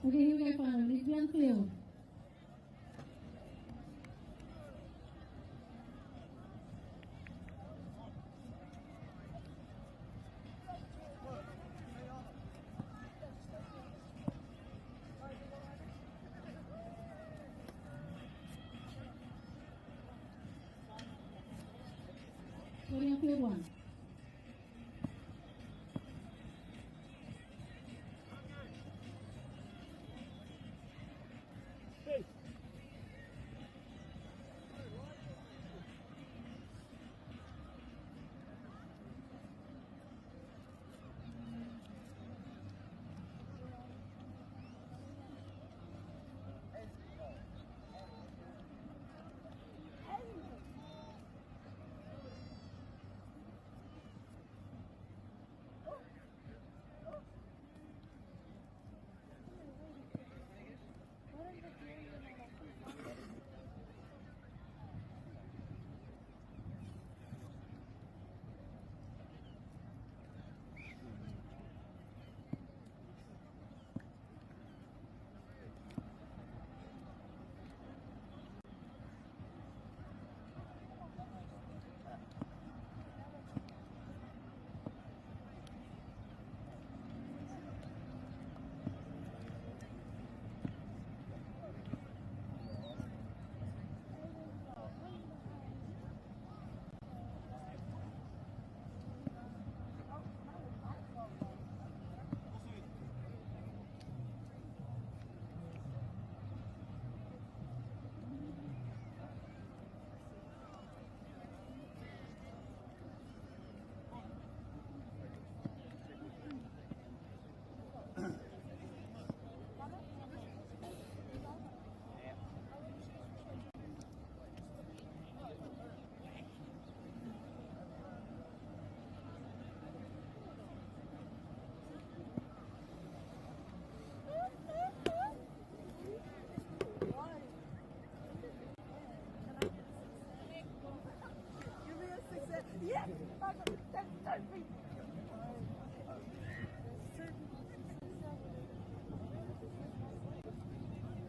Okay, here we go, final. Lithium field. Lithium field 1.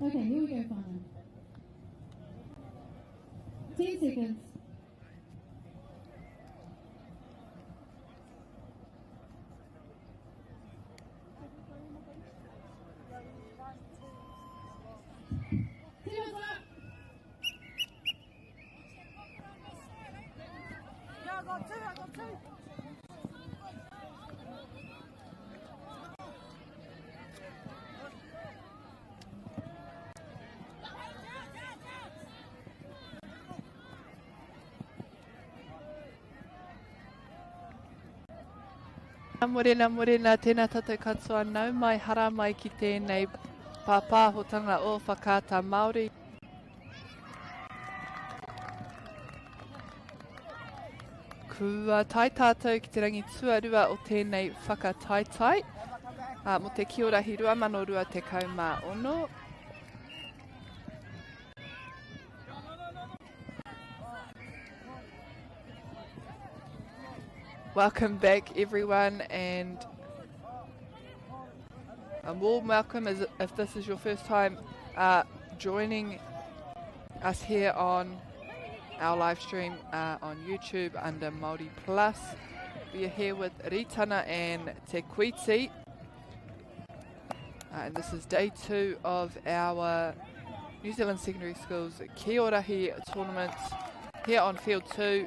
Okay, here we go, final. 10 seconds. I got two. Morena, tēnā tātou katoa nau mai hara mai ki tēnei pāpāhotanga o whakata Māori. Kua tai tātou ki te rangi tuarua o tēnei whakataitai. Mo te Kī-o-Rahi 2026. Welcome back everyone, and a warm welcome if this is your first time joining us here on our live stream on YouTube under Māori Plus. We are here with Ritana and Te Kuiti, and this is day 2 of our New Zealand Secondary Schools Kī-o-Rahi tournament here on field 2.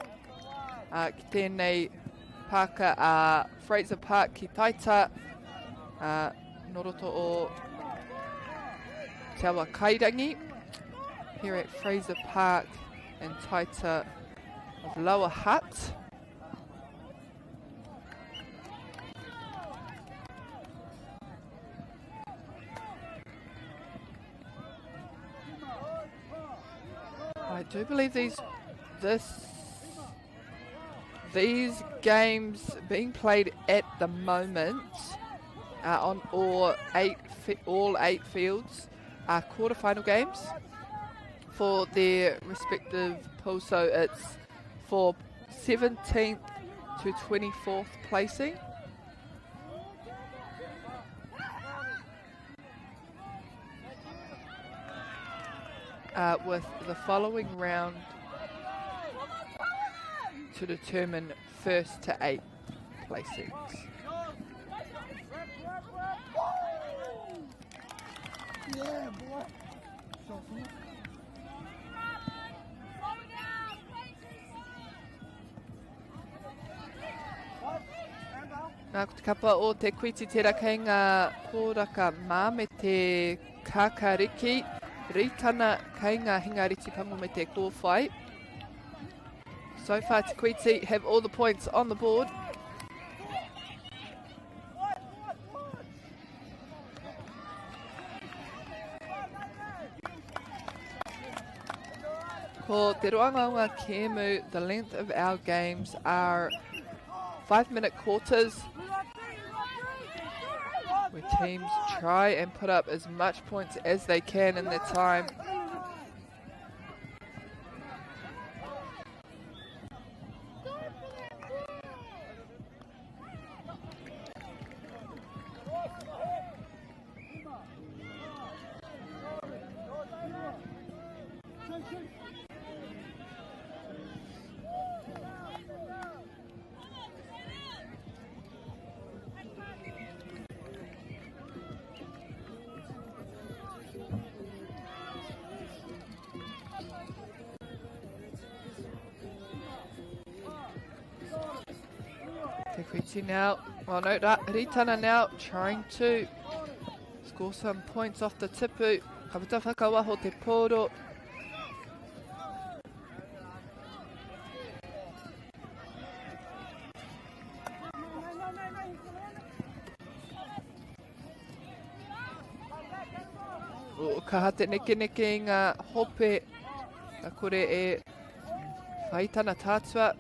Ki tēnei Pāka Fraser Park ki Taita, Noroto o Te Awa Kairangi, here at Fraser Park in Taita of Lower Hutt. I do believe this These games being played at the moment on all eight fields are quarterfinal games for their respective pools. So it's for 17th to 24th placing. With the following round to determine 1st to 8th placings. Yeah, boy. Nā ko te kapa o Te Kuiti tērā kei ngā pōraka mā me te kākariki. Ritana kei ngā hingariti pango me te kōwhai. So far Te Kuiti have all the points on the board. Ko te roanga o ngā kēmu, the length of our games are 5-minute quarters, where teams try and put up as much points as they can in their time. Te Kuiti now, well no, Ritana now trying to score some points off the tipu. Ka puta whakawaho te pōro. Ka hate neke i ngā hope, ka kore e whaitana tātua.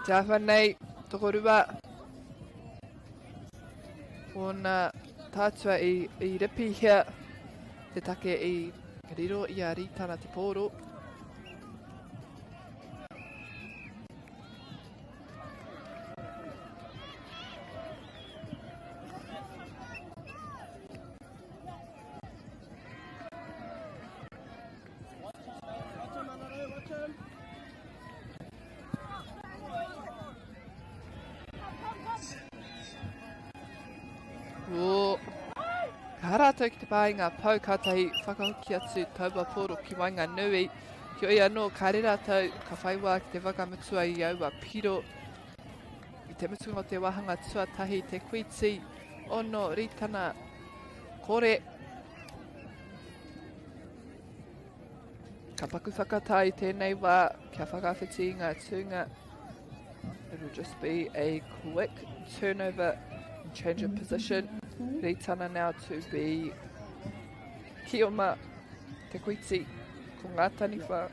Te awha nei, tokorua, ona tātua i ripi hea, te take i riro i a Ritana te pōro. Ka rātou ki te pāi ngā pau kātahi whakahoki atu taua pōro ki wainga nui. Ki oi anō, ka re rātou ka whaiwā ki te whakamutua i aua piro. I te mutunga o te wahanga tuatahi Te Kuiti, ono Ritana kore. Ka paku whakatai tēnei wā, kia whakawhiti ngā tūnga. It'll just be a quick turnover and change of position. Ritana now to be Kioma Te Kuiti ko ngā taniwha.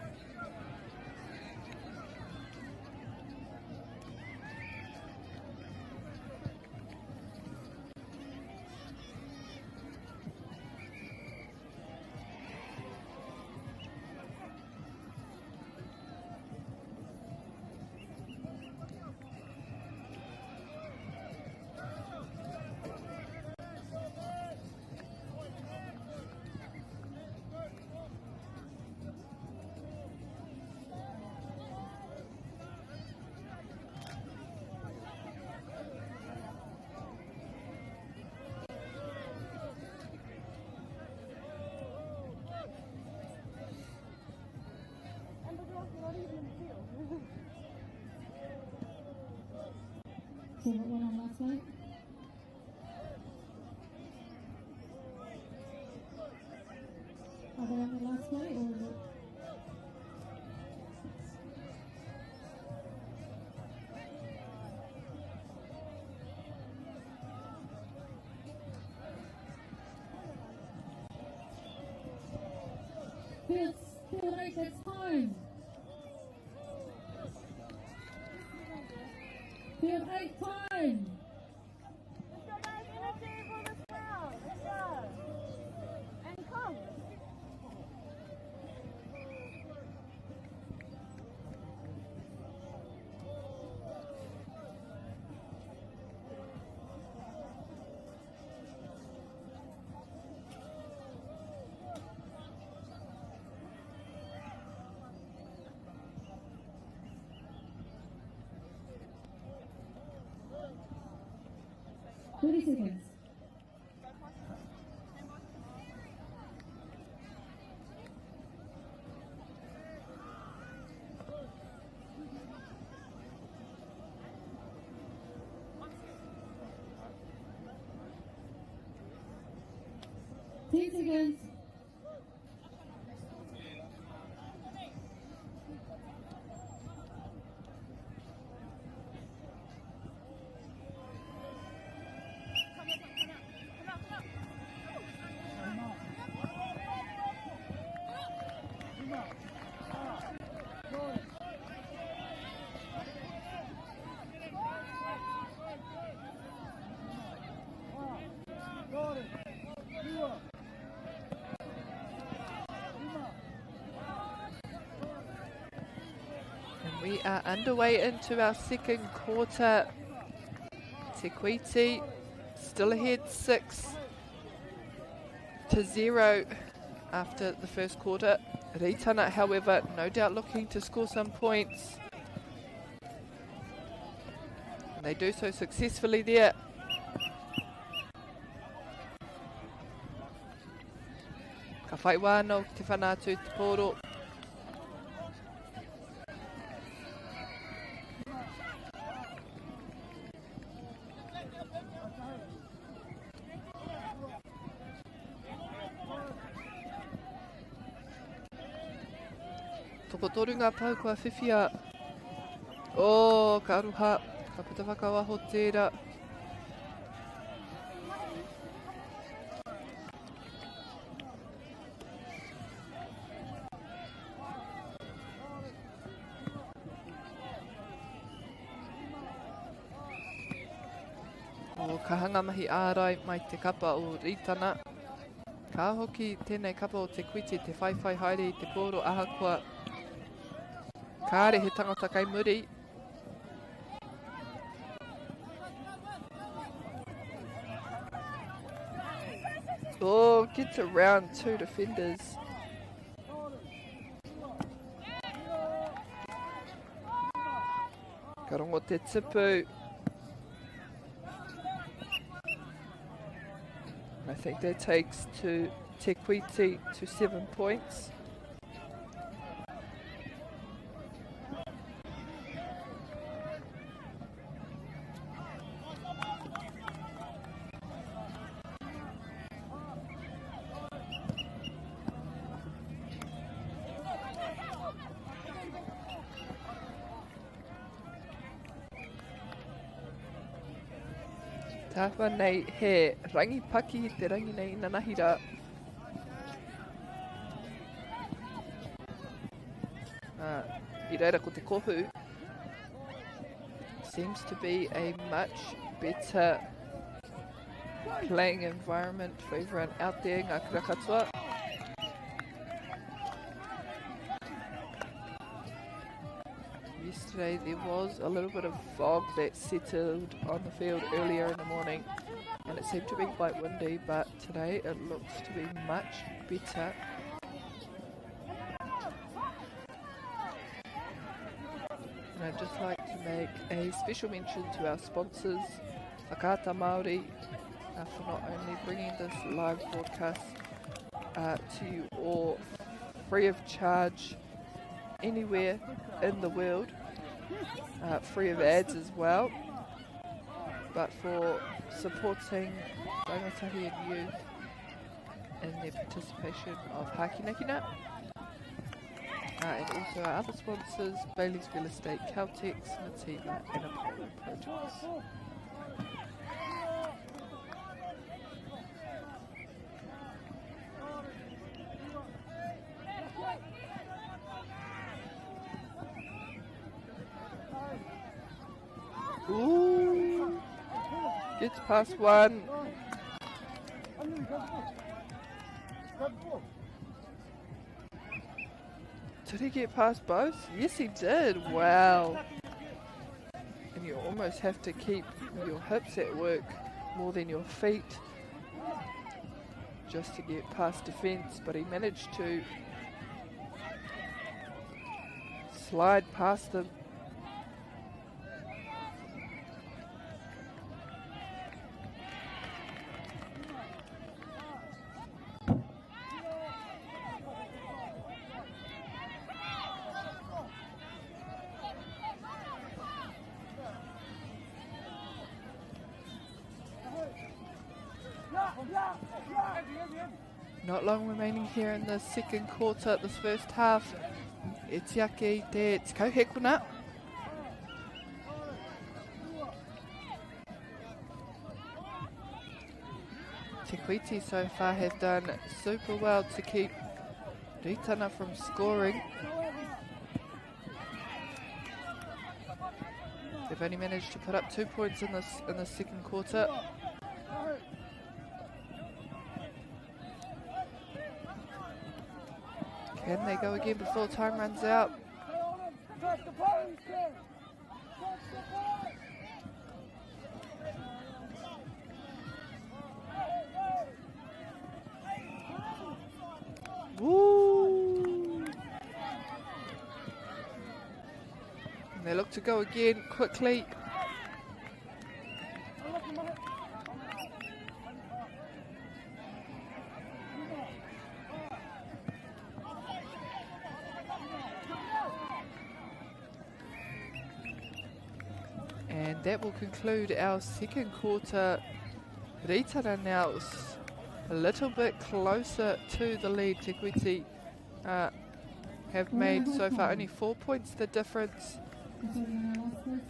So what went on last night? Are they on the last night or is it? field 8, that's time. Field 8, time. Let's go, guys. Energy for this round. Let's go. And come. Seconds. 10 seconds. We are underway into our second quarter. Te Kuiti still ahead 6-0 after the first quarter. Ritana, however, no doubt looking to score some points. And they do so successfully there. Ka whai wānau ki te whanātu te pōro. Toko toru ngā pau kua whiwhia. O, ka aruha, ka puta whakawaho tērā. O, ka hanga mahi ārai mai te kapa o Ritana. Ka hoki tēnei kapa o Te Kuiti, te whaiwhai haere i te pōro ahakoa. Kāre he tangata kai muri. Oh, gets around two defenders. Ka rongo te tipu. I think that takes to Te Kuiti to 7 points. Tāwha nei he rangi paki te rangi nei ina nahira. I reira ko te kohu. Seems to be a much better playing environment for everyone out there, ngā kura katoa. Yesterday there was a little bit of fog that settled on the field earlier in the morning and it seemed to be quite windy, but today it looks to be much better. And I'd just like to make a special mention to our sponsors, Whakaata MΑORI, for not only bringing this live broadcast to you all free of charge anywhere in the world, free of ads as well, but for supporting rangatahi and youth in their participation of Hakinakina, and also our other sponsors, Bailey's Real Estate, Caltex, Nativa and Apollo Projects. Gets past one. Did he get past both? Yes, he did. Wow. And you almost have to keep your hips at work more than your feet just to get past defence, but he managed to slide past them. Not long remaining here in the second quarter, this first half. E tiake te tikau he kuna. Te Kuiti so far have done super well to keep Ritana from scoring. They've only managed to put up 2 points in the second quarter. Can they go again before time runs out? Woo! And they look to go again quickly. And that will conclude our second quarter. Ritana now a little bit closer to the lead. Te Kuiti have made so far only 4 points the difference.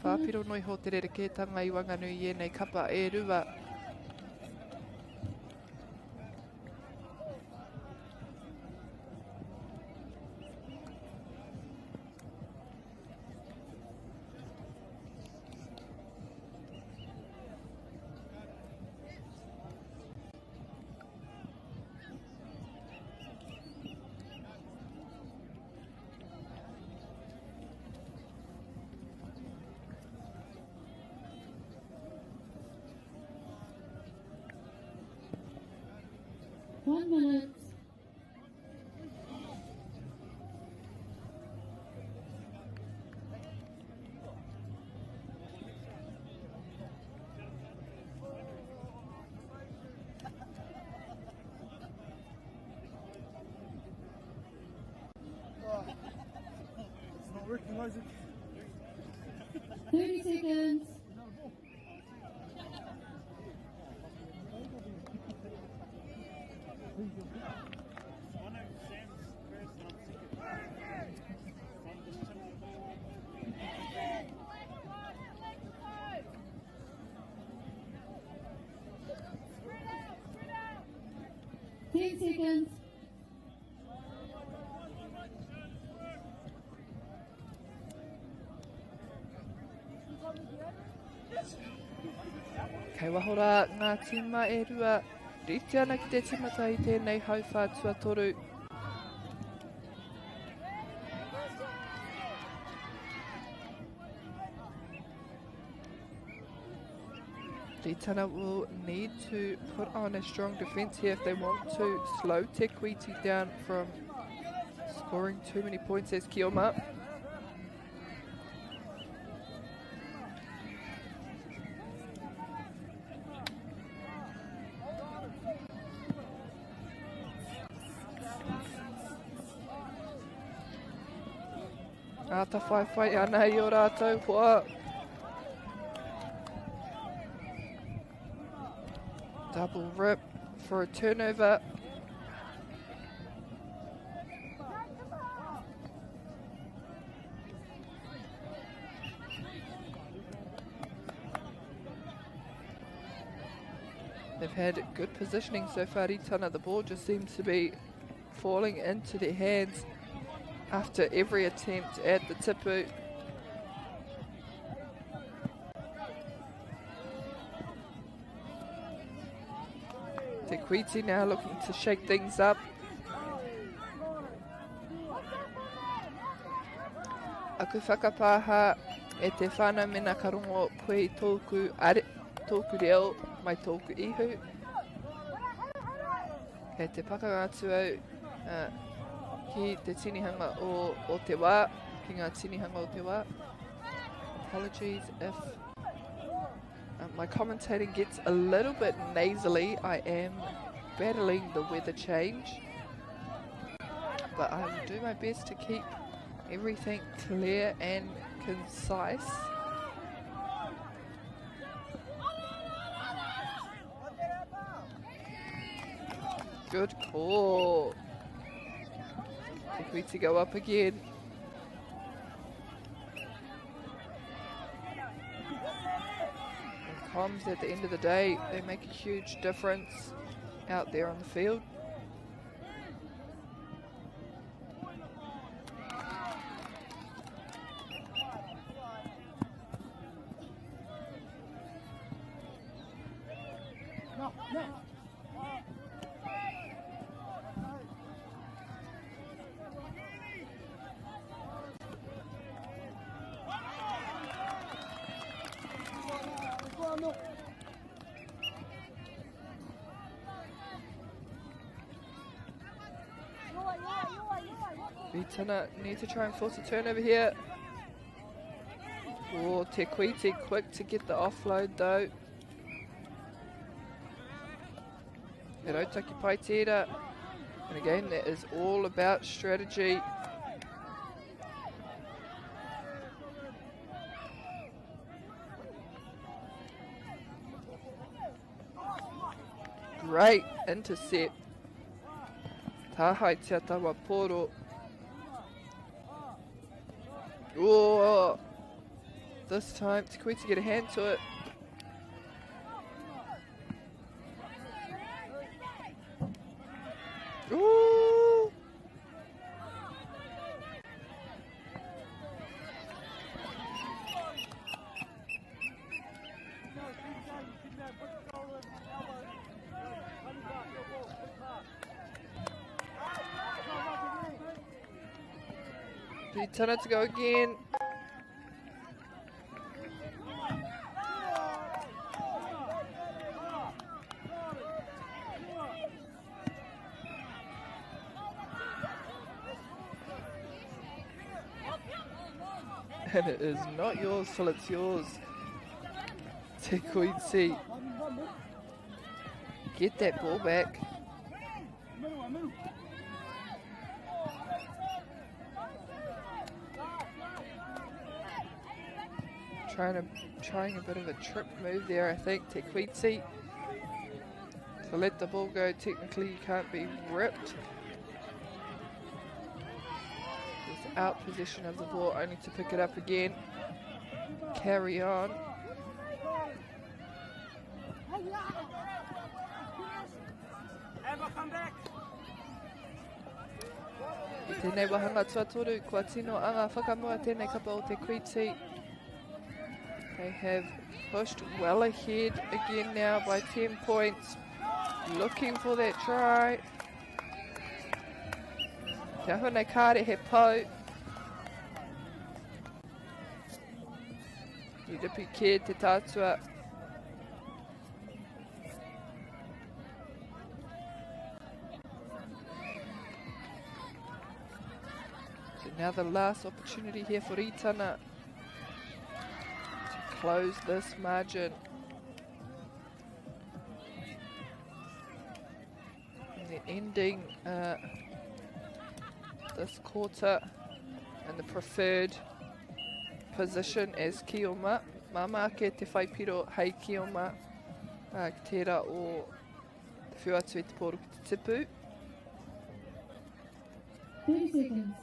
Whapiro noi ho te rerekētanga I Wanganui e nei kapa e rua. One minute. It's not working, is it? 30 seconds. Seconds. Kei wahora ngā tima e rua. Ritana ki te timata I tēnei hauwha tuatoru. Ritana will need to put on a strong defence here if they want to slow Te Kuiti down from scoring too many points as Kioma. Ata whai ana I o rātou hoa. Double rip for a turnover. They've had good positioning so far. Ritana, the ball just seems to be falling into their hands after every attempt at the tipu. Kuiti now looking to shake things up. Aku whakapāha e te whana mena karongo koe tōku reo mai tōku ihu. Kei te pakangatu au ki te tinihanga o te wā, ki ngā tinihanga o te wā. Apologies if my commentating gets a little bit nasally. I am battling the weather change, but I will do my best to keep everything clear and concise. Good call. Te Kuiti go up again. And comms at the end of the day, they make a huge difference out there on the field. Ritana need to try and force a turnover here. Oh, Te Kuiti quick to get the offload though. He rautaki pai tērā. And again, that is all about strategy. Great intercept. Tahai te atawa poro. Oh, this time Te Kuiti get a hand to it. Ooh. Ritana to go again. And it is not yours till it's yours. Te Kuiti. Get that ball back. Trying a bit of a trick move there, I think, Te Kuiti. To let the ball go, technically you can't be ripped. Without possession of the ball, only to pick it up again. Carry on. I tēnei wahanga tuatoru, kua tino anga whakamua tēnei kapa o Te Kuiti. They have pushed well ahead again now by 10 points. Looking for that try. Kia hone kāre he pau. I ripi kē te tātua. So now the last opportunity here for Ritana to close this margin. And they're ending this quarter in the preferred position as Ki-o-Ma. Mama ke te whaipiro hei Ki-o-Ma. Ki tērā o te whiuatu e te pōro ki te tipu. 30 seconds.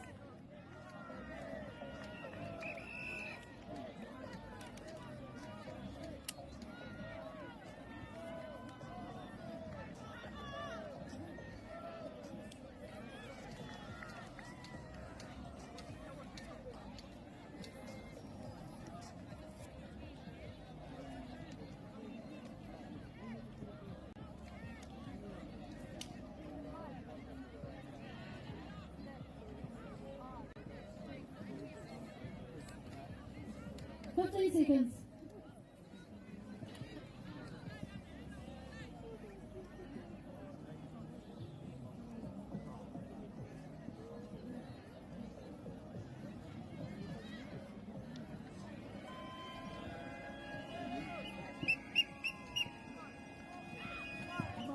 15 seconds.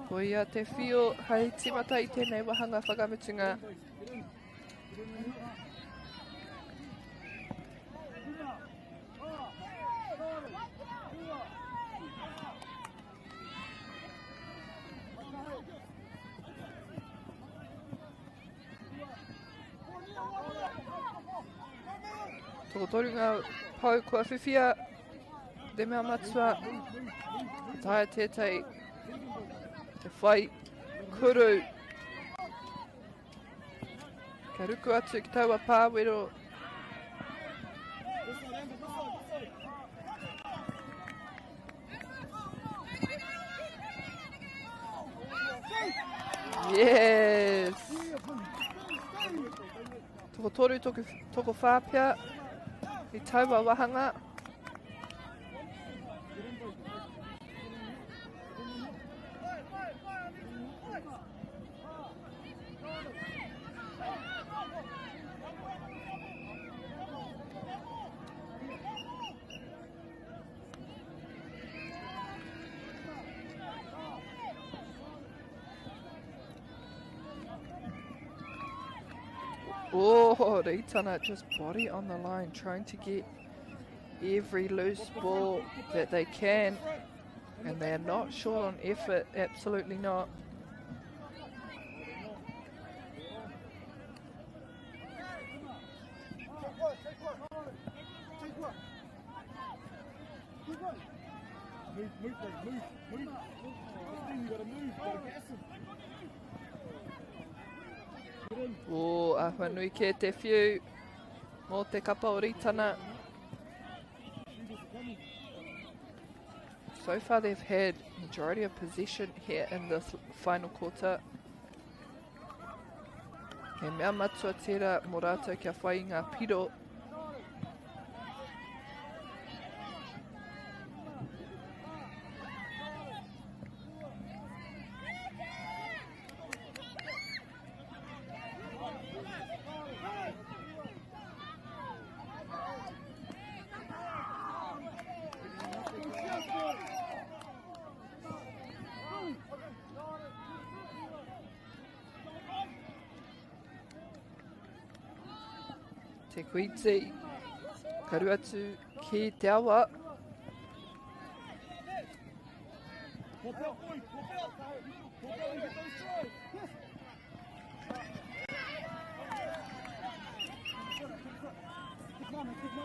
Ko ia te whio hei timata I tēnei wahanga whakamutunga. Toko toru ngā pau kua whiwhia, te mea matua, taia tētai, te whai, kuru. Ka ruku atu ki taua pāwero. Yes! Toko toru, toko whāpia, I taua wahanga. Oh, Ritana just body on the line, trying to get every loose ball that they can. And they're not short on effort, absolutely not. Oh, ahua nui ke te whiu mō te kapa o Ritana. So far they've had majority of possession here in this final quarter. He mea matua tērā mō rātou kia whai ngā piro. Te Kuiti, karu atu ki te awa.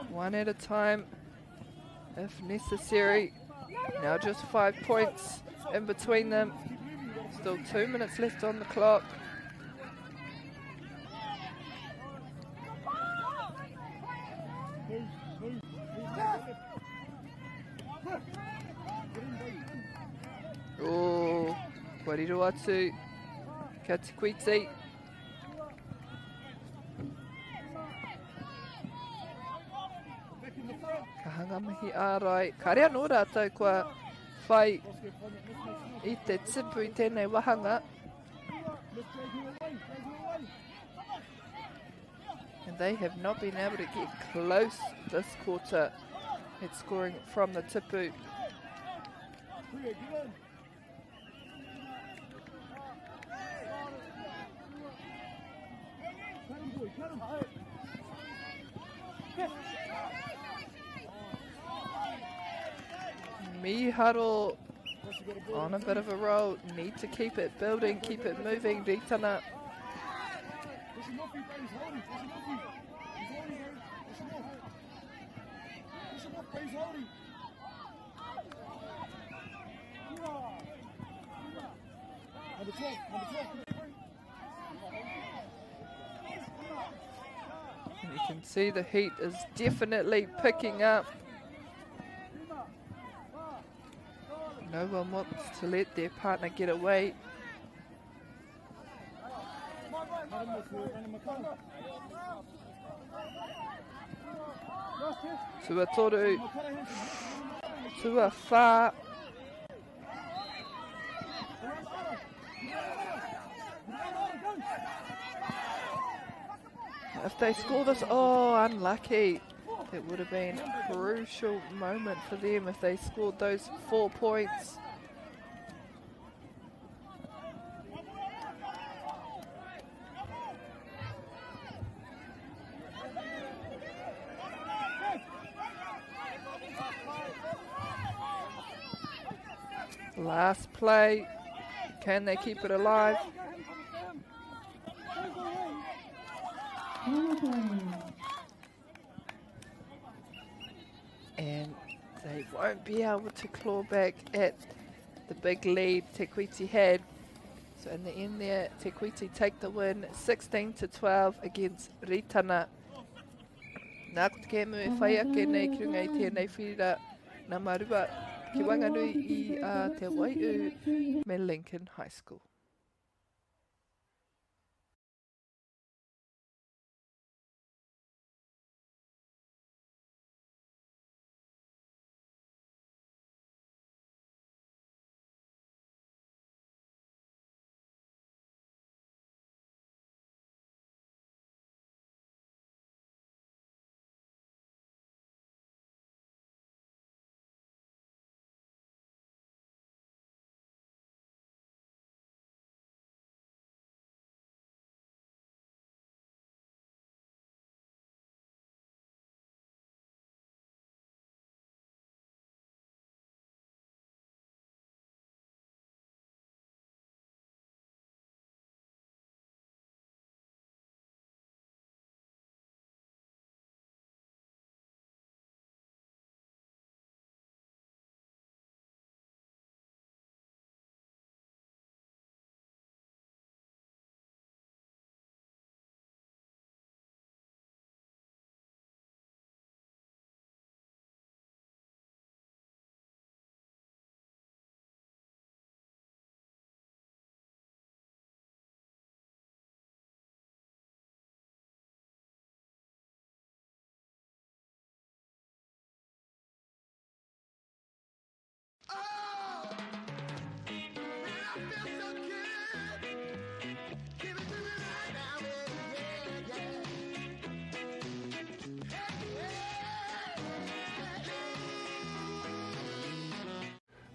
One at a time, if necessary. Now just 5 points in between them. Still 2 minutes left on the clock. Oh, kōrero atu kia Te Kuiti. Ka hanga mihi ārai. Ka rea nō rātou kua whai I te tipu I tēnei wahanga. And they have not been able to get close this quarter at scoring from the tipu. Miharo on a bit of a roll. Need to keep it building, keep it moving. Ritana. And you can see the heat is definitely picking up. No one wants to let their partner get away. Tua toru, tua whā. If they score this, oh, unlucky. It would have been a crucial moment for them if they scored those 4 points. Last play, can they keep it alive? And they won't be able to claw back at the big lead Te Kuiti had. So in the end there, Te Kuiti take the win 16-12 against Ritana. Nā ko te kēmu e whai ake nei ki runga i tēnei whira nā marua ki Wanganui i Te Waiu me Lincoln High School.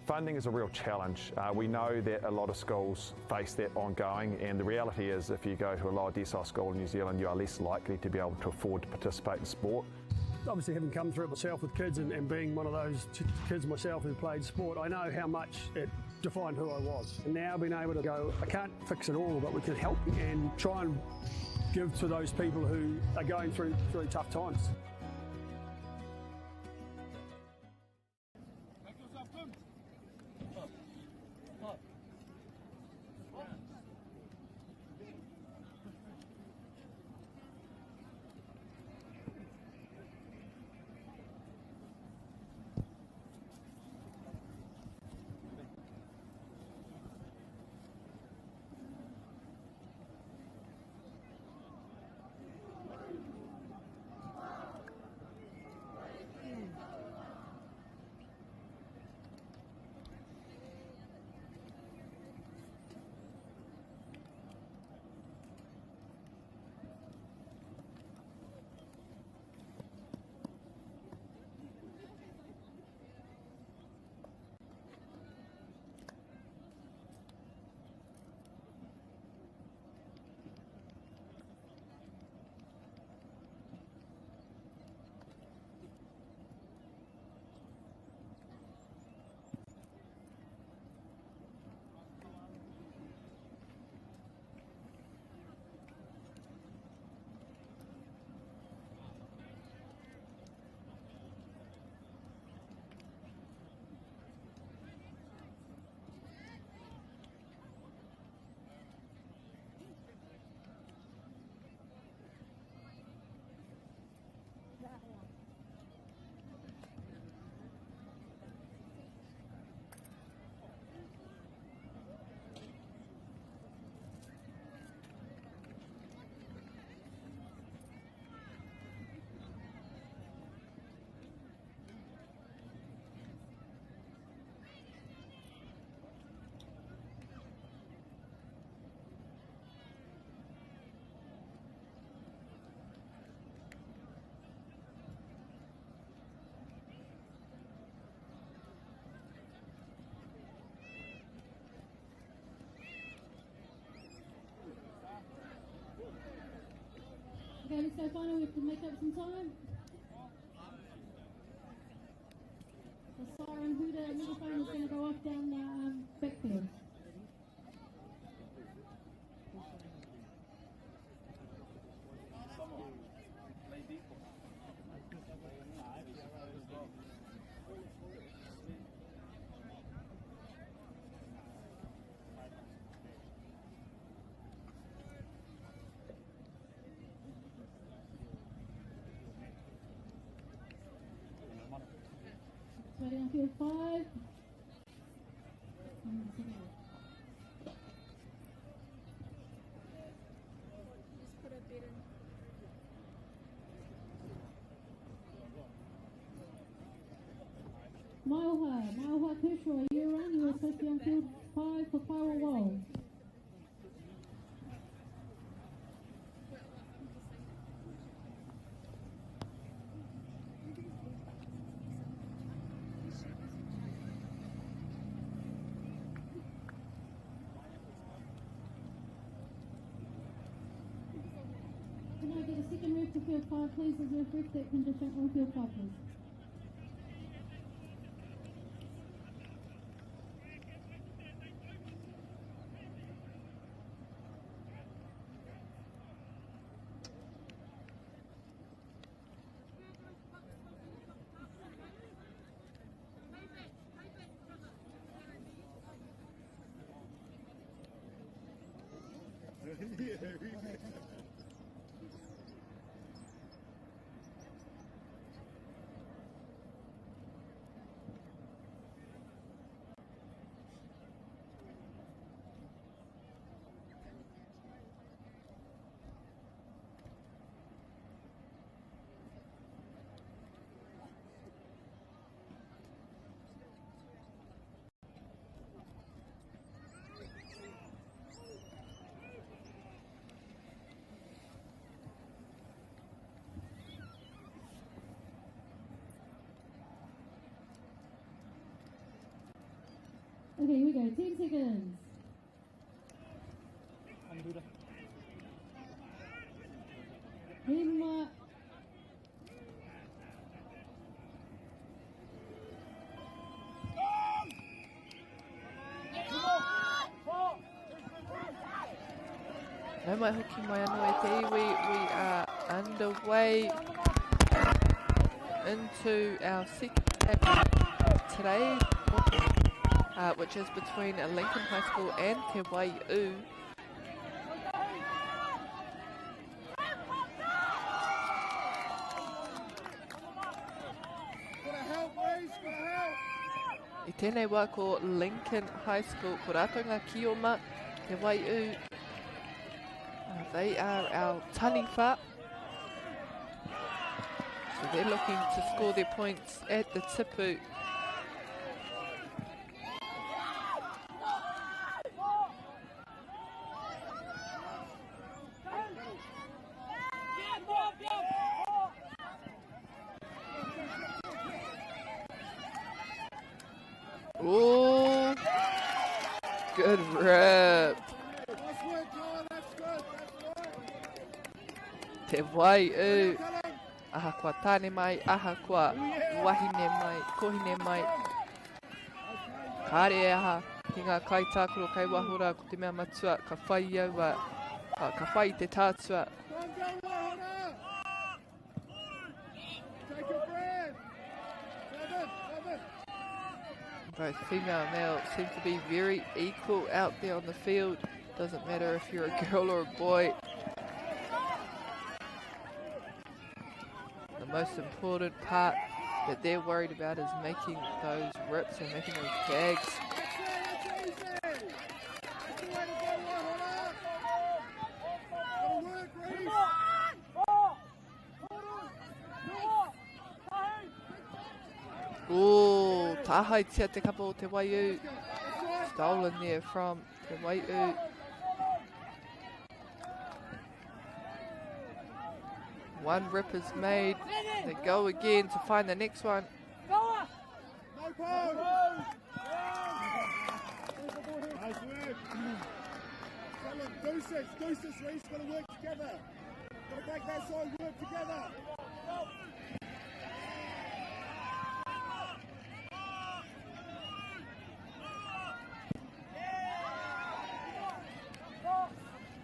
Funding is a real challenge. We know that a lot of schools face that ongoing, and the reality is if you go to a lower decile school in New Zealand, you are less likely to be able to afford to participate in sport. Obviously, having come through it myself with kids and being one of those kids myself who played sport, I know how much it defined who I was. And now being able to go, I can't fix it all, but we can help and try and give to those people who are going through really tough times. go, let's go final. We have to make up some time. The siren hooter megaphone is going to go off down the backfield. Ready on field 5. MΑORI Kershaw, you're on. You are supposed to be on field 5 for Kai Koh. Can I get a second ref for field 5, please? Is there a ref that can just jump on field 5, please? Okay, here we go. 10 seconds. Hima. No mai hoki mai anō e te iwi. We are underway into our second half today, which is between Lincoln High School and Te Waiu. I tēnei wā ko Lincoln High School, ko rātou ngā kioma, Te Waiu. They are our taniwha. So they're looking to score their points at the tipu. Oh, good rip. Te Waiu. Aha kua tāne mai, aha kua wahine mai, kohine mai. Kāre aha, ki ngā kai tākuro kai wahora, ko te mea matua, ka whai aua, ka whai te tātua. Both female and male seem to be very equal out there on the field. Doesn't matter if you're a girl or a boy. The most important part that they're worried about is making those rips and making those tags. Ooh, tahaitia te kapa o Te Waiu. Stolen there from Te Waiu. One rip is made. They go again to find the next one. Nice work. Deuces, Reece, got to work together. break that side, work together.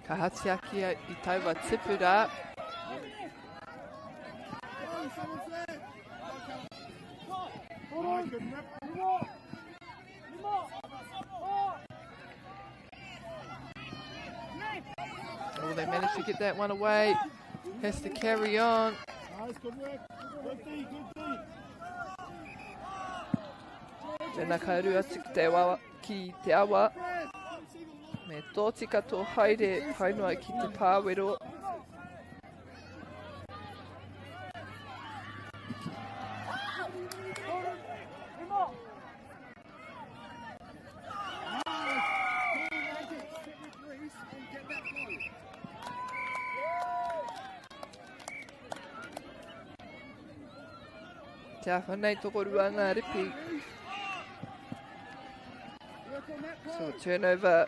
Ka Hatsiaki I taua tipura. Oh, they managed to get that one away. Has to carry on. Nice, good work. Good D, good D. Tēnā kauru atu ki te awa. Me tōtika tō haere tainua ki te pāwero. Te awhanei tokorua ngā ripi. So a turnover.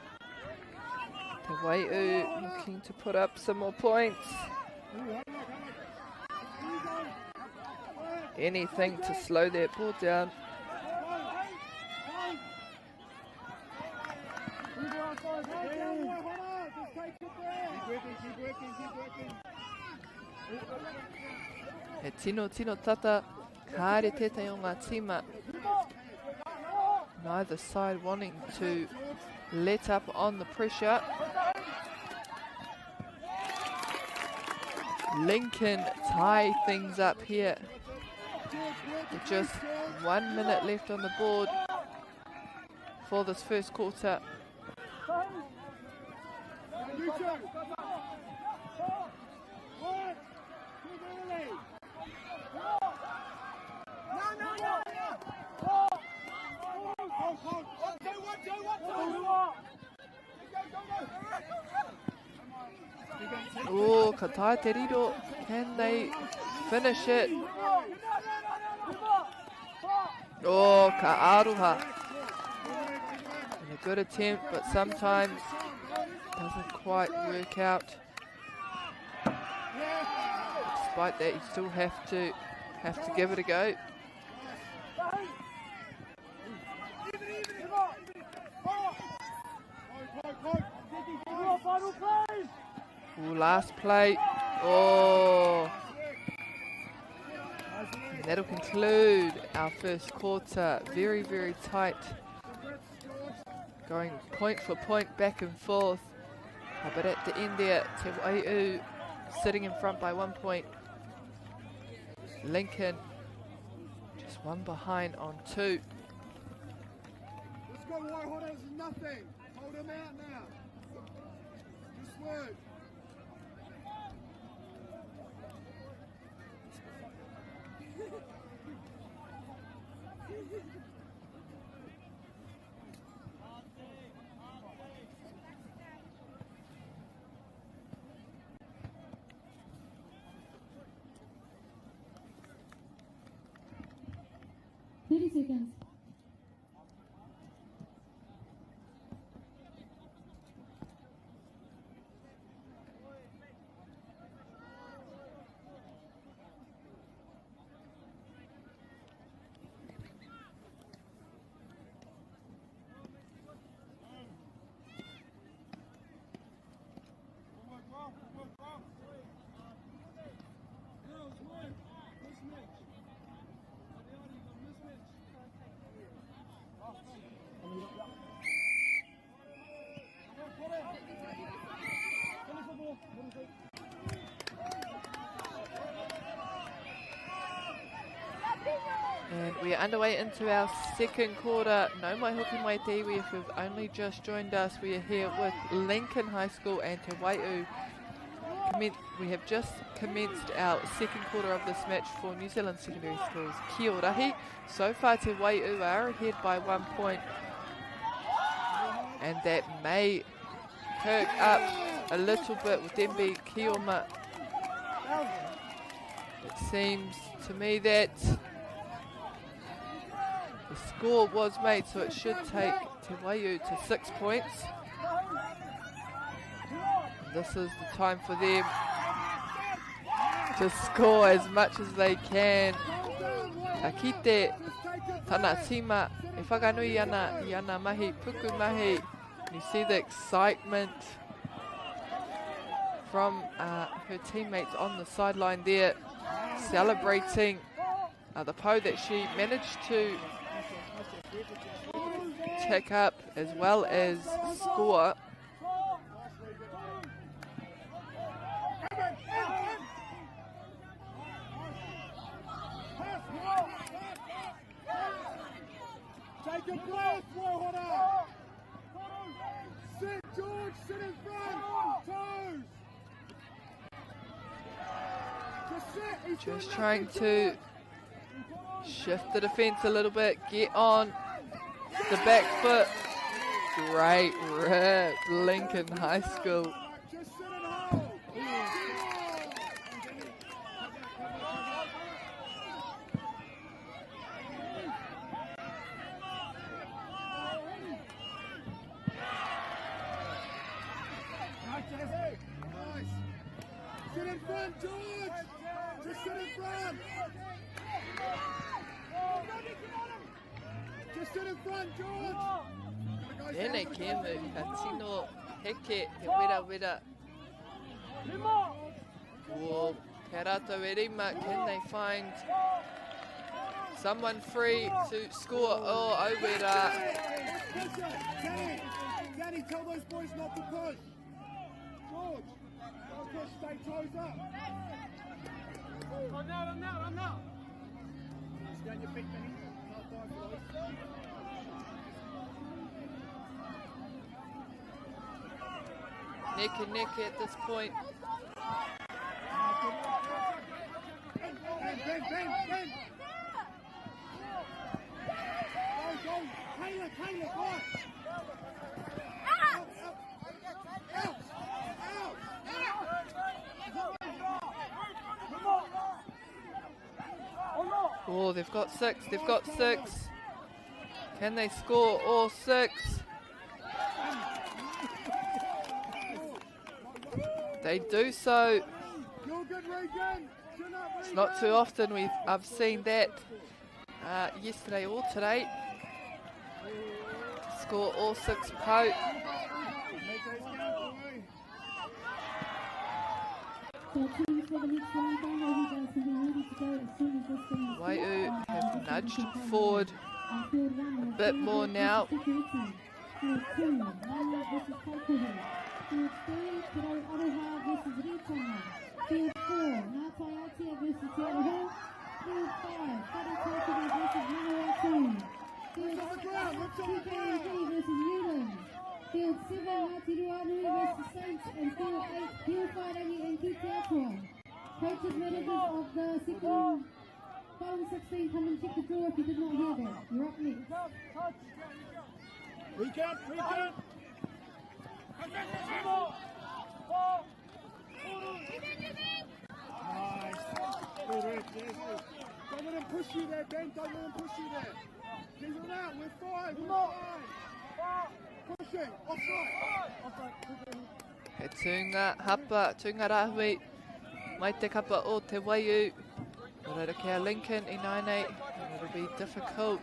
Te Waiu looking to put up some more points. Anything to slow that ball down. He tino tata, kāre tētai o ngā tima. Neither side wanting to let up on the pressure. Lincoln tie things up here. With just 1 minute left on the board for this first quarter. Oh, ka tae te riro. Can they finish it? Oh, ka aroha. And a good attempt, but sometimes doesn't quite work out. Despite that, you still have to give it a go. Ooh, last play. Oh. And that'll conclude our first quarter. Very, very tight. Going point for point, back and forth. But at the end there, Te Waiu sitting in front by 1 point. Lincoln just one behind on 2. Let's go, Waihora, there's nothing. Hold him out now. Just work. 30 seconds. And we are underway into our second quarter. No mai hoki mai te iwi if you've only just joined us. We are here with Lincoln High School and Te Waiu. We have just commenced our second quarter of this match for New Zealand Secondary Schools Kī-o-Rahi. So far Te Waiu are ahead by 1 point. And that may perk up a little bit with them being Kioma. It seems to me that the score was made, so it should take Te Waiu to 6 points. This is the time for them to score as much as they can. Ka kite tana tima e whakanui ana I ana mahi, puku mahi. You see the excitement from her teammates on the sideline there, celebrating the po that she managed to tick up as well as score. Take a breath, Waihora! Sit, George, sit in front! Toes! Just sit, he's doing Just nothing trying to to it. shift the defense a little bit, get on the back foot. Great rip, Lincoln High School. Just sit and hold! Nice. Sit in front, George! Just sit in front! Just sit in front, George! Nene kemu, ka tino heke te wera. Whoa, te rata werima, can they find someone free to score? Oh, Owera. Danny, tell those boys not to push. George, don't push, stay toes up. I'm out. Stay on your feet, Danny. Can't dive for those. Neck and neck at this point. Ben. Go. Taylor, go on. Oh, they've got six. Can they score all six? They do so. It's not too often I've seen that yesterday or today. Score all six po. Waiu have nudged forward a bit more now. Field 2, Aroha versus Ritana. Field 4, Ngātai versus Te Waiu. Field 5, Wharekautere versus MāORI. Field 6, TKMG versus Newlands. Field 7, Ngātiruanui versus Saints. And Field 8, Hiuwhairangi and Ki Te Atua. Coaches, managers of the second bottom 16, come and check the draw if you did not hear that. You're up next. Recount. Nice. Good, Rick. Don't let him push you there, Ben. Don't let him push you there. He's on out. We're five. Pushing. Offside. He tūnga rahui mai te kapa o Te Waiu. Rarakia Lincoln I nainei, and it'll be difficult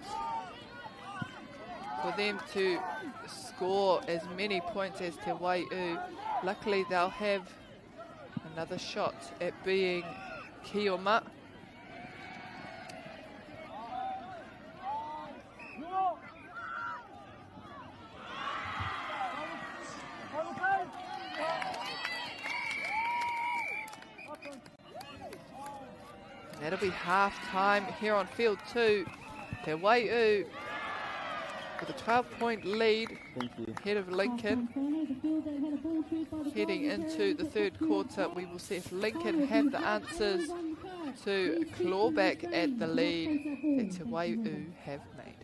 for them to score as many points as Te Waiu. Luckily they'll have another shot at being Ki-o-Ma. That'll be half time here on field 2. Te Waiu with a 12-point lead ahead of Lincoln. Heading into the third quarter, we will see if Lincoln have the answers to claw back at the lead that Te Waiu have made.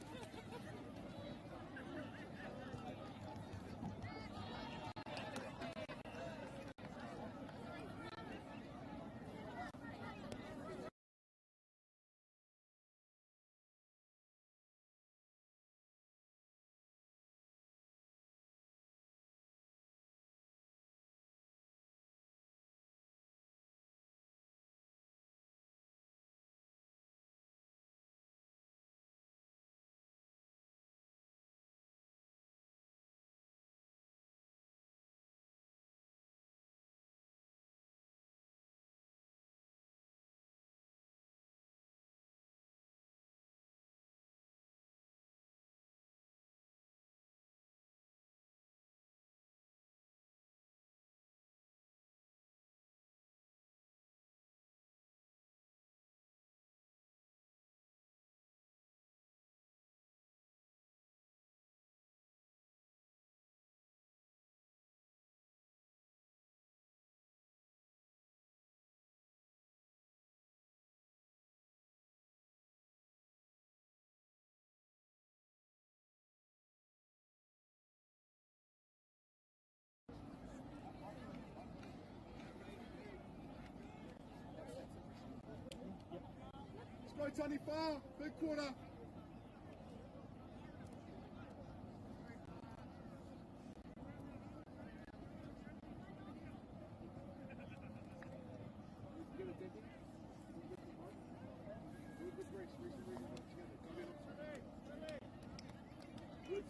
go, Johnny, far. Big quarter.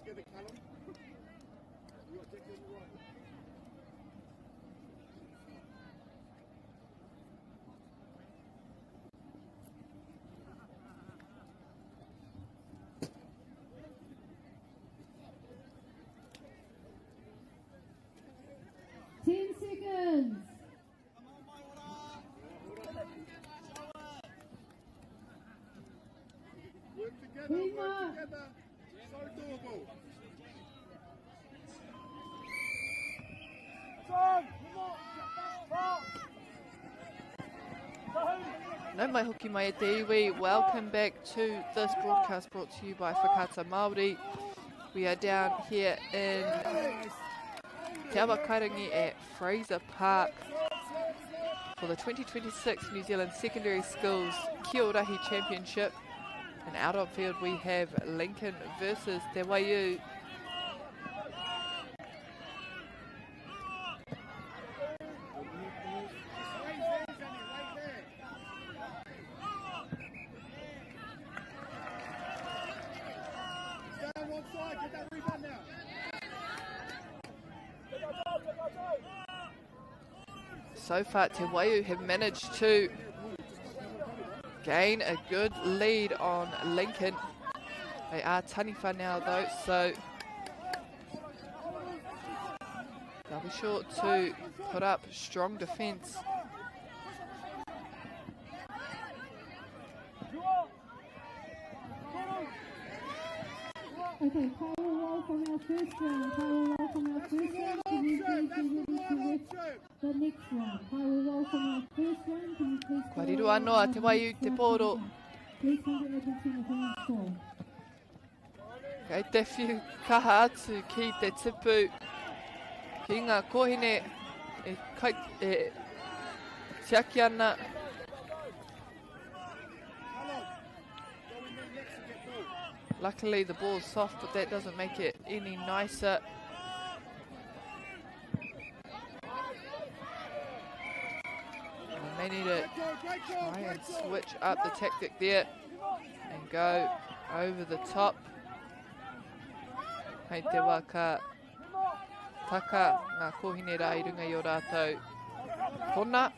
Together, Callum. You got Dick on the right. 10 seconds. Work together. So doable. No mai hoki mai e te iwi. Welcome back to this broadcast brought to you by Whakaata Māori. We are down here in Te Awakarangi at Fraser Park for the 2026 New Zealand Secondary Schools Kī-o-Rahi Championship. And out on field we have Lincoln versus Te Waiu. So far, Te Waiu have managed to gain a good lead on Lincoln. They are taniwha now though, so they'll be sure to put up strong defence. Okay, Kai will roll from our first round. Kai will roll from our first round. Can you please be ready to the next round? Kai will roll from our first round. Can you please Kua riru anoa Te Waiu te pōro. Please hold it open to the grand score. Kei te whiu kaha atu ki te tipu ki ngā kohine e tiaki ana. Luckily the ball's soft, but that doesn't make it any nicer. They may need to try and switch up the tactic there and go over the top. Hei te waka taka ngā kohine rā I runga I o rātou. Kona.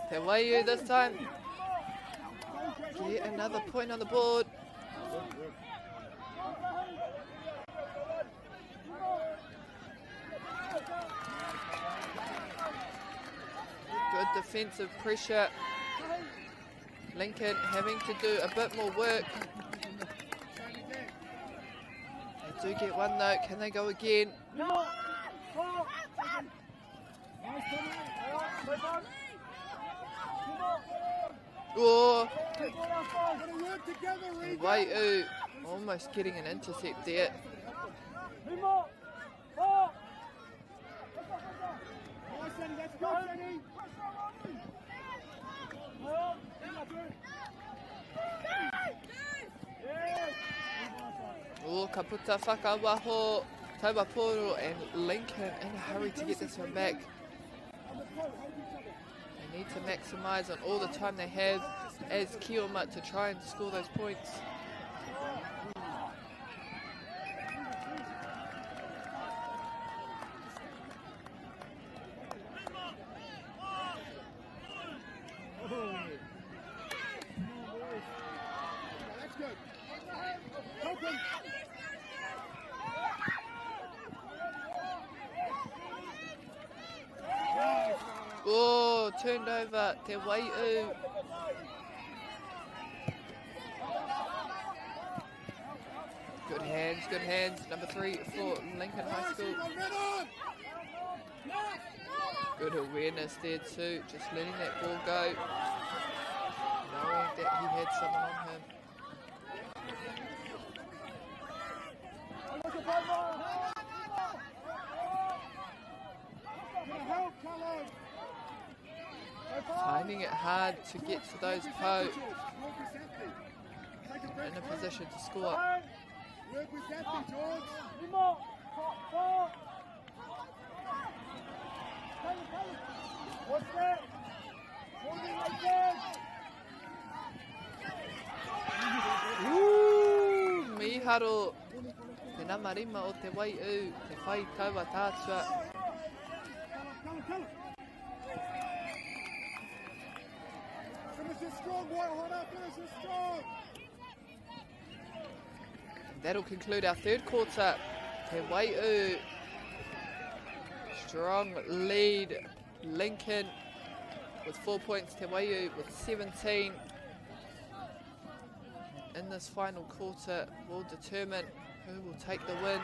Te Waiu this time. Get another point on the board. Good defensive pressure. Lincoln having to do a bit more work. They do get one though. Can they go again? Oh, Waiu almost getting an intercept there. Oh, ka puta whakawaho, taua poro, and Lincoln in a hurry to get this one back. They need to maximise on all the time they have as Ki-o-Rahi to try and score those points. Oh, turned over Te Waiu. Good hands, number 3 for Lincoln High School. Good awareness there too, just letting that ball go, knowing that he had someone on him. Finding it hard to get to those Koh in a position to score. Work with that, George. What's that? Miharo, te namarima o Te Waiu, te whai taua tātua. Finish it strong, Waihora, finish it strong. That'll conclude our third quarter. Te Waiu, strong lead. Lincoln with 4 points, Te Waiu with 17. In this final quarter will determine who will take the win.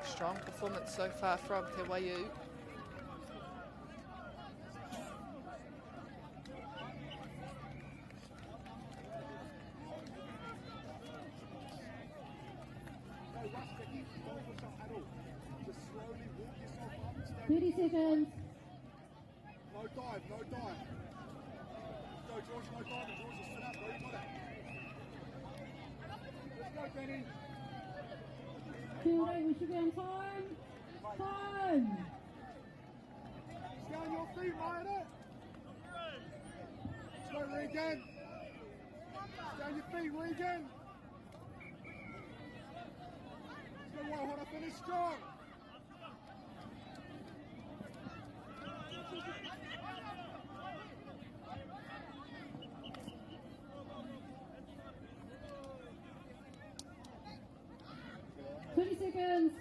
Strong performance so far from Te Waiu. Seconds. No dive, no dive. Go, George, no dive. George, just sit up, bro. You got it. Let's go, Benny. Kī-o-Rahi, we should be on time. Time. Stay on your feet, Ryder. Let's go, Regan. Stay on your feet, Regan. Let's go, Waihora, finish strong. 20 seconds.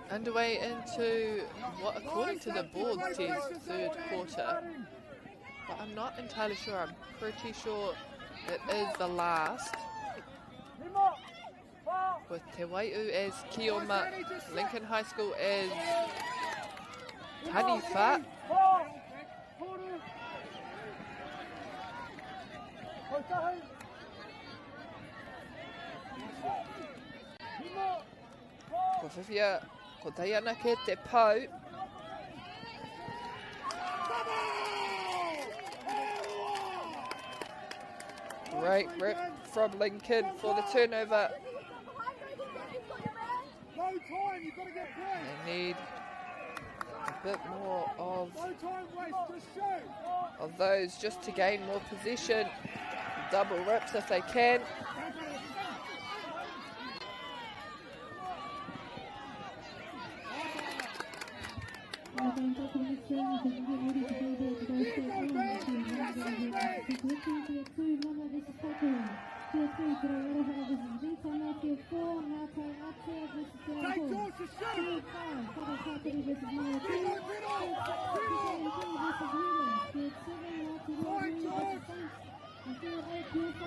Underway into what, according to the board, says third quarter. But I'm not entirely sure. I'm pretty sure it is the last. With Te Waiu as Kioma, Lincoln High School as Taniwha. Ko whiwhia, ko tei ana ke te pau. Great rip from Lincoln for the turnover. They need a bit more of those just to gain more possession. Double rips if they can.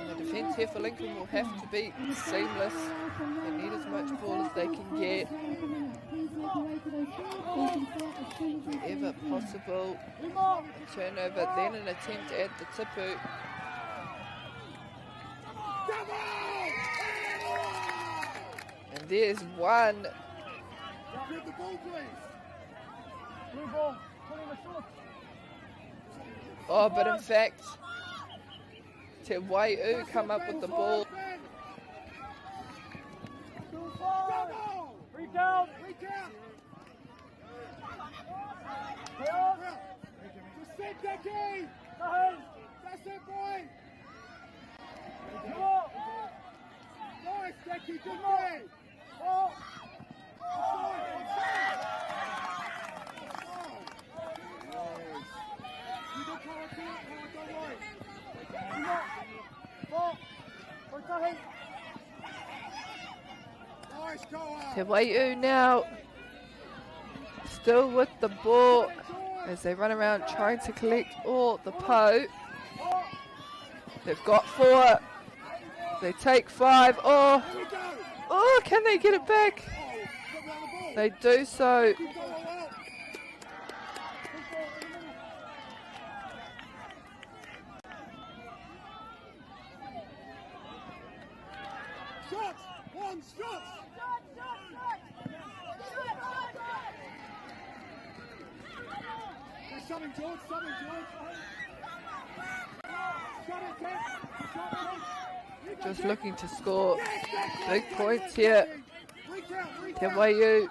The defence here for Lincoln will have to be seamless. They need as much ball as they can get. Wherever possible. A turnover, then an attempt at the tipu. And there's one. Oh, but in fact, Te Waiu come up with the ball. Recount! Just sit, Dickie! That's it, boy! Nice, Becky, good play. Offside, offside. You don't come up to it, don't worry. Nice, Koh. Te Waiu now still with the ball as they run around trying to collect all the po. They've got 4. They take 5. Oh, oh, can they get it back? They do so. Shots! One, shots! There's something, George, something, George. Shot it, Ted. Shot it. Just looking to score big points here. Te Waiu.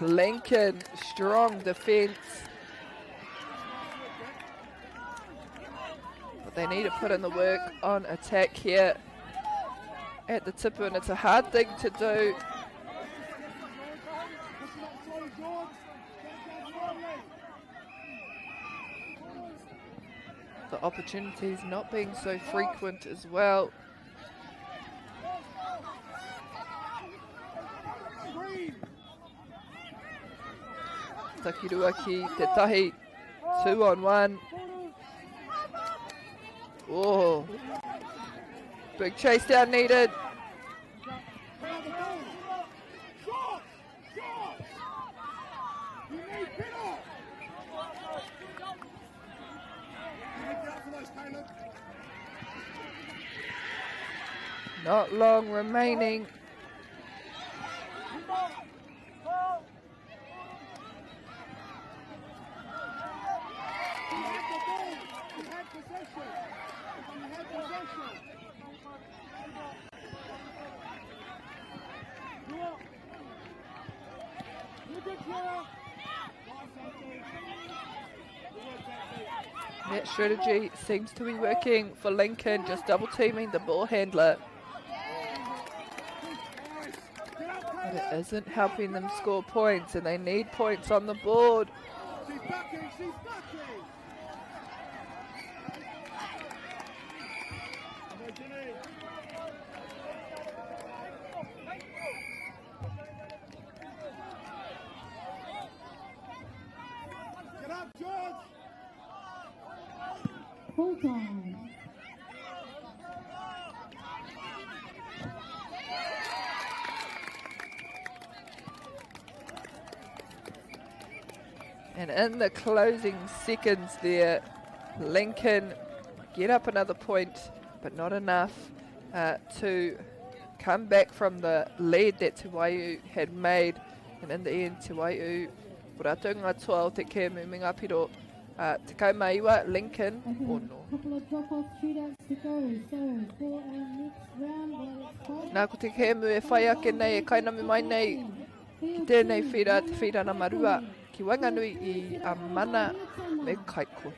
Lincoln, strong defence. But they need to put in the work on attack here at the tipper, and it's a hard thing to do. The opportunities not being so frequent as well. Takirua ki te tahi, 2-on-1. Oh, big chase down needed. Not long remaining. That strategy seems to be working for Lincoln, just double teaming the ball handler. But it isn't helping them score points, and they need points on the board. She's backing, she's backing. Get up, George. Full time. And in the closing seconds there, Lincoln get up another point, but not enough to come back from the lead that Te Waiu had made. And in the end, Te Waiu, Ratunga 12, te Kēmu Minga Piro, te Kaimaiwa, Lincoln, oh no. Couple of drop-off shootouts to go. So for our next round, it's Nā ko te Kēmu e whai ake nei, e kainami mai nei, ki tēnei whira, te whira na marua, ki Wanganui I a mana me Kai Koh.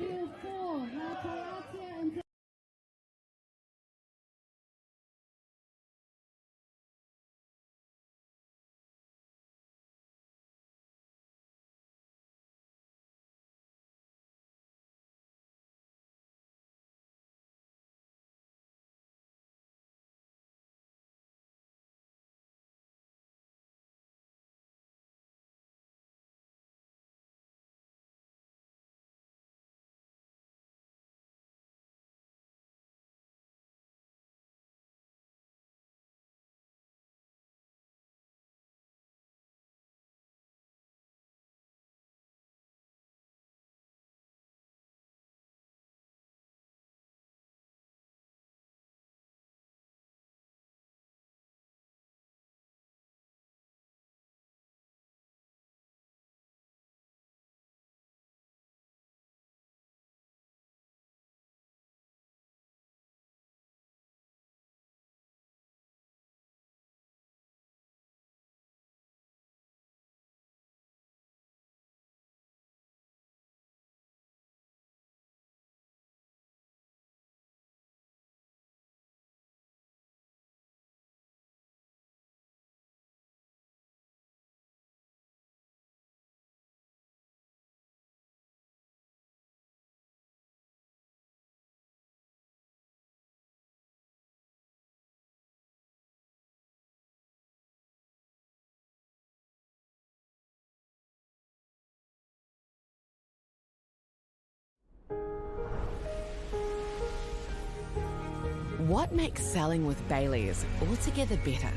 What makes selling with Baileys altogether better?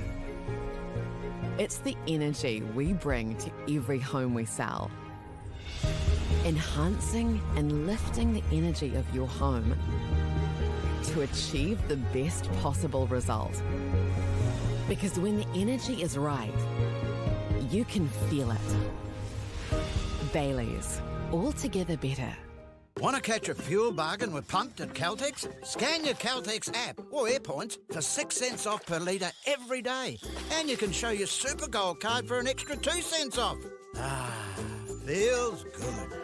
It's the energy we bring to every home we sell. Enhancing and lifting the energy of your home to achieve the best possible result. Because when the energy is right, you can feel it. Baileys, altogether better. Want to catch a fuel bargain with Pumped at Caltex? Scan your Caltex app or AirPoints for 6 cents off per litre every day. And you can show your Super Gold card for an extra 2 cents off. Ah, feels good.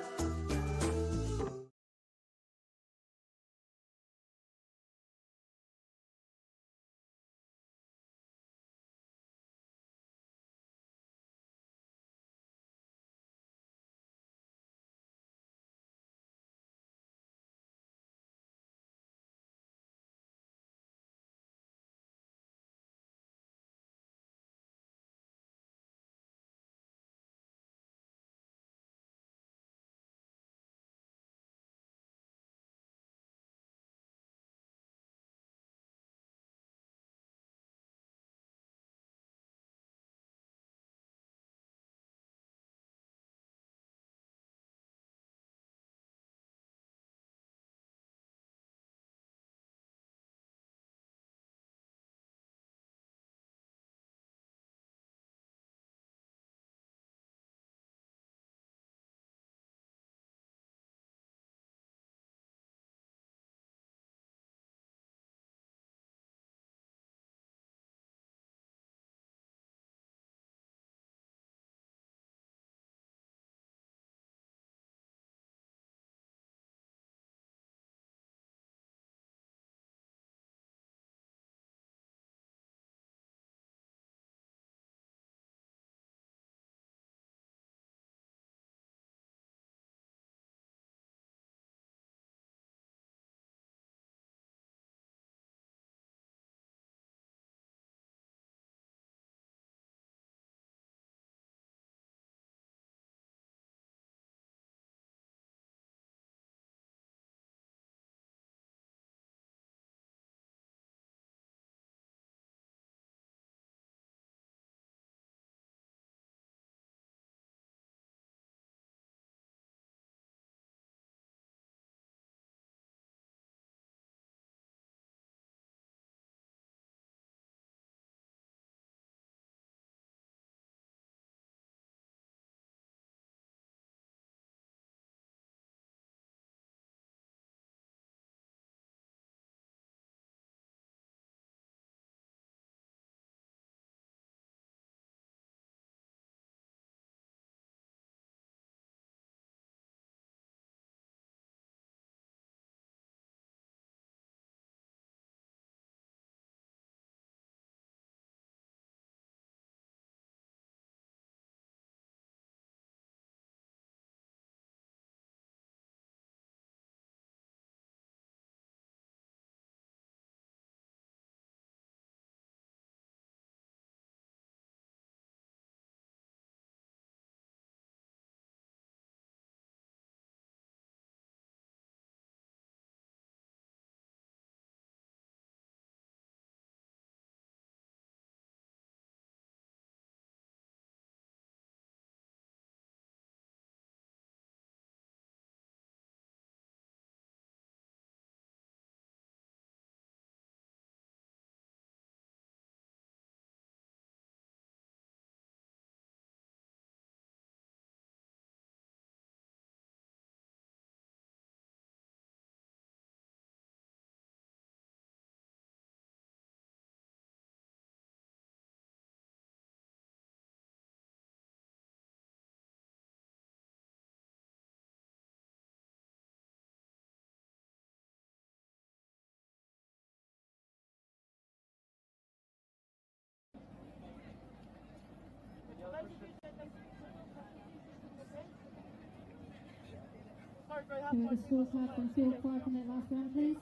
Can we have a scorecard from Phil Clark in that last round, please?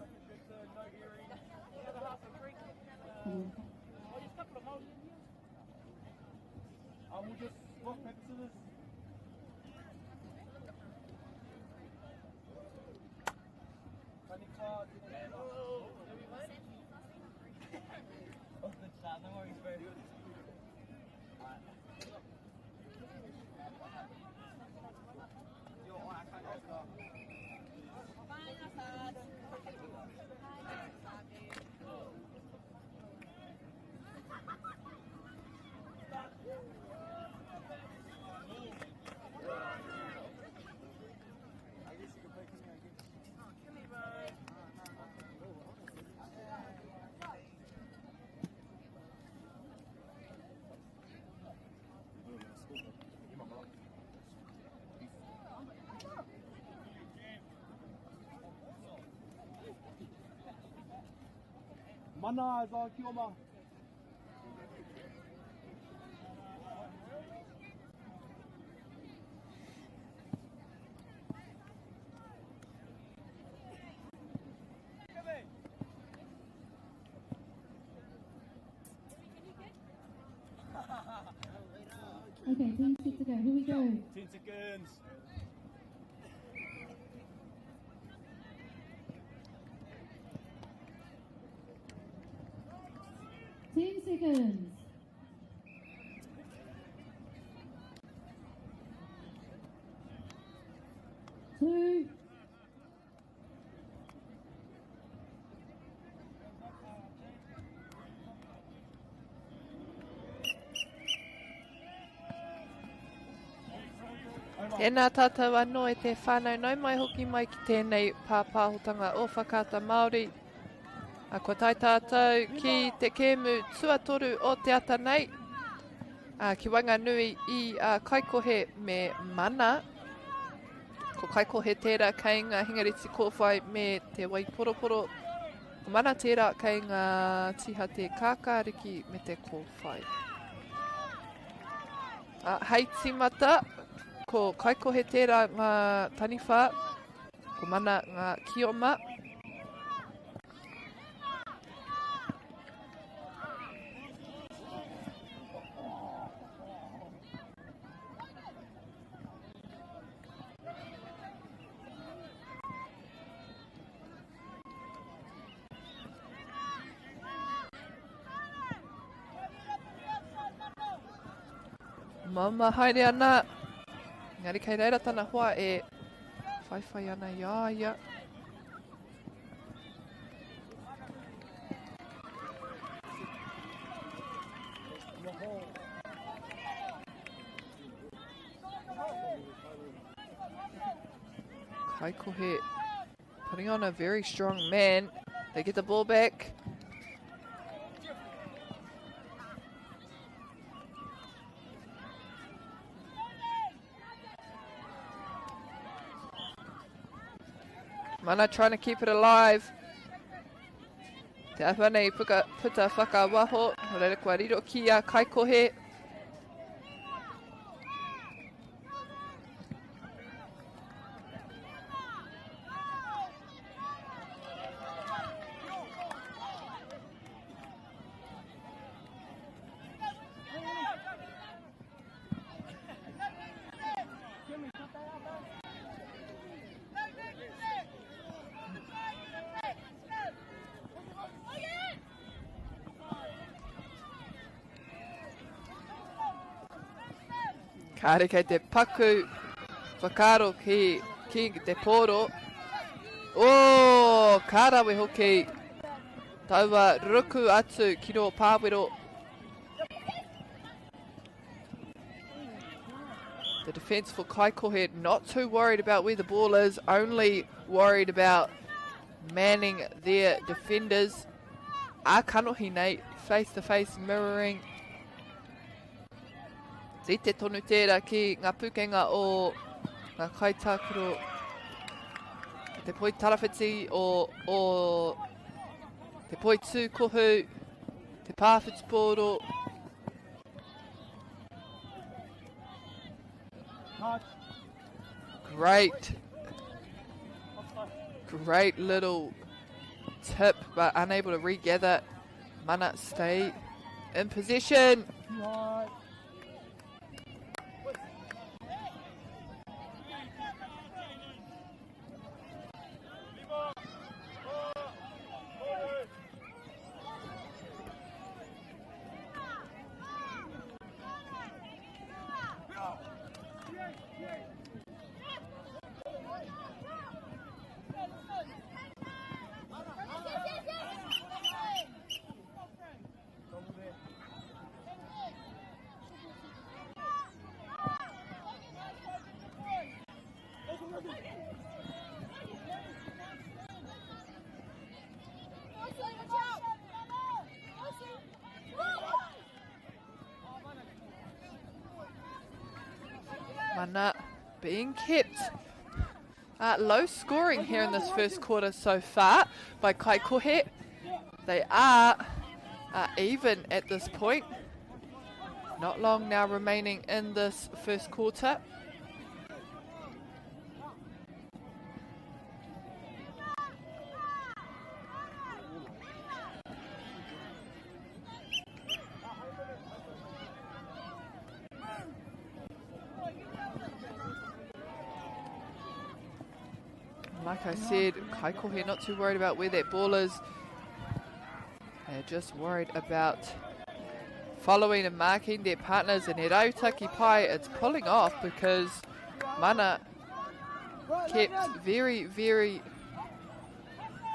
We'll just rock, paper, scissors. Any cards? Mana is on Kioma. Okay, 10 seconds to go. Here we go. 10 seconds. Seconds. 2. Tēnā tātou anō e te whānau nau mai hoki mai ki tēnei pāpāhotanga o whakata Māori. A ko tai tātou ki te kēmu tuatoru o te ata nei. Ki Wanganui I Kai Koh me mana. Ko Kai Koh tērā kei ngā hingareti kōwhai me te Waiporoporo. Ko mana tērā kei ngā tiha te kākāriki me te kōwhai. Hei timata. Ko Kai Koh tērā ngā taniwha, ko mana ngā kioma. Mama haere ana. Ngari kei reira tana hoa e whaiwhai ana ia. Kai Koh putting on a very strong man. They get the ball back. Mana trying to keep it alive. Te awhanei puta whakawaho. Horeira kua riro ki a Kai Koh. Kāre kei te paku whakaro ki te pōro. Kārawe hoki. Taua ruku atu ki rō pāwero. The defence for Kai Koh not too worried about where the ball is, only worried about manning their defenders. Kanohi nei, face-to-face mirroring. I te tonu tērā ki ngā pukenga o ngā kaitākuro, te poi tarawhiti o te poi tūkohu, te pāwhitipōro. Great little tip, but unable to regather. Mana stay in possession. Mana being kept low scoring here in this first quarter so far by Kai Koh. They are even at this point. Not long now remaining in this first quarter. Like I said, Kai Koh not too worried about where that ball is. They're just worried about following and marking their partners, and He Rautaki Pai, it's pulling off because Mana kept very, very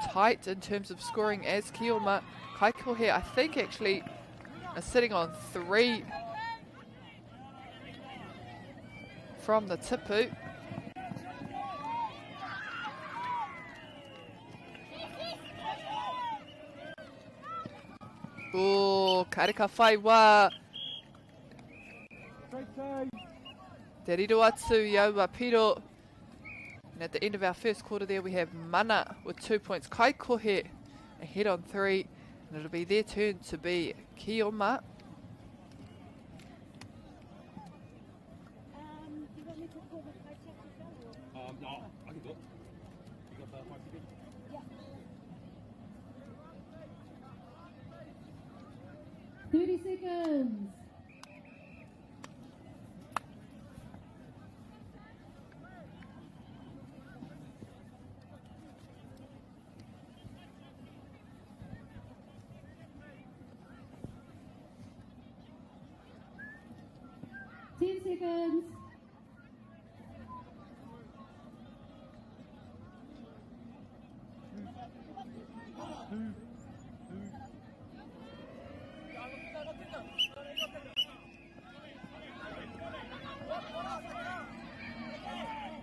tight in terms of scoring as Kioma. Kai Koh, I think, actually are sitting on 3 from the tipu. Oh, kareka whai wā. Te riro atu Iaua Piro. And at the end of our first quarter there we have Mana with 2 points. Kai Koh ahead on 3. And it'll be their turn to be Kioma. No, I can do it. You got the 5 seconds? Yeah. 30 seconds. Seconds.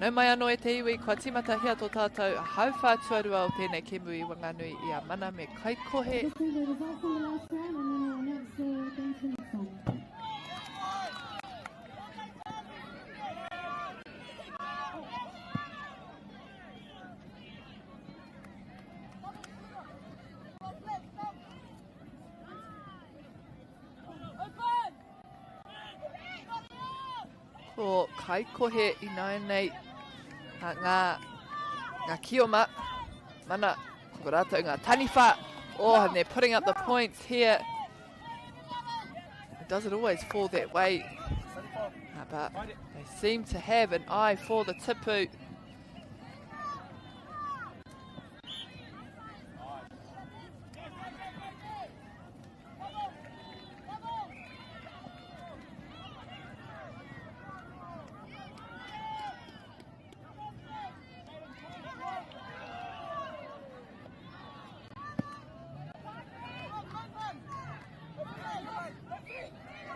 No mai anō e te iwi, kua timata hia tō tātou hauwha tuarua o tēnei kemu I wanganui I a Mana me Kai Koh. This is the result from the last round, and then we'll announce the games for next one. Ko Kai Koh I nai nei ngā Kioma. Mana, ko rātou ngā taniwha. Oh, and they're putting up the points here. It doesn't always fall that way, but they seem to have an eye for the tipu.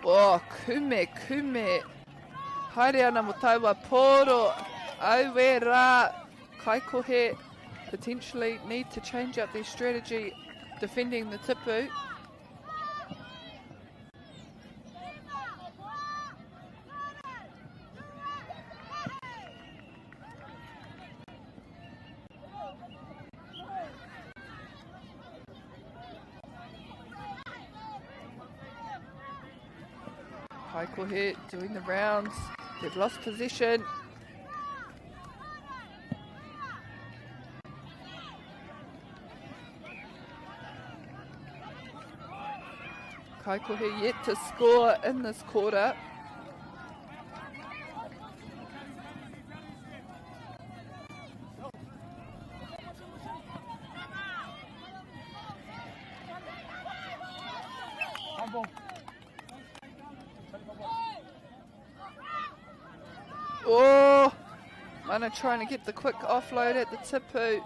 Oh, kume. Haere ana mo taua poro. Auwe rā. Kai Koh potentially need to change up their strategy defending the tipu. Kai Koh doing the rounds. They've lost possession. Kai Koh yet to score in this quarter. Oh, Mana trying to get the quick offload at the tipu.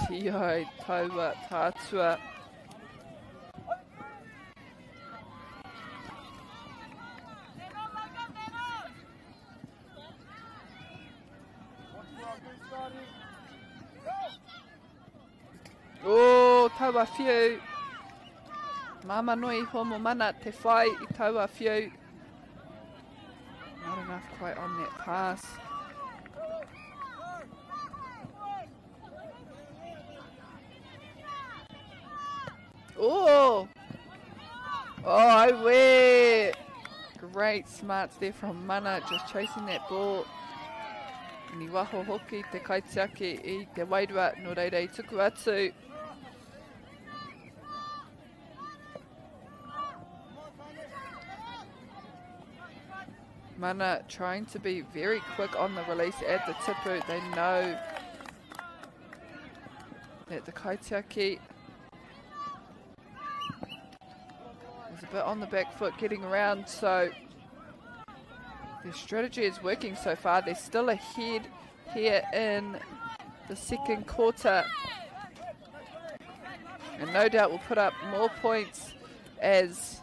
Tio taua tātua. Oh, taua whiu. Mama nui homo mana te whai I taua whiu. Not enough quite on that pass. Oh! Oh, where? Great smarts there from Mana, just chasing that ball. Ni waho hoki te kaitiake I te wairua no reira I tuku atu. Mana trying to be very quick on the release at the tipu. They know that the kaitiake is a bit on the back foot getting around, so their strategy is working so far. They're still ahead here in the second quarter, and no doubt will put up more points as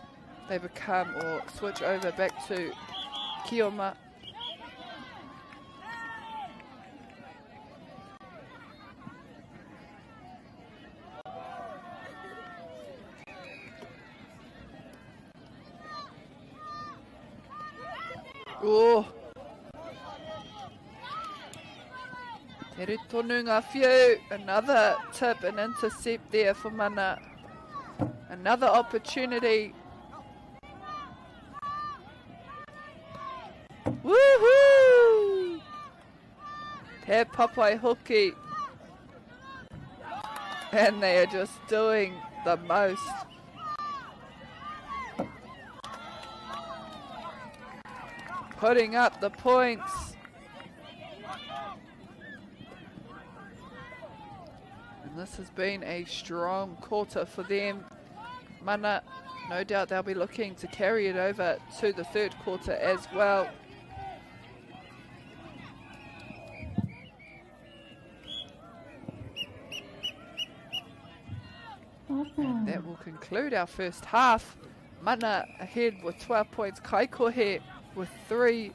they become or switch over back to Kioma. Oh, Te tonu ngā whiu, another tip and intercept there for Mana. Another opportunity. Woohoo! Te papai hoki. And they are just doing the most. Putting up the points. And this has been a strong quarter for them. Mana, no doubt they'll be looking to carry it over to the third quarter as well. And that will conclude our first half. Mana ahead with 12 points. Kai Koh with 3.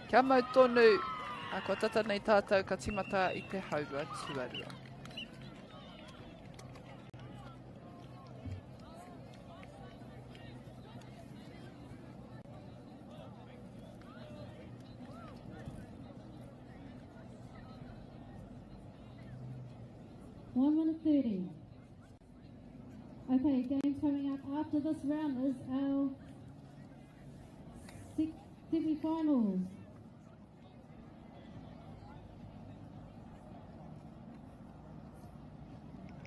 Kia mau tonu. A kua tata nei tātou ka timata I te haurua tuarua. One minute 30. Okay, games coming up after this round is our semi-finals.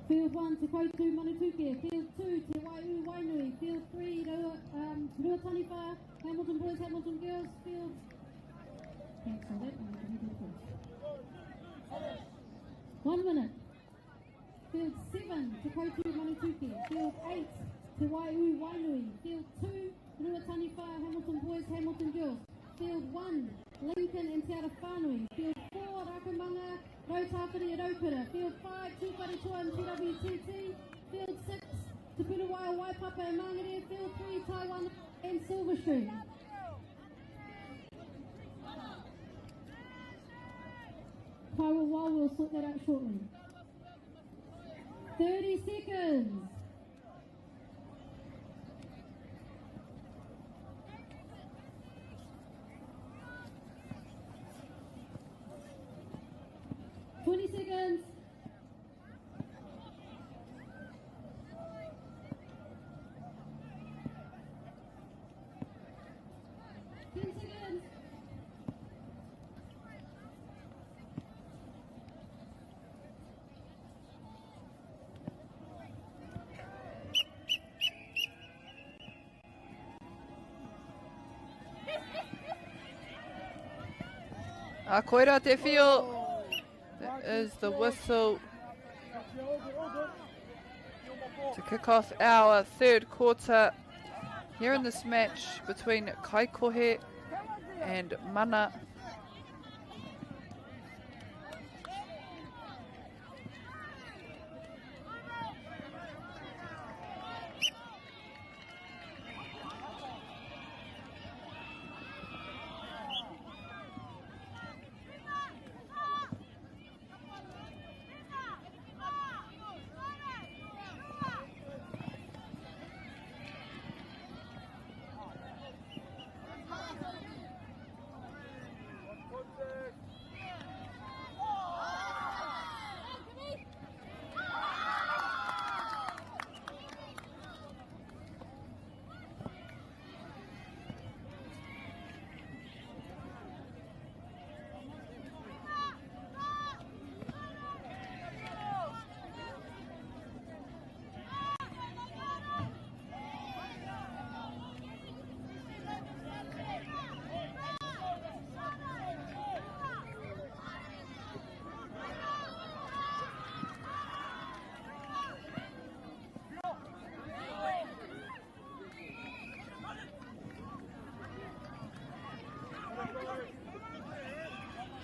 Field 1, Te Kuiti, Manituke. Field 2, Te Waiu, Wainui. Field 3, Ritana, Hamilton Boys, Hamilton Girls. Field... Cancel that one. 1 minute. Field 7, Te Kuiti, Manituke. Field 8, Te Waiu, Wainui. Field 2, Ritana, Hamilton Boys, Hamilton Girls. Field 1, Lincoln and Te Arawhanui. Field 4, Rakamanga, Rautawhiri and Opera. Field 5, Tūwhare and TWTT. Field 6, Te Puruwaia, Waipapa and Mangere. Field 3, Taiwan and Silver Street. Kaiwa will sort that out shortly. 30 seconds. Seconds. 10 seconds. A koira te whio. That is the whistle to kick off our third quarter here in this match between Kai Koh and Mana.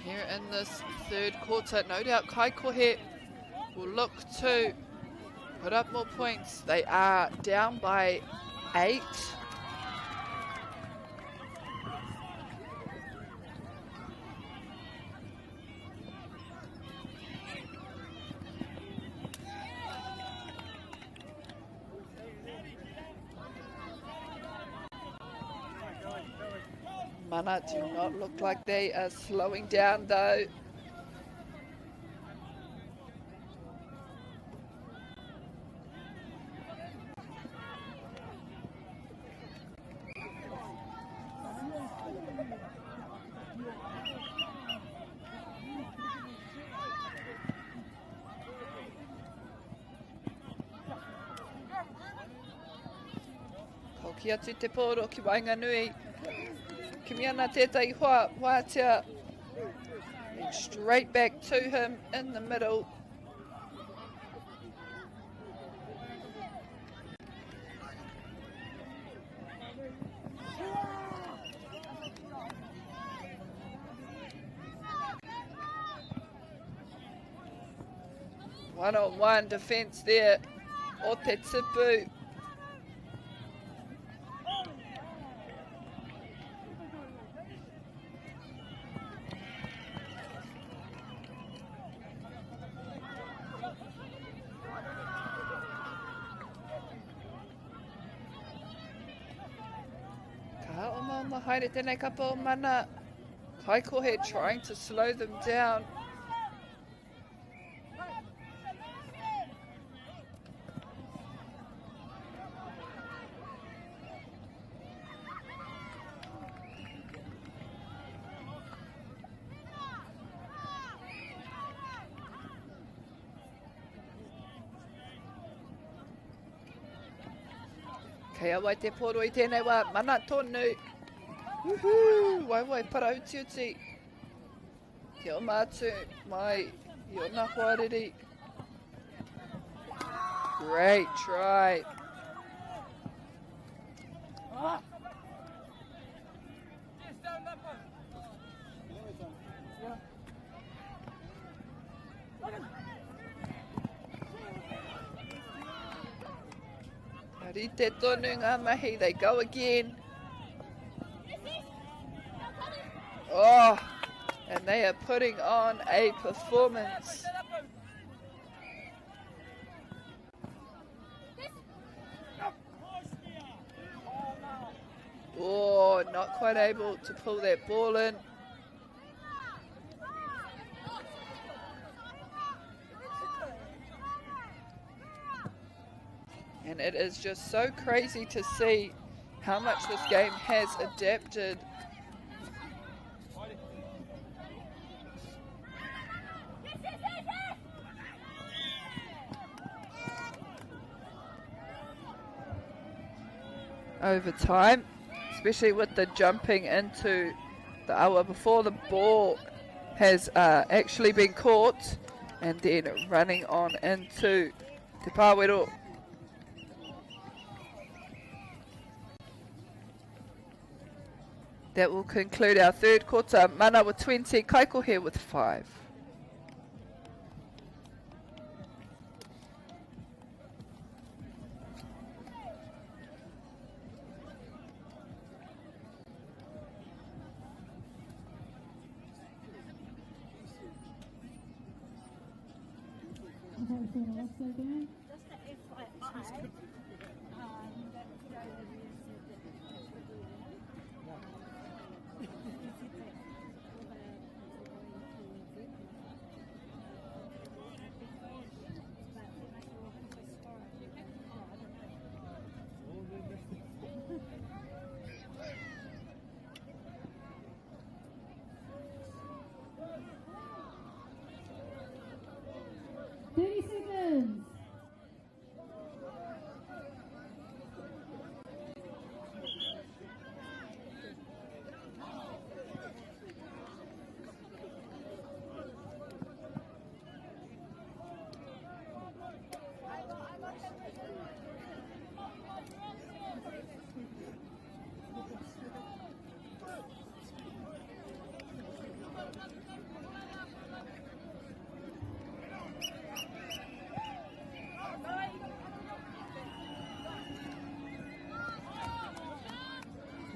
Here in this third quarter, no doubt Kai Koh will look to put up more points. They are down by 8. Mana do not look like they are slowing down though. Koki atu te pōro ki Wainganui. Kimiana tētai hoa, wātea. And straight back to him in the middle. One-on-one defence there. O te tipu. Haere tēnei kapa o mana. Kai Koh trying to slow them down. Kei awai te poro I tēnei wā, mana tonu. Woohoo! Wai para uti uti. Te o mātu mai I o nā huariri. Great try. Rite tonu ngā mahi, they go again. Oh, and they are putting on a performance. Oh, not quite able to pull that ball in. And it is just so crazy to see how much this game has adapted. Over time, especially with the jumping into the awa before the ball has actually been caught, and then running on into te pāwero. That will conclude our third quarter. Mana with 20, Kai Koh with 5. Just a FYI,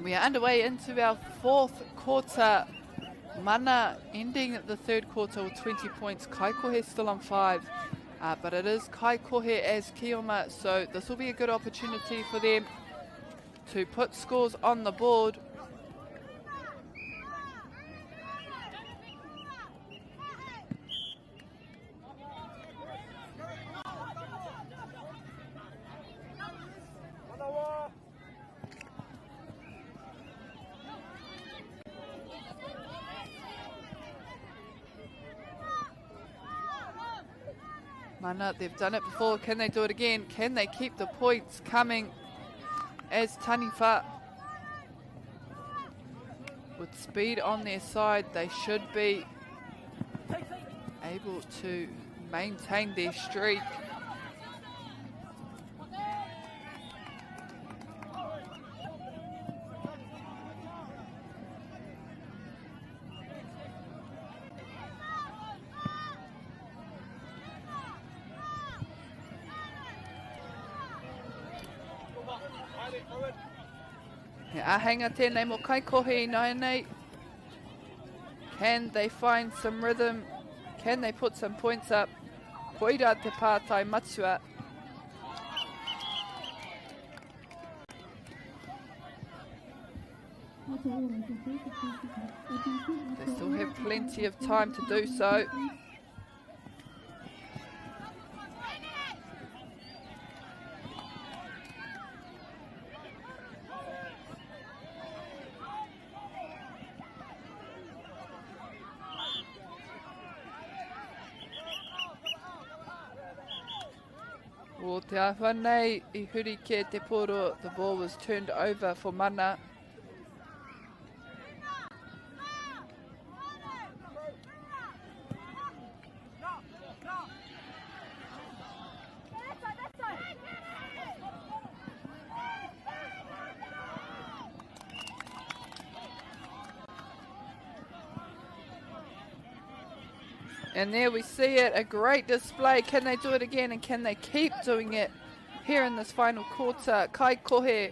We are underway into our fourth quarter. Mana ending the third quarter with 20 points. Kai Koh still on 5. But it is Kai Koh as Kioma, so this will be a good opportunity for them to put scores on the board. Mana, they've done it before. Can they do it again? Can they keep the points coming as Taniwha? With speed on their side, they should be able to maintain their streak. Ahanga tēnei mo Kai Koh nei. Can they find some rhythm? Can they put some points up? Koira te pātai matua. They still have plenty of time to do so. O te awhanei I huri ke te poro, the ball was turned over for Mana. And there we see it, a great display. Can they do it again, and can they keep doing it here in this final quarter? Kai Koh.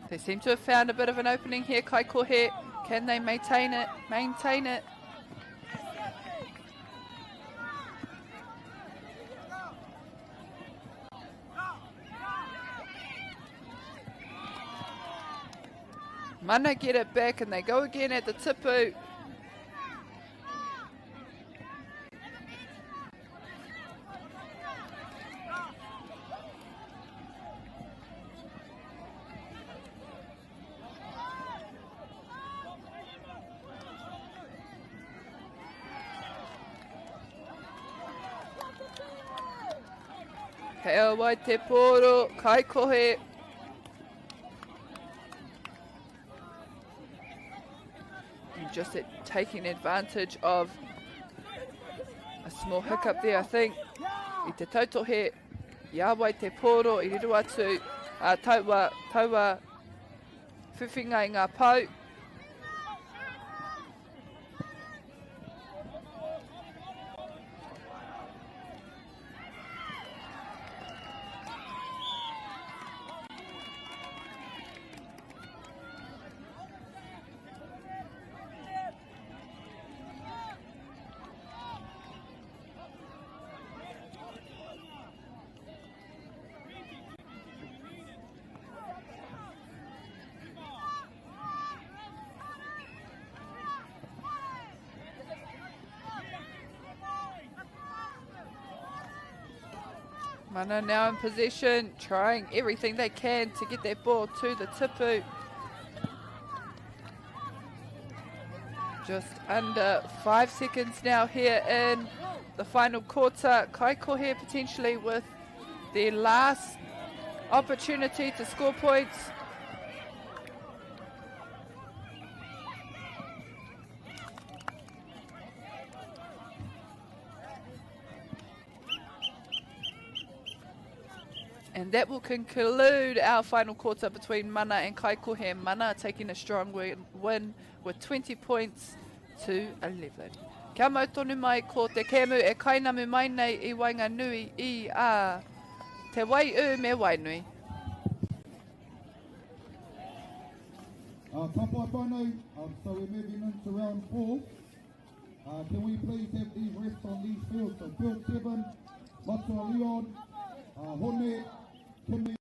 They seem to have found a bit of an opening here, Kai Koh. Can they maintain it? Maintain it. Mana get it back, and they go again at the tipu. Hea wai te poro, Kai Koh. And just taking advantage of a small hiccup there, I think. I te tautohe, ia wai te poro, I riru atu, taua, whiwhinga I ngā pau. Mana now in possession, trying everything they can to get that ball to the tipu. Just under 5 seconds now here in the final quarter. Kai Koh potentially with their last opportunity to score points. And that will conclude our final quarter between Mana and Kai Koh. Mana taking a strong win with 20 points to 11. Kia mau tonu mai ko te kēmu e kainamu mai nei I wainga nui I a Te Waiu me Wainui. Papa whānau, so we're moving into round 4. Can we please have these refs on these fields? So field 7, Matua Leon, Hone, Kimmy.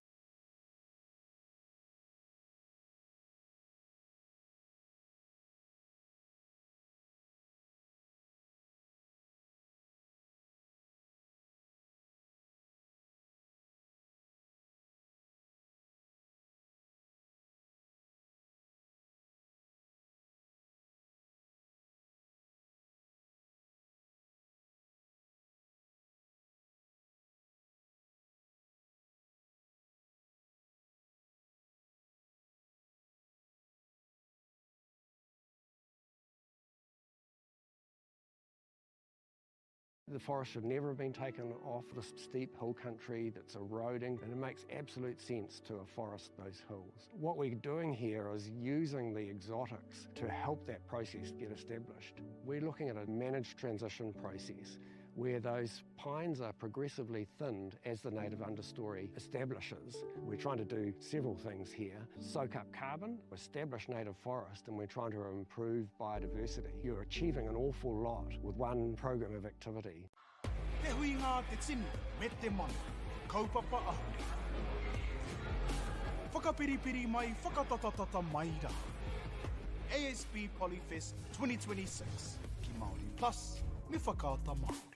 The forest should never have been taken off this steep hill country that's eroding, and it makes absolute sense to afforest those hills. What we're doing here is using the exotics to help that process get established. We're looking at a managed transition process where those pines are progressively thinned as the native understory establishes. We're trying to do several things here. Soak up carbon, establish native forest, and we're trying to improve biodiversity. You're achieving an awful lot with one program of activity. Te hui ngā te tinu, me te mana, kaupapa ahuri. Whakapiripiri mai, whakatatatata mai rā. ASB Polyfest 2026, ki Māori Plus, me whakaata Māori.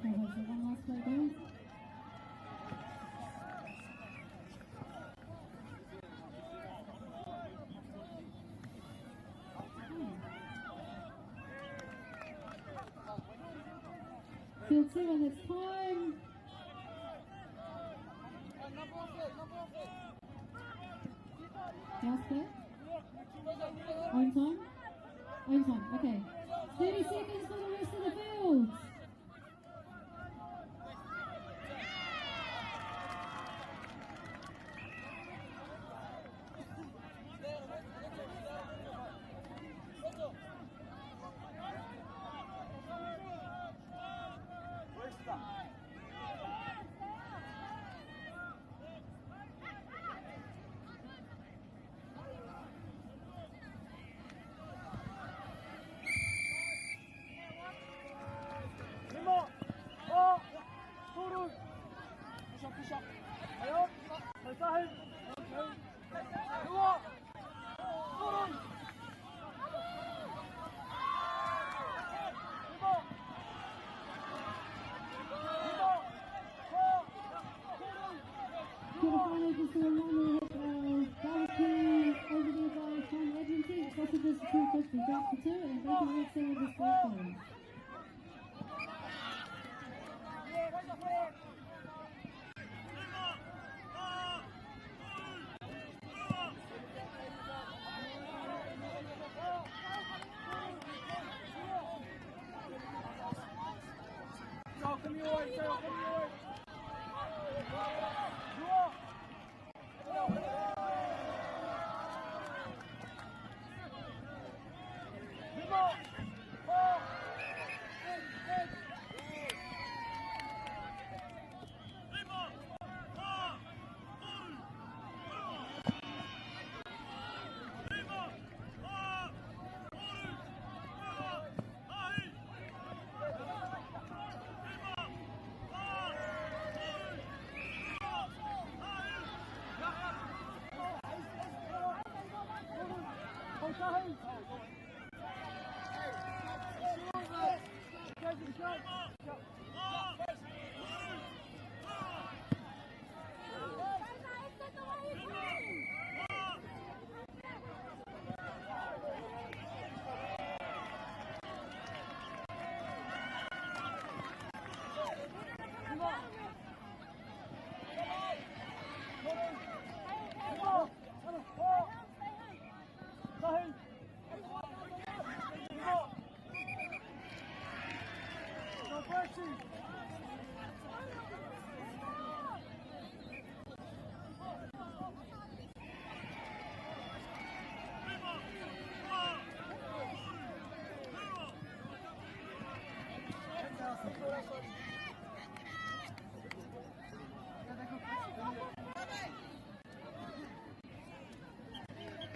Okay, so one last play going. Field 2 and it's time. Last play. On time? On time, okay. 30 seconds for the rest of the field. Quarterfinals is the one barbecue over there by Tom Edmonton, sausages for 250, back for 2, and bacon egg sandwiches for 4.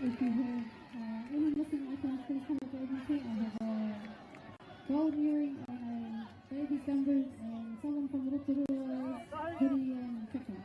If you have any missing items, please come up to agency. I have a gold earring and a baby's gumboots and someone from Rotorua's hoodie and chickens.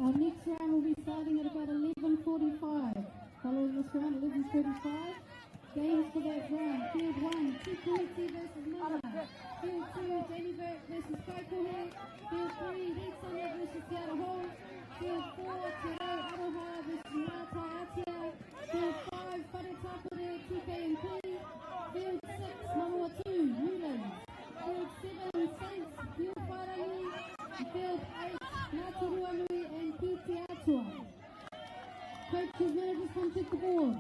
Our next round will be starting at about 11:45. Following this round, 11:45. Games for that round. Field 1, Te Kuiti versus MΑORI. Field 2, Jamie Burke versus Kai Koh. Field 3, Ritana versus Te Waiu. Field 4, Te Aroha versus MāORI. Field 5, Whare Tāpere, TKMP. Field 6, MAORI, Newlands. Field 7, Saints, Field Wairangi. Field 8, Ngātaruanui and Piti Atua. Coaches, managers, come check the board.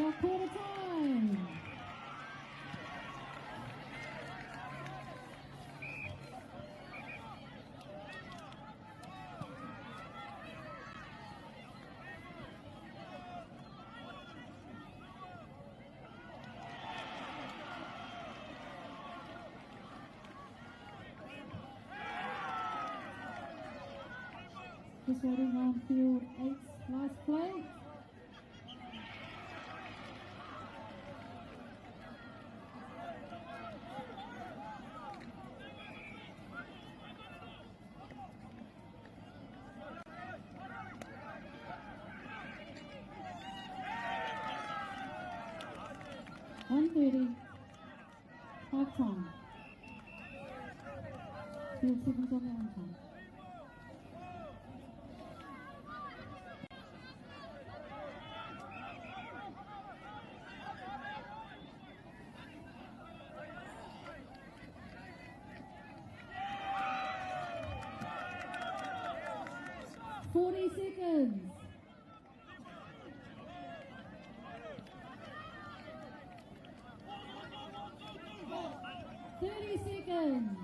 Shot quarter time. Just waiting on field 8's last play. Half time. Field 7's on the half time. Seconds. 30 seconds.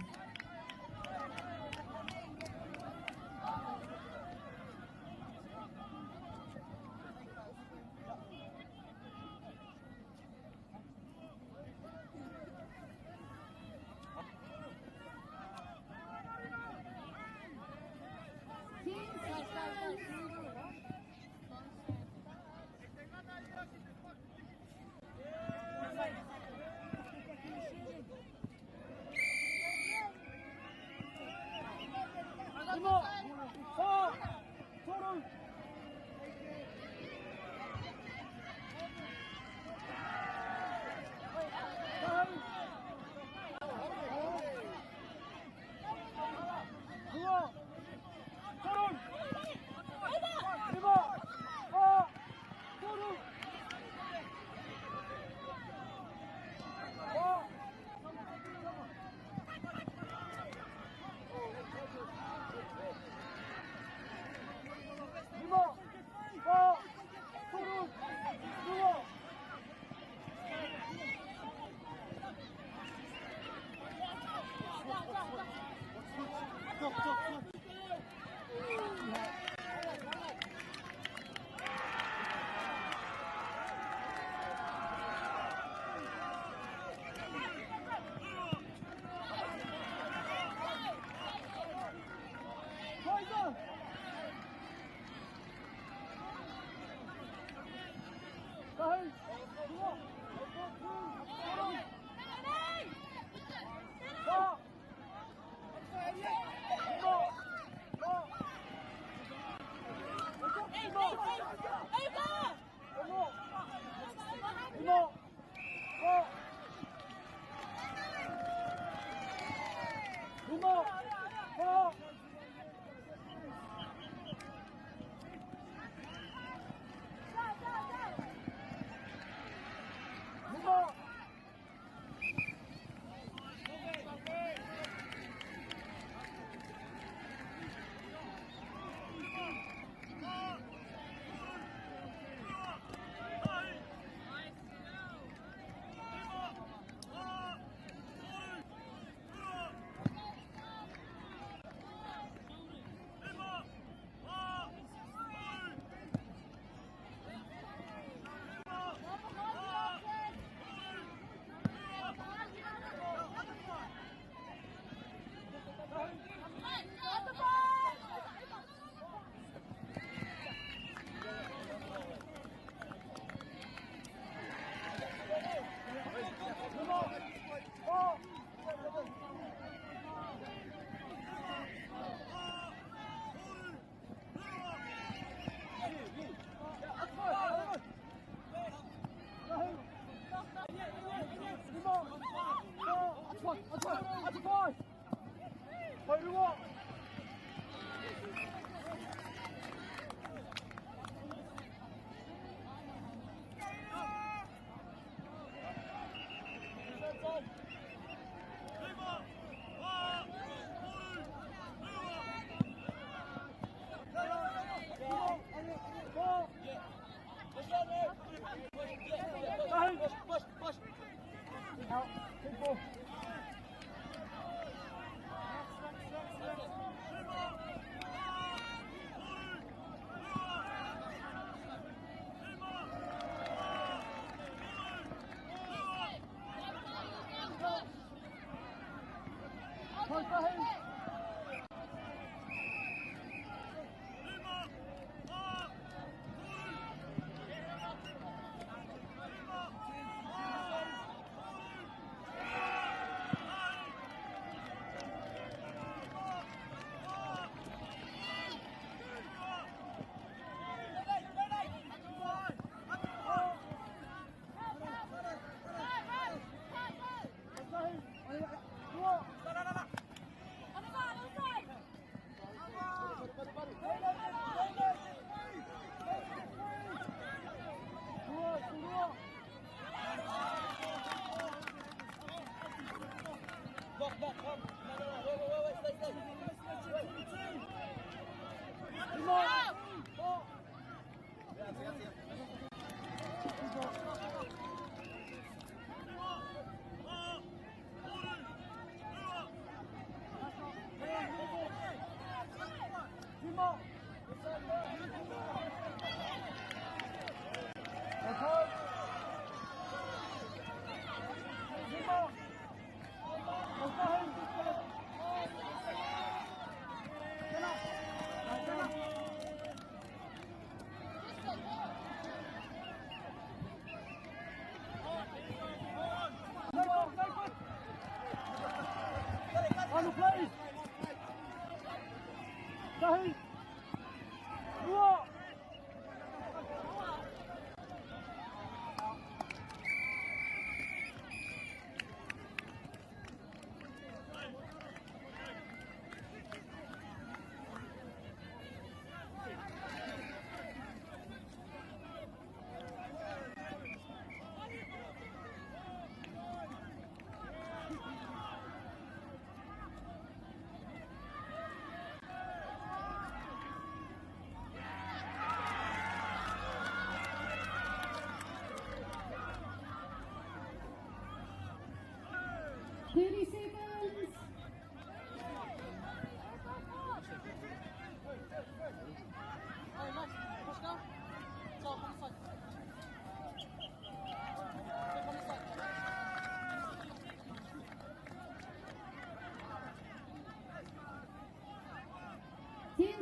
30 seconds.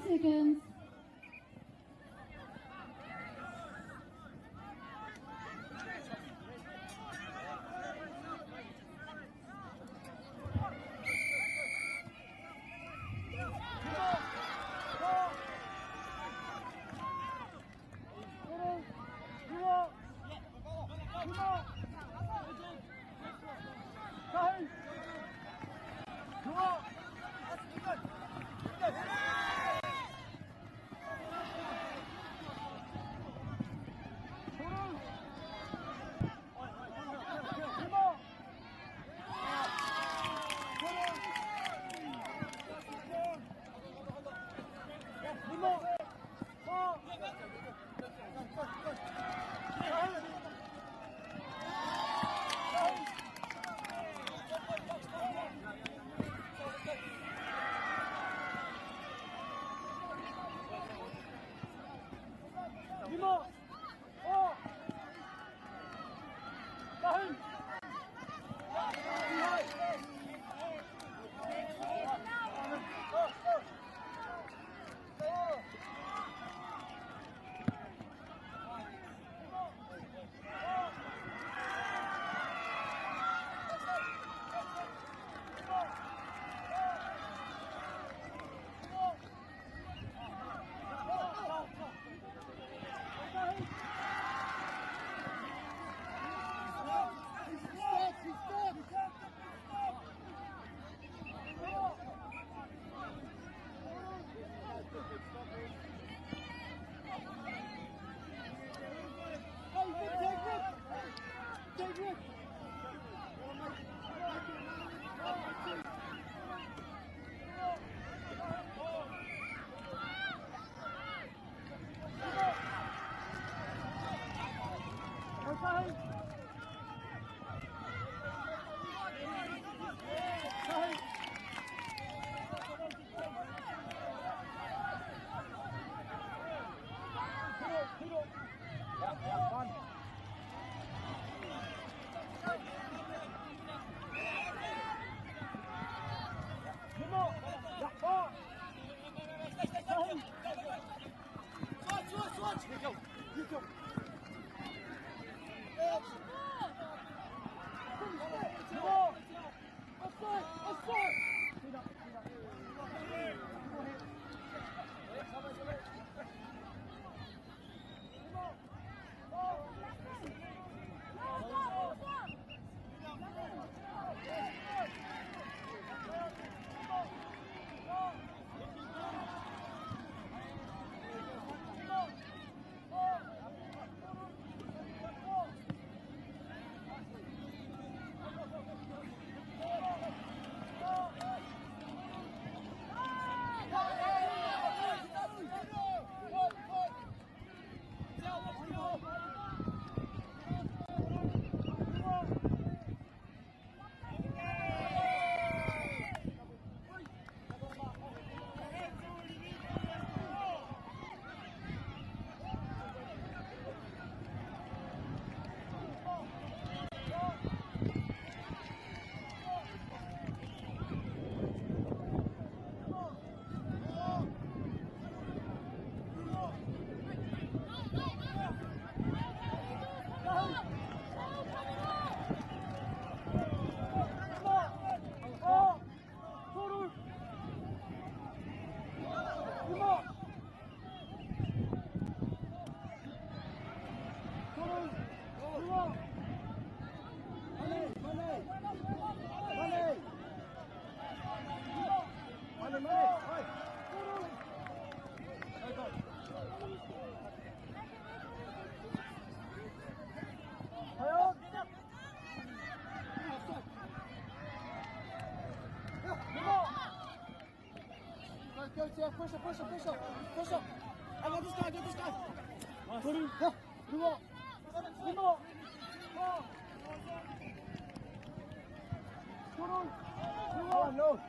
Seconds. go, Tia. Push up, push up, push up. Push up. I got this guy, get this guy. Put him. Yeah. Do more. Do more. Come on. Oh, no.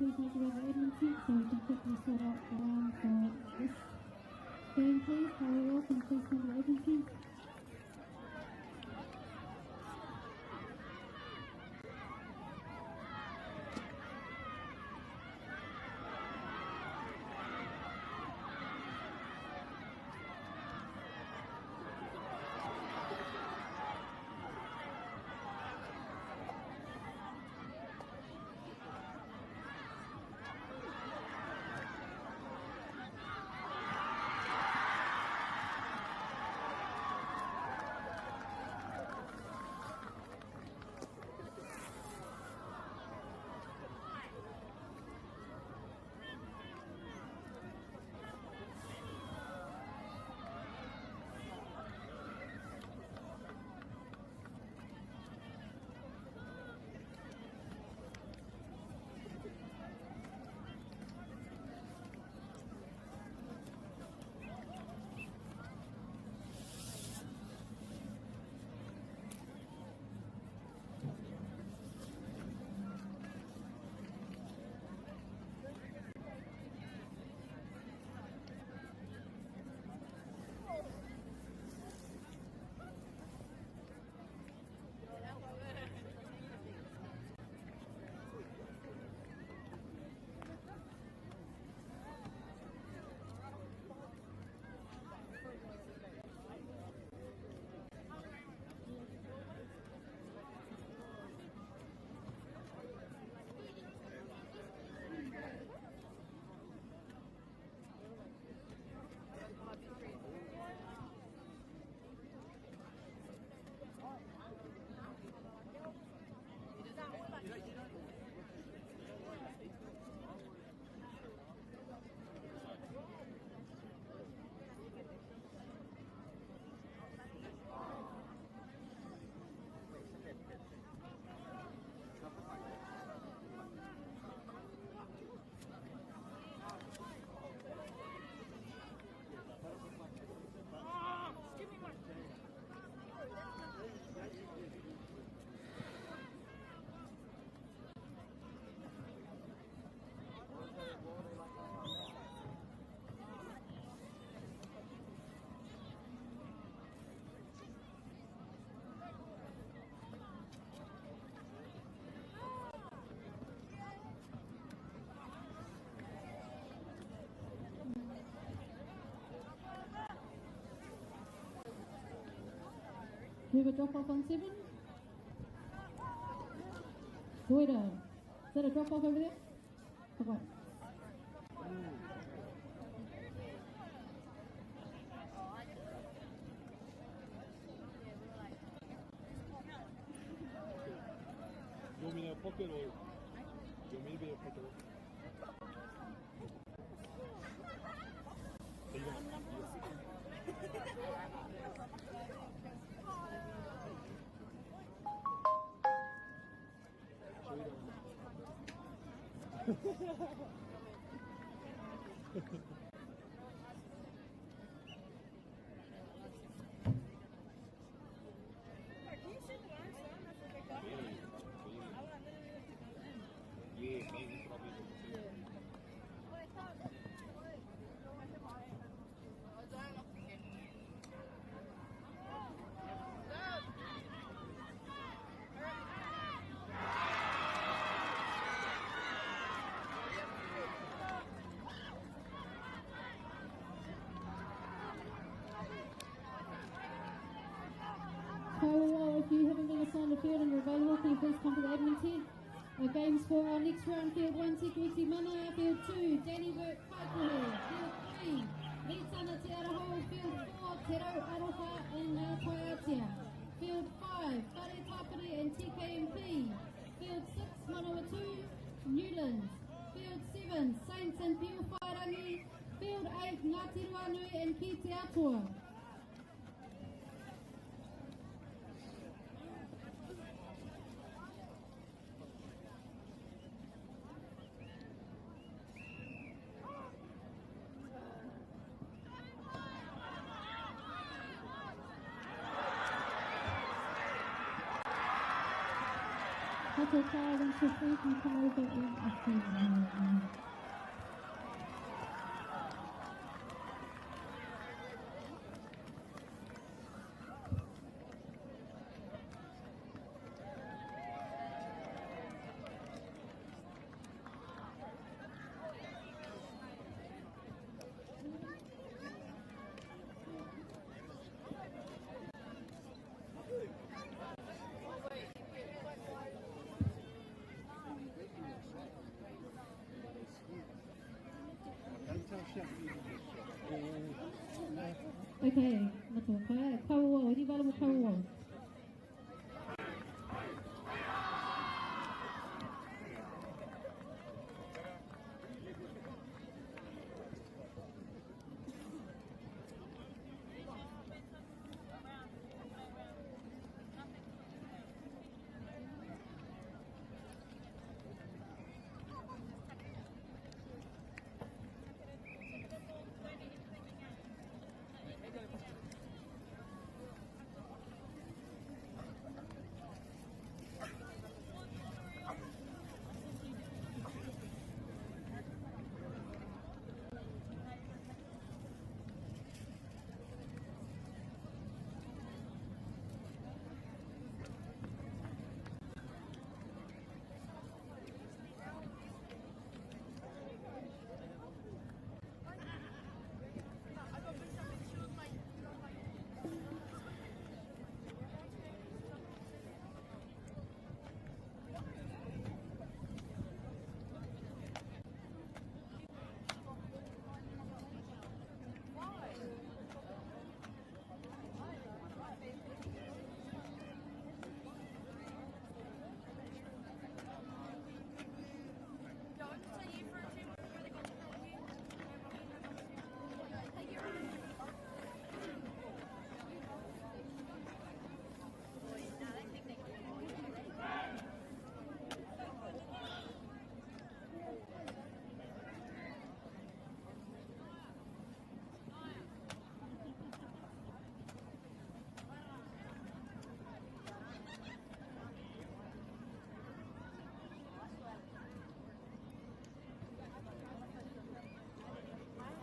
please make your way to admin seat so we can quickly sort out the round for this game, please. Kyle, can you please come to the admin seat? Do we have a drop off on 7? Toida. Is that a drop off over there? Okay. You want me to pocket or you want me to be a pocket? If you haven't been assigned a field and you're available, can you please come to the admin tent? Our games for our next round: field 1, Te Kuiti Mana; field 2, Danny Work, Kai Koh; field 3, Ritana Te Araho; field 4, Te Rau Aroha and Waiu; field 5, Whare Tapiri and TKMP; field 6, Manawatu, Newlands; field 7, Saints and Pio Whairangi; field 8, Ngāti Ruanui and Ki Te Atua. Hotel Car wants to free can come over in afternoon. Okay, that's okay. Kaua, any available Kaua?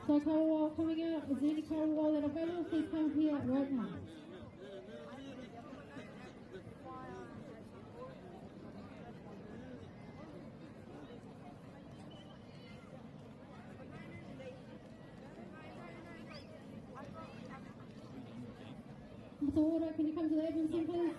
So Kaua coming out, is there any Kaua that are available? Please come here right now. Mr. Order, can you come to the agency, please?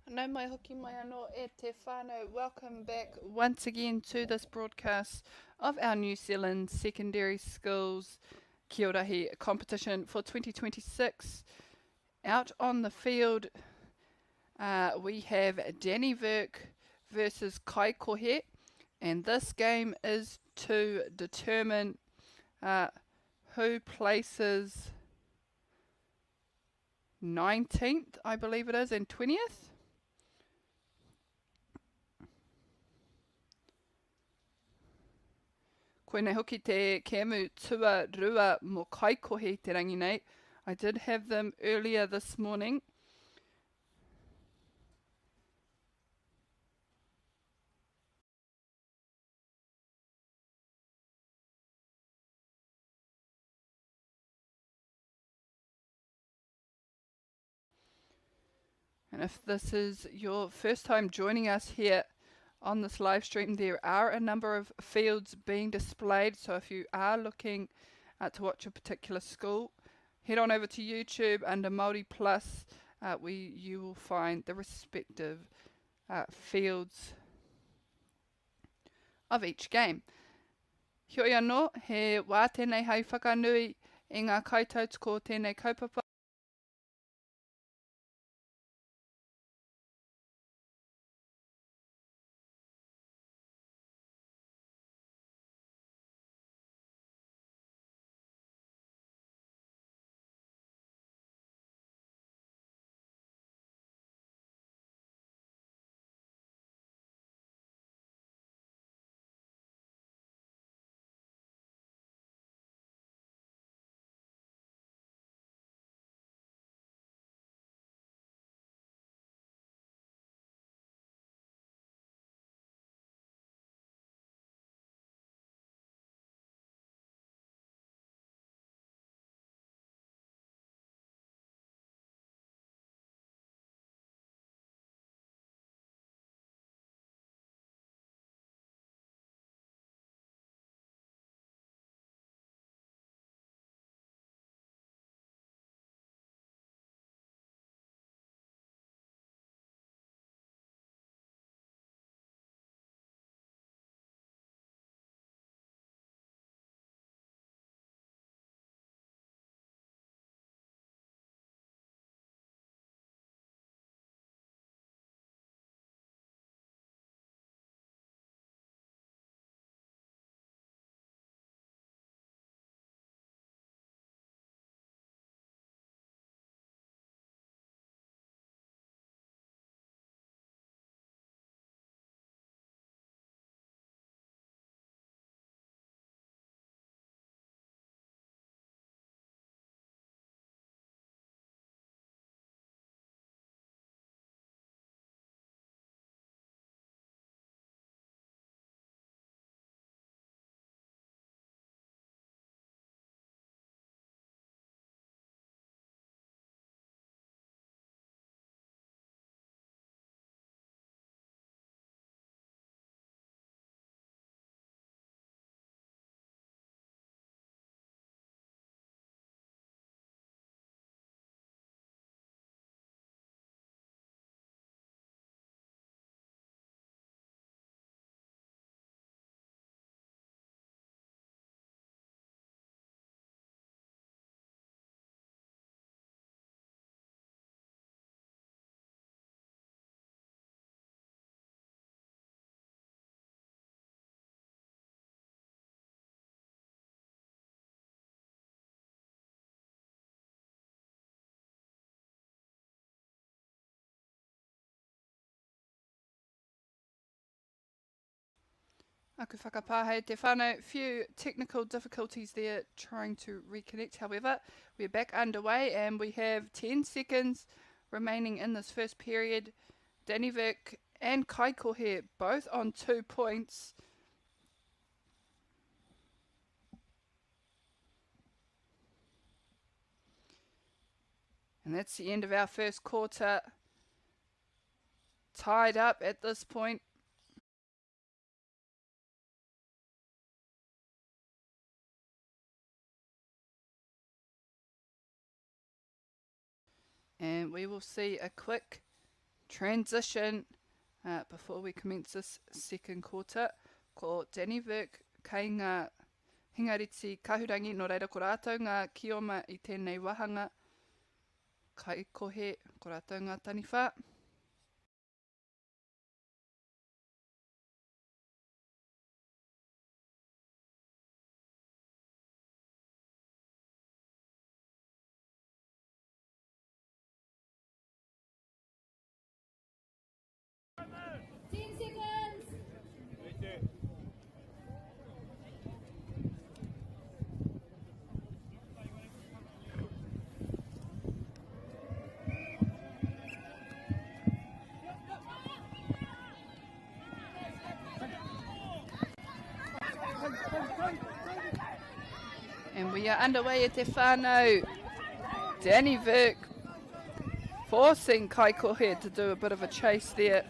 No mai hoki mai anō e te whānau. Welcome back once again to this broadcast of our New Zealand Secondary Schools Kī-o-Rahi competition for 2026. Out on the field, we have Danny Verk versus Kai Koh, and this game is to determine who places 19th, I believe it is, and 20th. Koe nei hoki te kemu tua rua mo Kai Koh te rangi nei. I did have them earlier this morning. And if this is your first time joining us here on this live stream, there are a number of fields being displayed. So if you are looking to watch a particular school, head on over to YouTube under MAORI Plus, you will find the respective fields of each game. Hioi anō, he wā tēnei hei whakanui i ngā kaitauts ko tēnei kaupapa. Aku whakapāhei te whānau, few technical difficulties there trying to reconnect. However, we're back underway and we have 10 seconds remaining in this first period. Danny Vick and Kai Koh here, both on 2 points. And that's the end of our first quarter. Tied up at this point. And we will see a quick transition before we commence this second quarter. Ko Danny Vick kei ngā hingariti kahurangi, no reira ko rātou ngā kioma i tēnei wahanga. Kai Koh, ko rātou ngā taniwha. And we are underway at Te Whānau. Danny Vick forcing Kai Koh to do a bit of a chase there.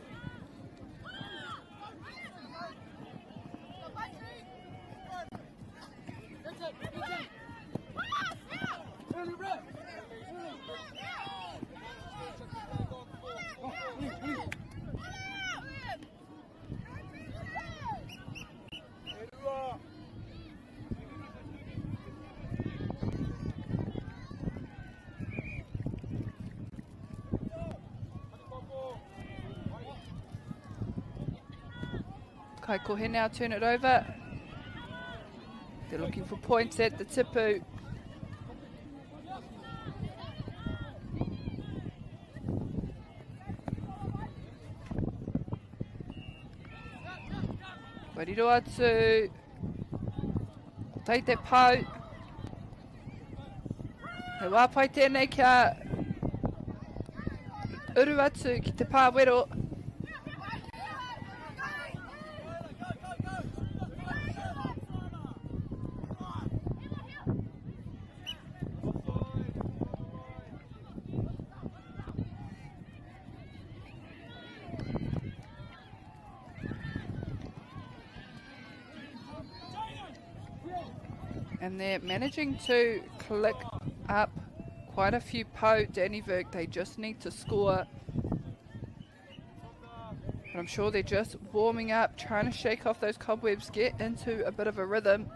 Kai Koh now turn it over. They're looking for points at the tipu. Wariro atu. Tei te pau. He wāpai tēnei kia uru atu ki te pāwero. And they're managing to click up quite a few po. Danny Vick, they just need to score. But I'm sure they're just warming up, trying to shake off those cobwebs, get into a bit of a rhythm.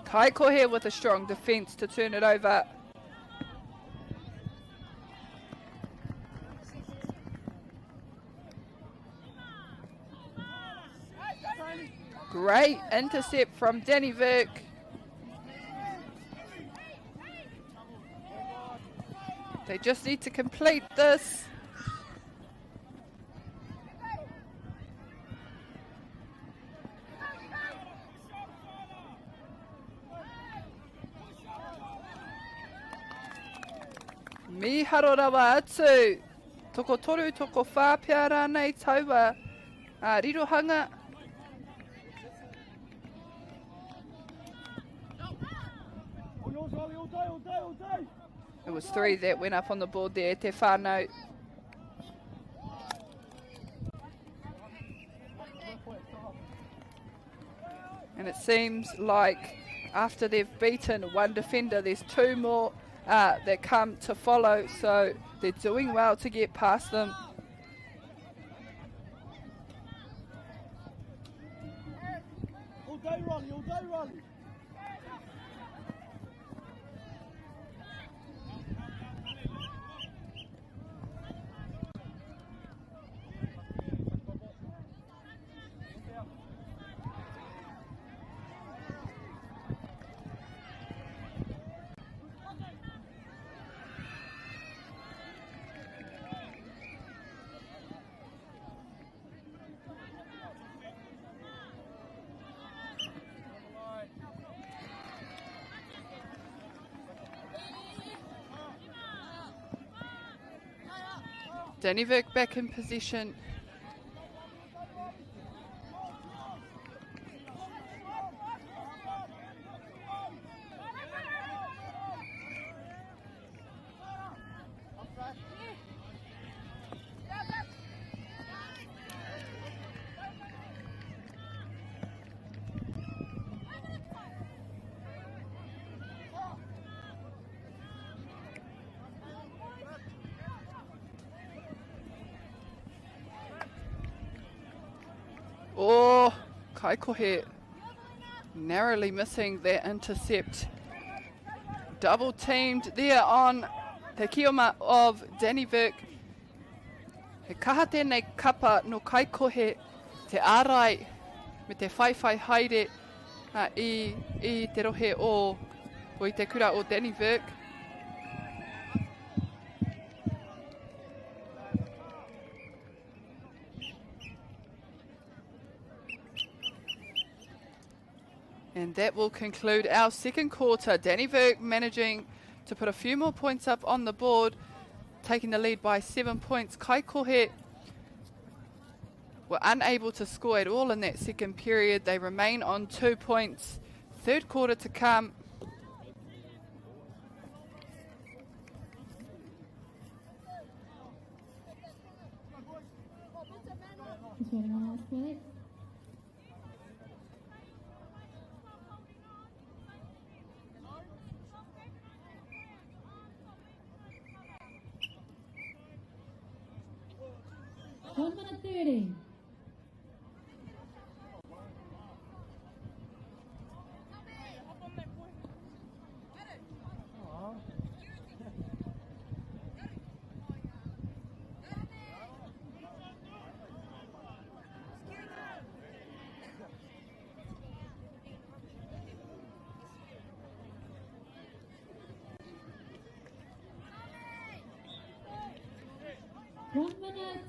Kai Koh here with a strong defence to turn it over. Great intercept from Danny Vick. They just need to complete this. Miharo rawa atu. Toko toru, toko whāpia rānei taua. Rirohanga. It was 3 that went up on the board there, Te Whānau. And it seems like after they've beaten one defender, there's 2 more that come to follow, so they're doing well to get past them. All day, Ronnie, all day, Ronnie. Danny Vick back in position. Kai Koh narrowly missing their intercept. Double teamed there on the kioma of Danny Vick. He kaha tēnei kapa no Kai Koh te ārai me te whaiwhai haere i te rohe o i te kura o Danny Vick. And that will conclude our second quarter. Danny Vick managing to put a few more points up on the board, taking the lead by 7 points. Kai Koh were unable to score at all in that second period. They remain on 2 points. Third quarter to come. Just waiting on last play. One minute 30. One minute.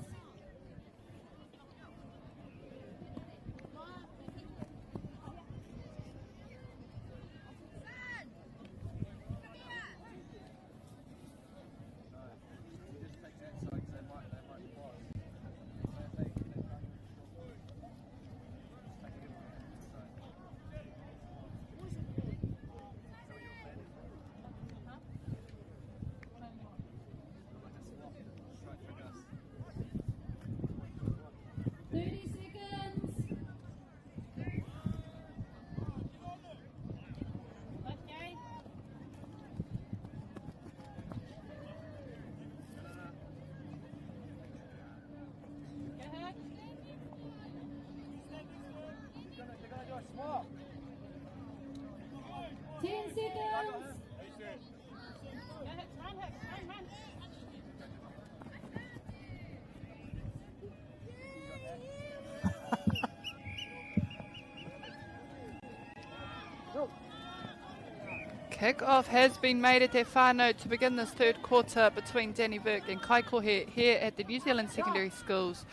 Kick-off has been made at Te Whānau to begin this third quarter between Danny Vick and Kai Koh here at the New Zealand Secondary Schools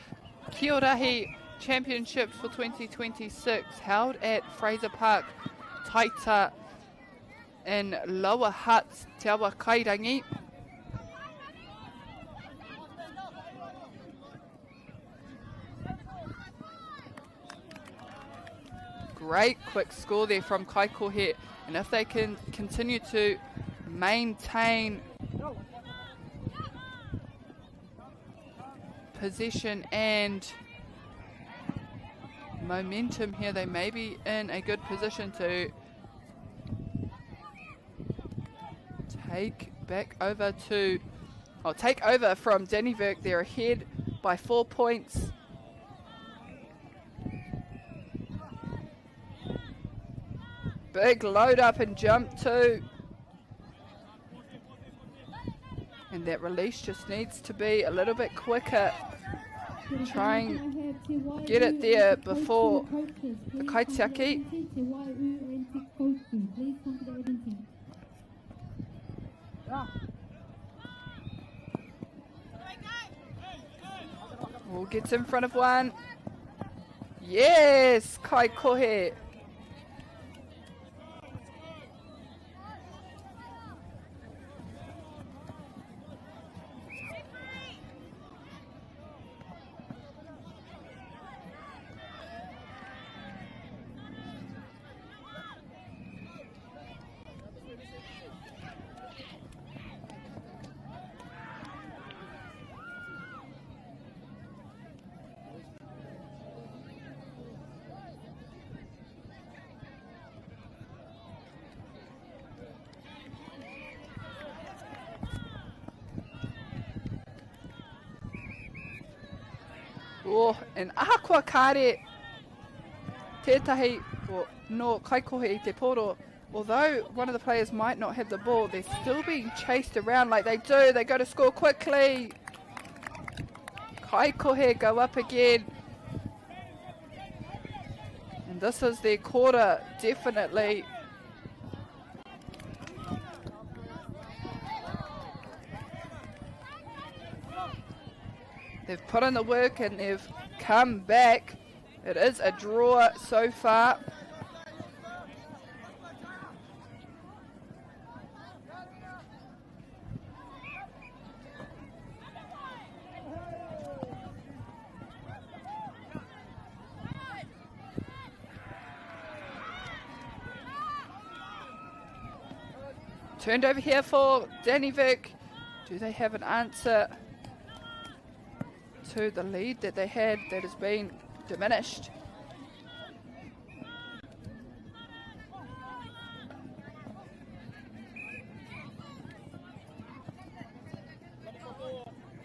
Kī-o-Rahi Championship for 2026, held at Fraser Park, Taita in Lower Hutt, Te Awa Kairangi. Great quick score there from Kai Koh, and if they can continue to maintain possession and momentum here, they may be in a good position to take over from Danny Vick. They're ahead by 4 points. Big load up and jump too. And that release just needs to be a little bit quicker. Try and get it there before the kaitiaki. We'll get in front of one. Yes, Kai Koh. Oh, and ahakua kare tētahi o no Kai Koh I te poro. Although one of the players might not have the ball, they're still being chased around like they do. They go to score quickly. Kai Koh go up again. And this is their quarter, definitely. They've put in the work and they've come back. It is a draw so far. Turned over here for Dannyvik. Do they have an answer to the lead that they had that has been diminished?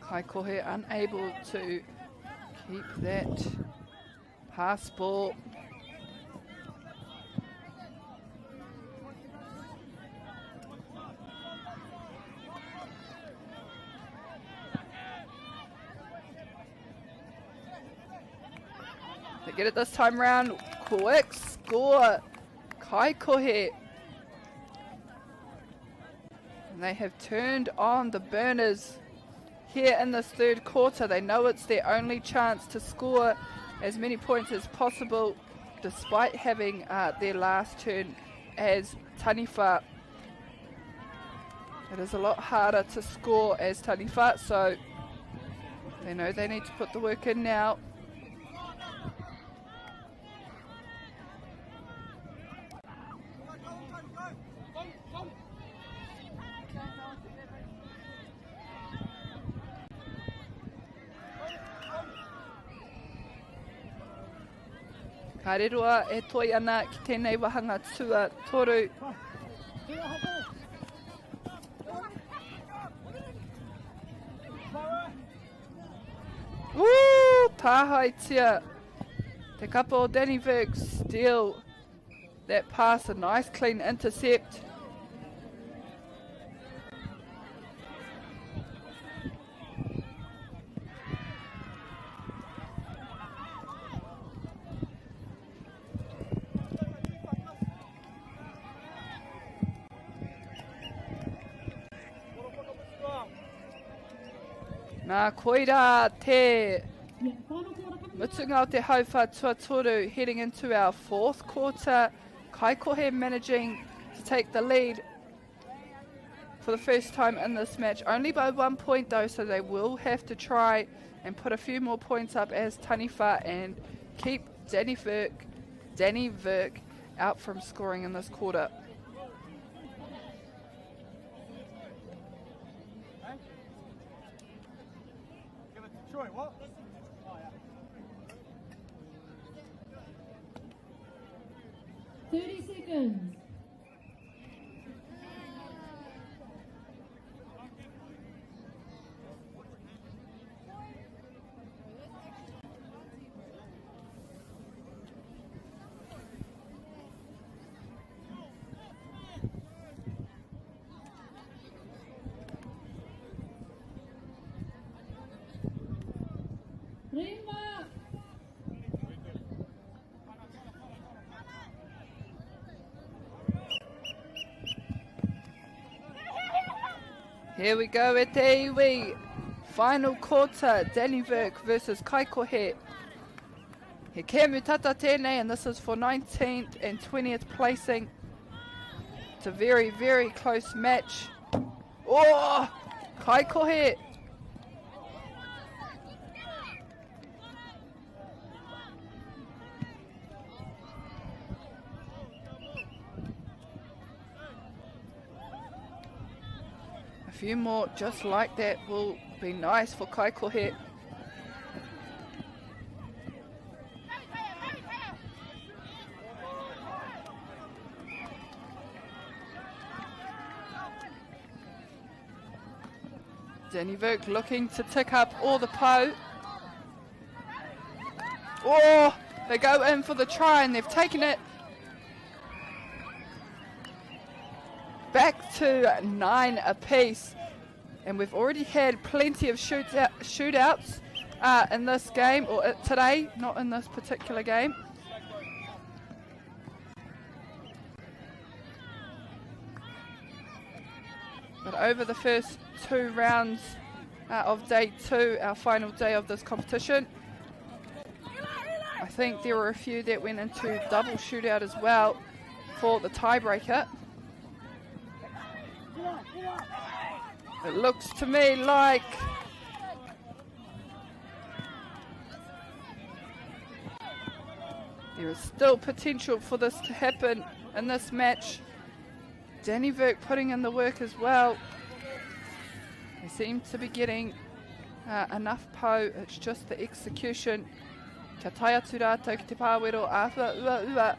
Kai Koh unable to keep that pass ball. They get it this time round. Quick score. Kai Koh. And they have turned on the burners here in this third quarter. They know it's their only chance to score as many points as possible, despite having their last turn as Taniwha. It is a lot harder to score as Taniwha, so they know they need to put the work in now. Ka reroa e toi ana ki tēnei wahanga tua toru. Woo! Tāhaitia. Te kapa o Dannyvik steal that pass, a nice clean intercept. Nā koira te mutunga o te hauwha tuatoru heading into our fourth quarter. Kai Koh managing to take the lead for the first time in this match. Only by 1 point though, so they will have to try and put a few more points up as Taniwha and keep Dannyvik out from scoring in this quarter. Troy, what? 30 seconds. Rima. Here we go at Te Iwi. Final quarter, Dannyvik versus Kai Koh. He kia mutata tēnei, and this is for 19th and 20th placing. It's a very, very close match. Oh, Kai Koh. A few more just like that will be nice for Kai Koh. Dannyvik looking to tick up all the po. Oh, They go in for the try and they've taken it back to 9 apiece. And we've already had plenty of shootouts in this game, or today, not in this particular game. But over the first 2 rounds of day 2, our final day of this competition, I think there were a few that went into double shootout as well for the tiebreaker. It looks to me like there is still potential for this to happen in this match. Danny Virk putting in the work as well. They seem to be getting enough po, it's just the execution. Kia tai atu rātou ki te pāwero āwha ua ua.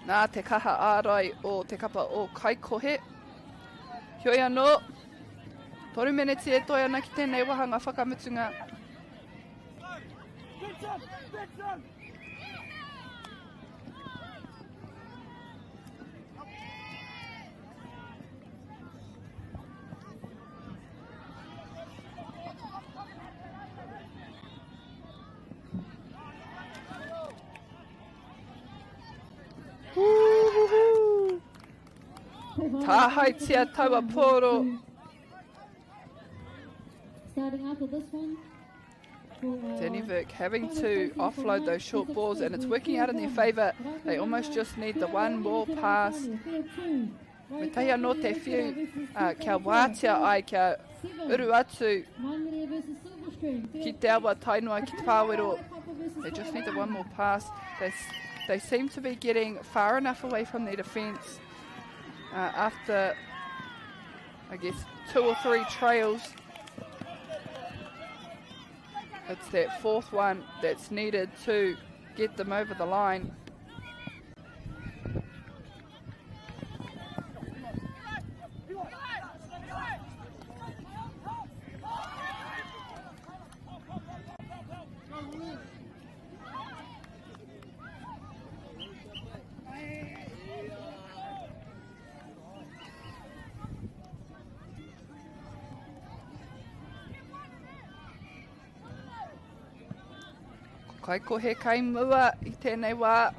Nā te kaha ārai o te kapa o Kai Koh. Hioi anō, toru meneti e toi ana ki tēnei wahanga whakamutunga. Tahaitia taua poro. Starting after this one. Danny Virk having to offload those short balls, and it's working out in their favour. They almost just need the one more pass. Me taia no te whiu, kia wātia ai, kia uru atu ki te awa tainua ki te pāwero. They just need the one more pass. They seem to be getting far enough away from their defence after, I guess, 2 or 3 trails. It's that 4th one that's needed to get them over the line. Kai Koh he kai mua I tēnei wā.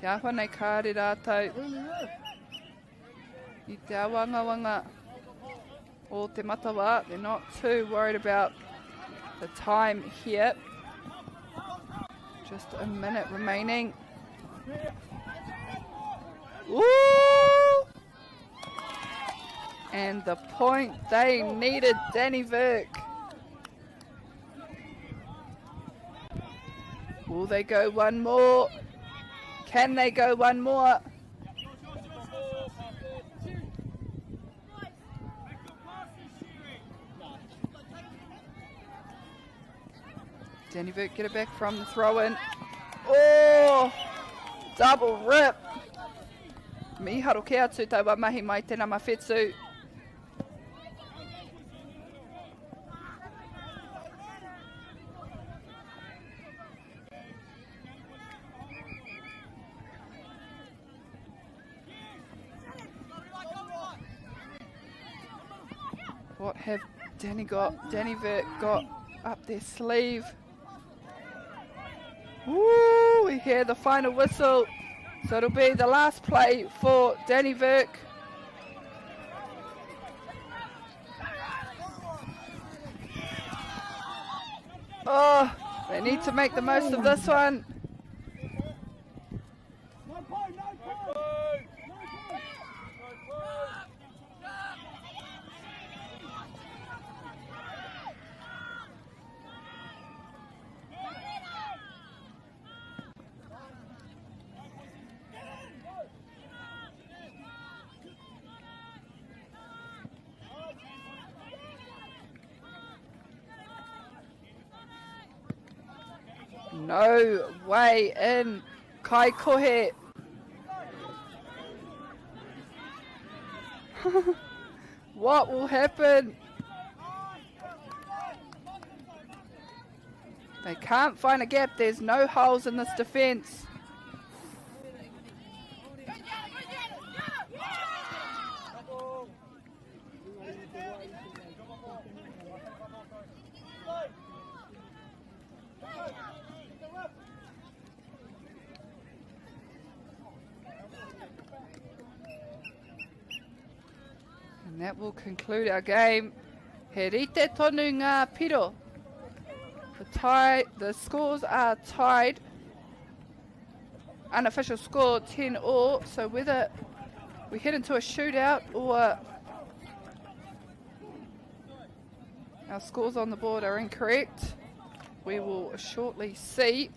Te ahua nei kāre rātou I te awanga o te matawa. They're not too worried about the time here. Just a minute remaining. Woo! And the point they needed, Danny Virk. Will they go one more? Can they go one more? Danny Virk get it back from the throw-in. Oh! Double rip. Miharo ke atu taua mahi mai tēnā mawhetū. What have Danny Virk got up their sleeve? Woo! We hear the final whistle. So it'll be the last play for Danny Virk. Oh, they need to make the most of this one. No way in, Kai Koh. What will happen? They can't find a gap. There's no holes in this defence. And that will conclude our game. He rite tonu ngā piro. The scores are tied. Unofficial score 10-all. So whether we head into a shootout or our scores on the board are incorrect, we will shortly see.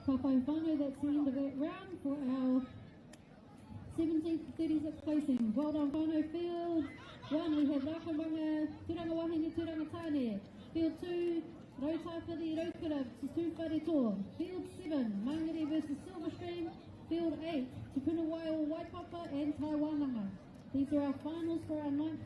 Whakawhānau, that's the end of that round for our 17th to 36th placing. Well done, whānau. Field 1, we have Rakamanga, Turanga Wahine, Turanga Tāne. Field 2, Rautawhiri, Raukura, Te Whareto. Field 7, Mangere versus Silverstream. Field 8, Te Waiu, Waipapa and Taiwananga. These are our finals for our 9th.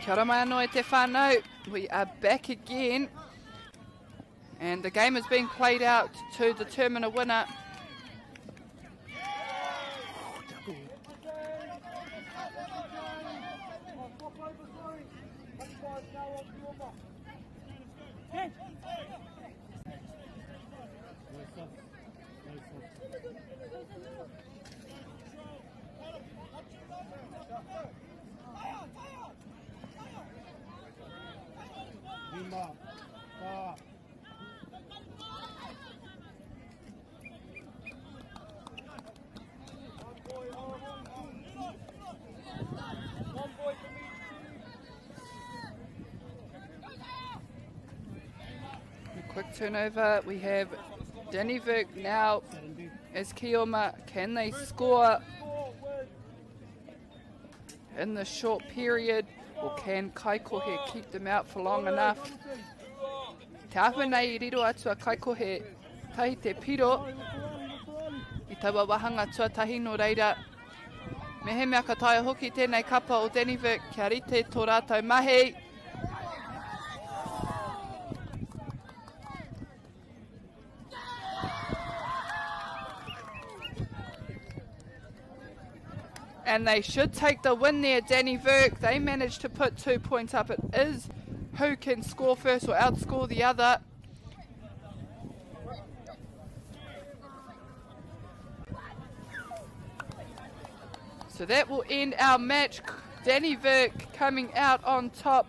Kia ora mai anō e te whānau. We are back again. And the game is being played out to determine a winner. Quick turnover. We have Danny Vick now as Kioma. Can they score in the short period, or can Kai Koh keep them out for long enough? Te awhi nei I riro atu a Kai Koh tahi te piro I taua wahanga tuatahi no reira. Me he mea ka taia hoki tēnei kapa o Danny Vick, kia rite tō rātou mahi. And they should take the win there, Danny Vick. They managed to put 2 points up. It is who can score first or outscore the other. So that will end our match. Danny Vick coming out on top.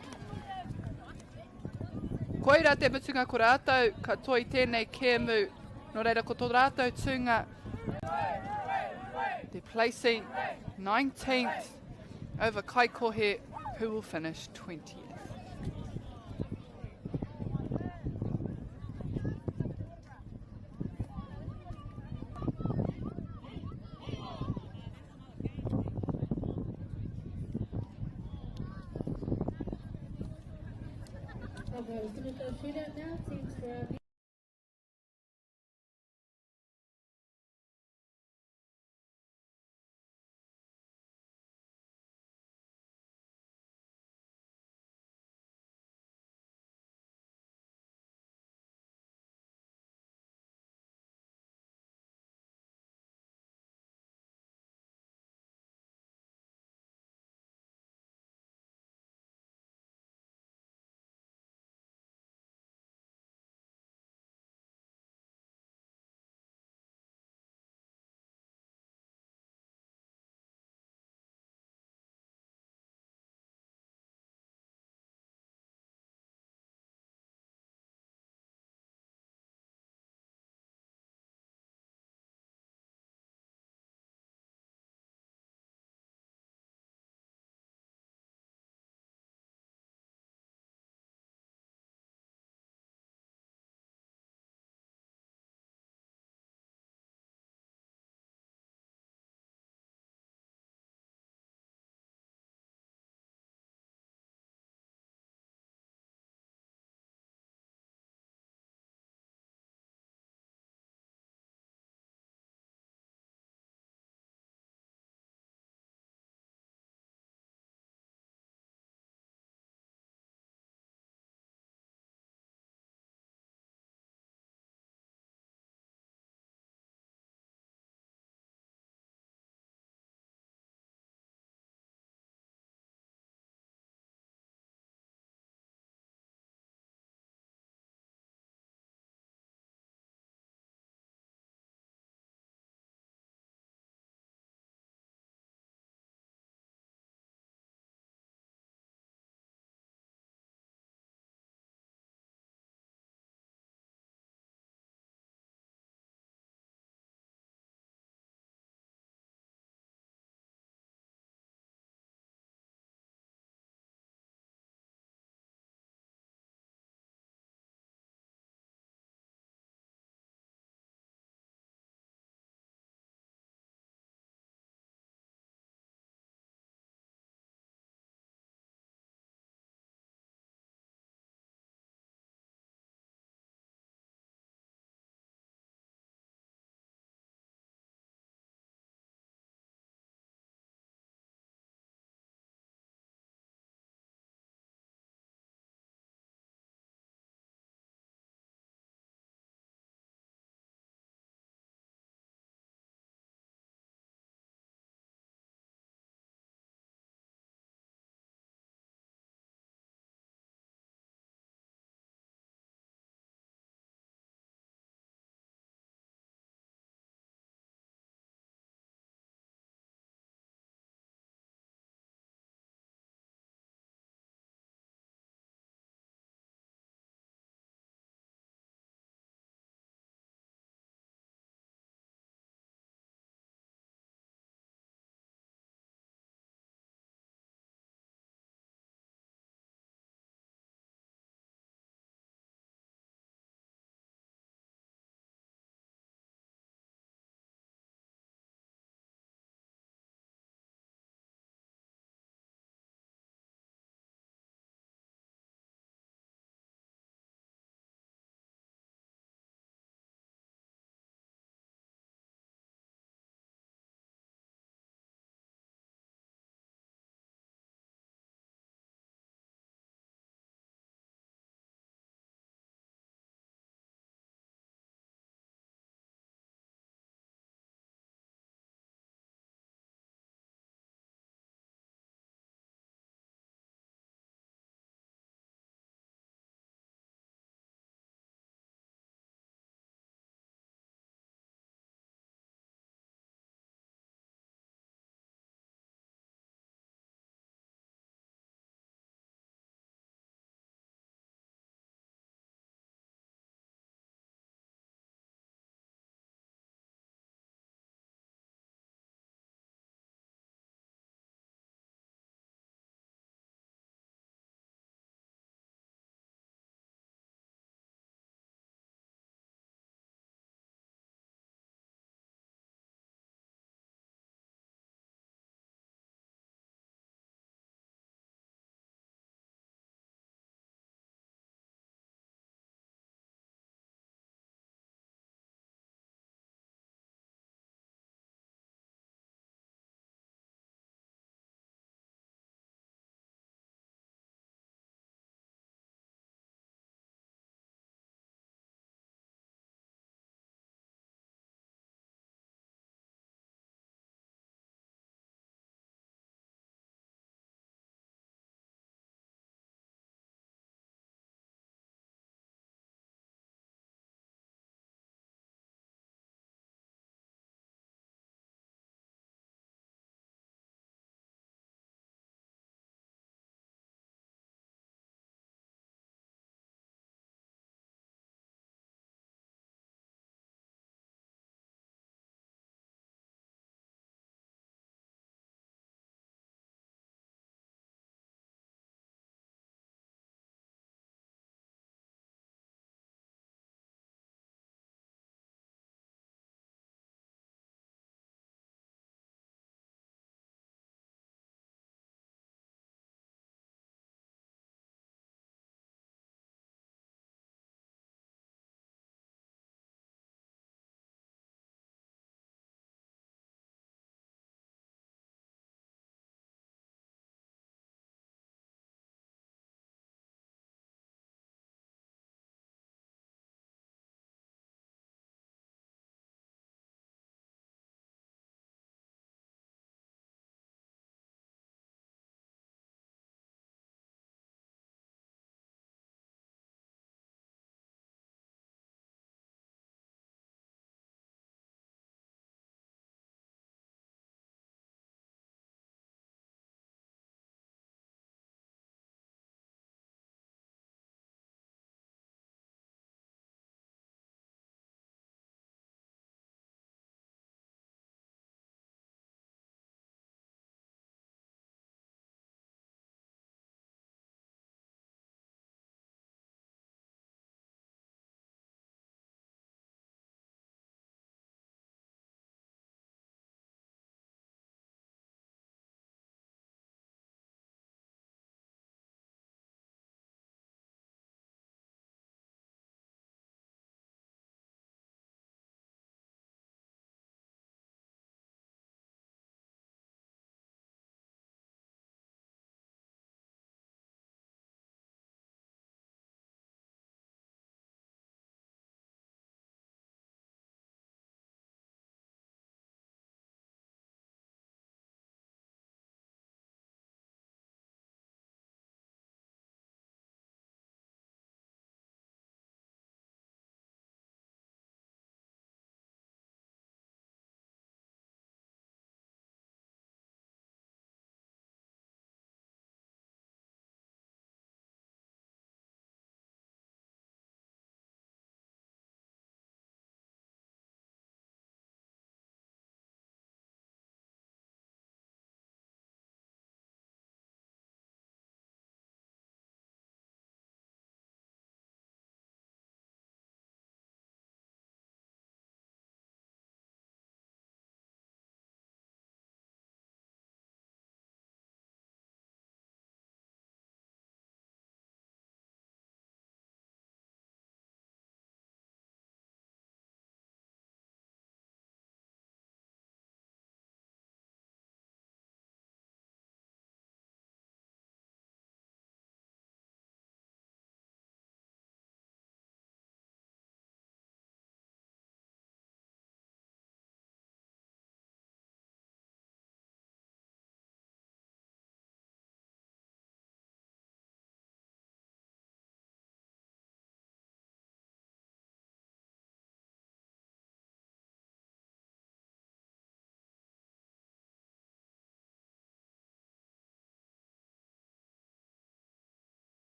Koira te putunga ko rātou, ka toi tēnei kēmu No reira, ko tō rātou tūnga. They're placing 19th over Kai Koh, who will finish 20th. Okay, we're going to go shootout now. Teams for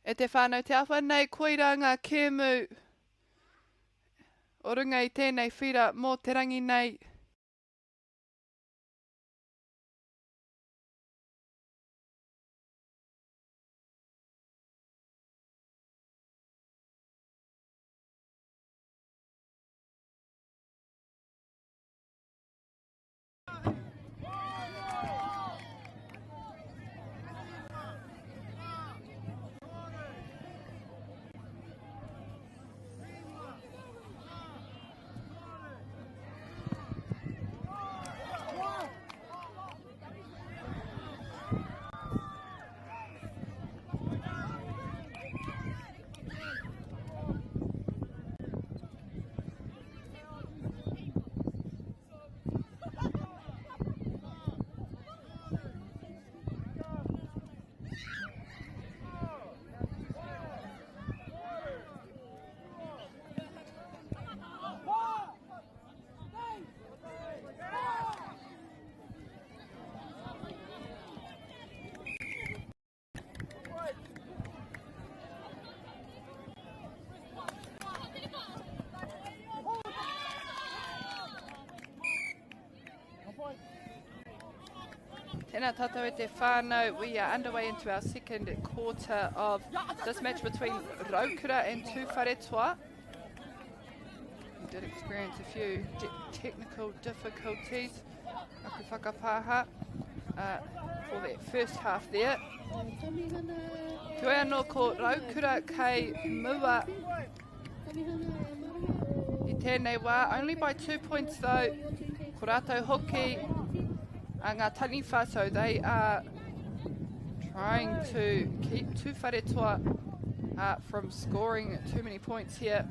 E te whānau te awha nei koiranga kēmu. O runga I tēnei whira mō te rangi nei. Tēnā tātou E te whānau, we are underway into our second quarter of this match between Raukura and Tuwharetoa. We did experience a few technical difficulties aku whakapāha for that first half there. Te anō ko Raukura kei mua I tēnei wā, only by 2 points though. Ko rātou hoki ngā taniwha, so they are trying to keep Tuwharetoa from scoring too many points here.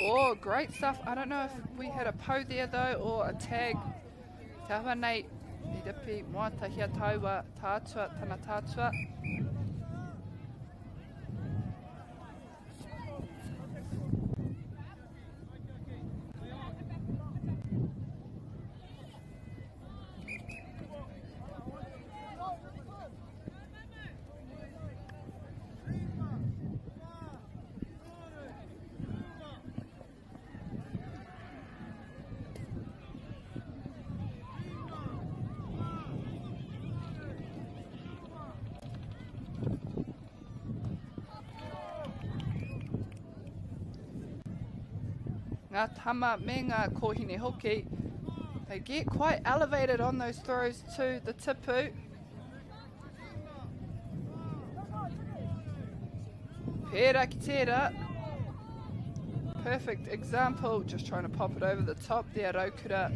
Oh, great stuff. I don't know if we had a po there though, or a tag. Te awa nei, I ripi moata hia taua tātua, tana tātua. Ngā tama me ngā kohine hoki, they get quite elevated on those throws to the tipu. Pērā ki tērā. Perfect example, just trying to pop it over the top there, Raukura.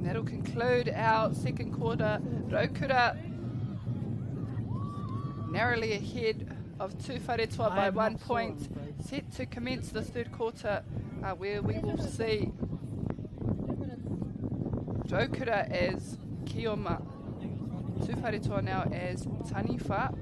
That'll conclude our second quarter. Raukura narrowly ahead of Tuwharetoa by 1 point. Set to commence the third quarter where we will see Raukura as Kioma, Tuwharetoa now as Taniwha.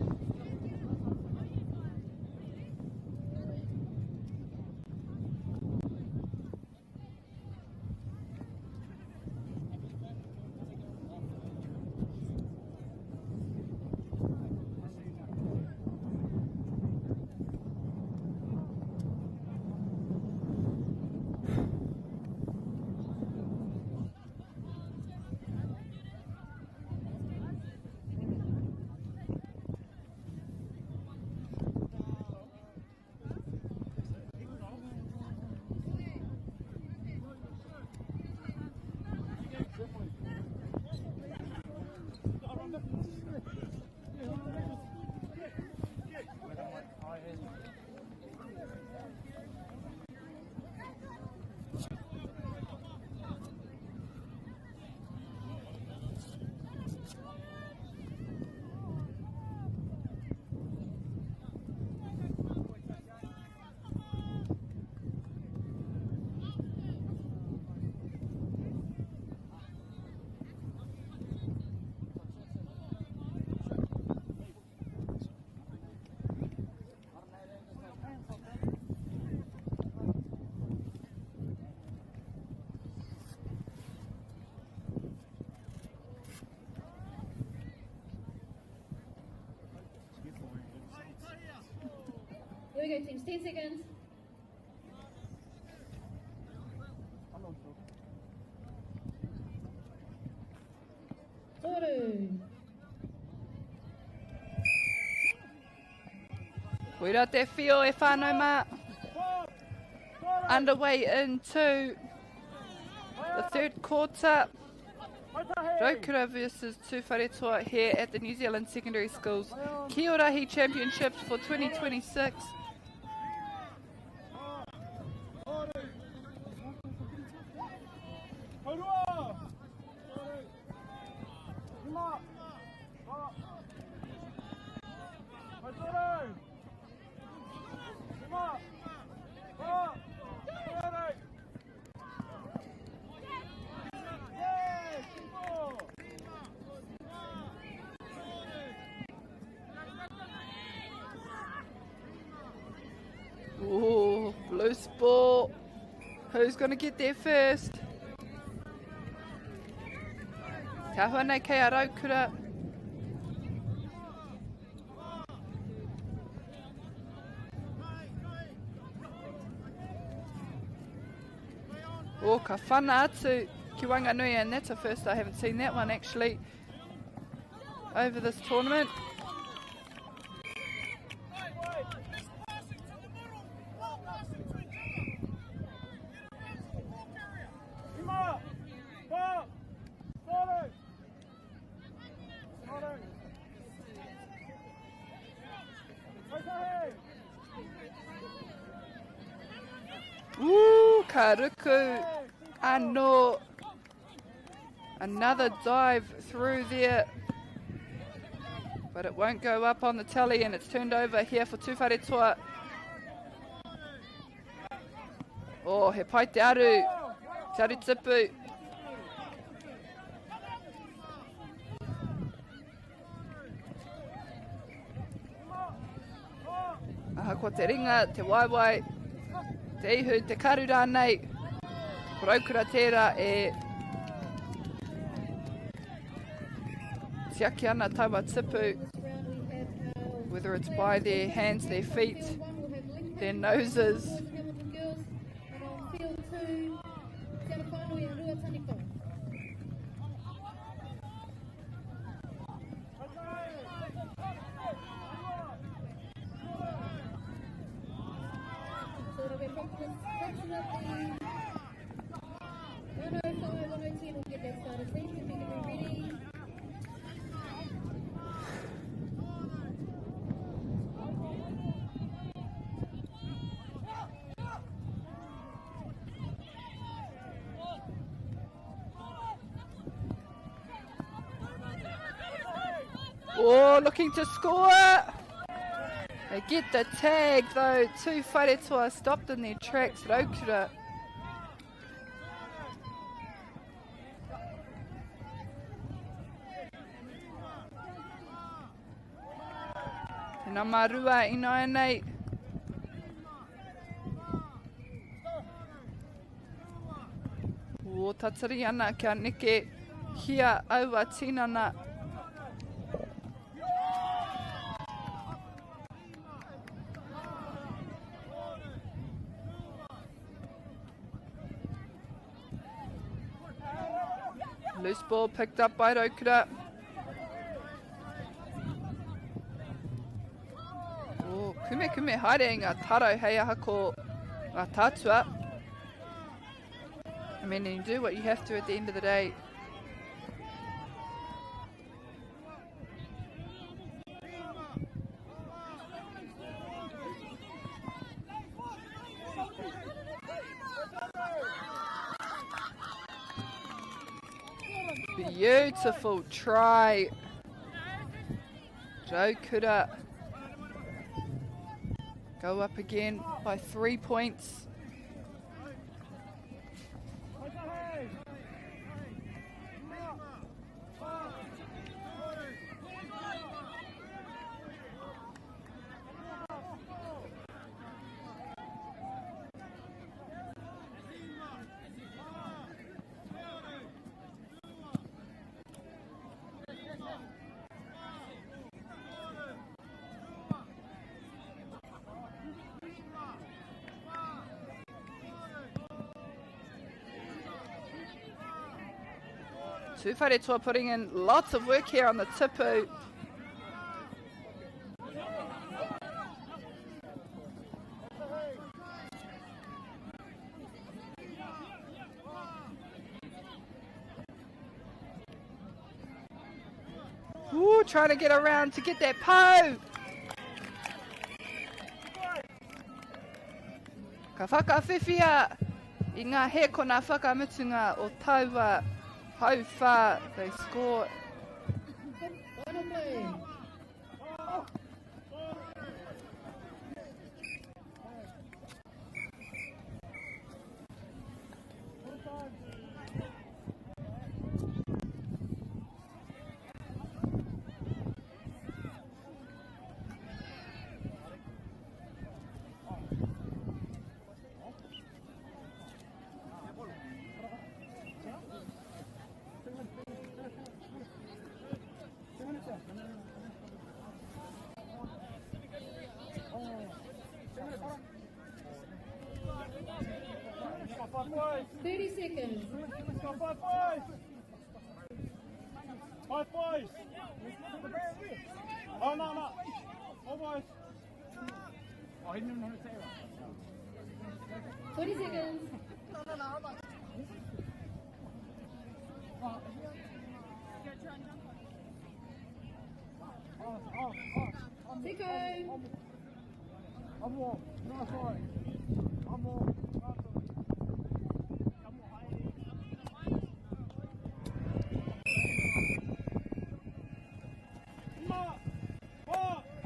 go teams, 10 seconds. Toru. Koira te whio e whānau mā. Underway into the third quarter. Raukura versus Te Waiu here at the New Zealand Secondary Schools Kī-o-Rahi Championship for 2026. Ooh, loose ball. Who's going to get there first? Tahua nei kei a Raukura. Oh, ka whana atu ki Wanganui, and that's a first. I haven't seen that one actually over this tournament. Ooh, Karuku Ano. Another dive through there. But it won't go up on the tally, and it's turned over here for Te Waiu. Oh, he pai te aru. Te aru tipu. Aha ko te ringa, te waiwai. Te ihu, te karu rānei. Raukura tērā e tiaki ana taua tipu, whether it's by their hands, their feet, their noses. Oh, looking to score. They get the tag though. Te Waiu stopped in their tracks. Raukura. Te ngā marua ina nei. O tatari ana kia neke hia aua tinana. Loose ball picked up by Raukura. Oh, kume haere ngā taro hei aha ko ngā tātua. I mean, you do what you have to at the end of the day. Beautiful try. Raukura go up again by 3 points. Tū Wharetoa putting in lots of work here on the tipu. Ooh, trying to get around to get that po. Ka whakawhiwhia I ngā heko nā whakamutunga o taua hauwha. They score. Oh, no, no. Almost. Oh, he didn't want to say that. 20 seconds. Tico. I'm warm. No, sorry. I'm warm.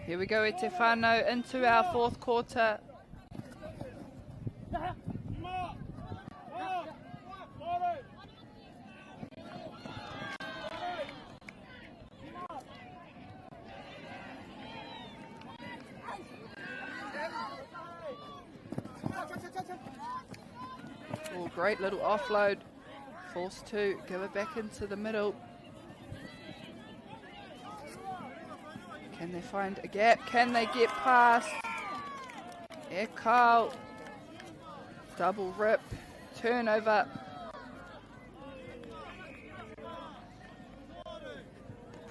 Here we go, Te Whānau, into our fourth quarter. Oh, great little offload. Forced to give it back into the middle. Can they find a gap? Can they get past? Kai. Double rip. Turnover.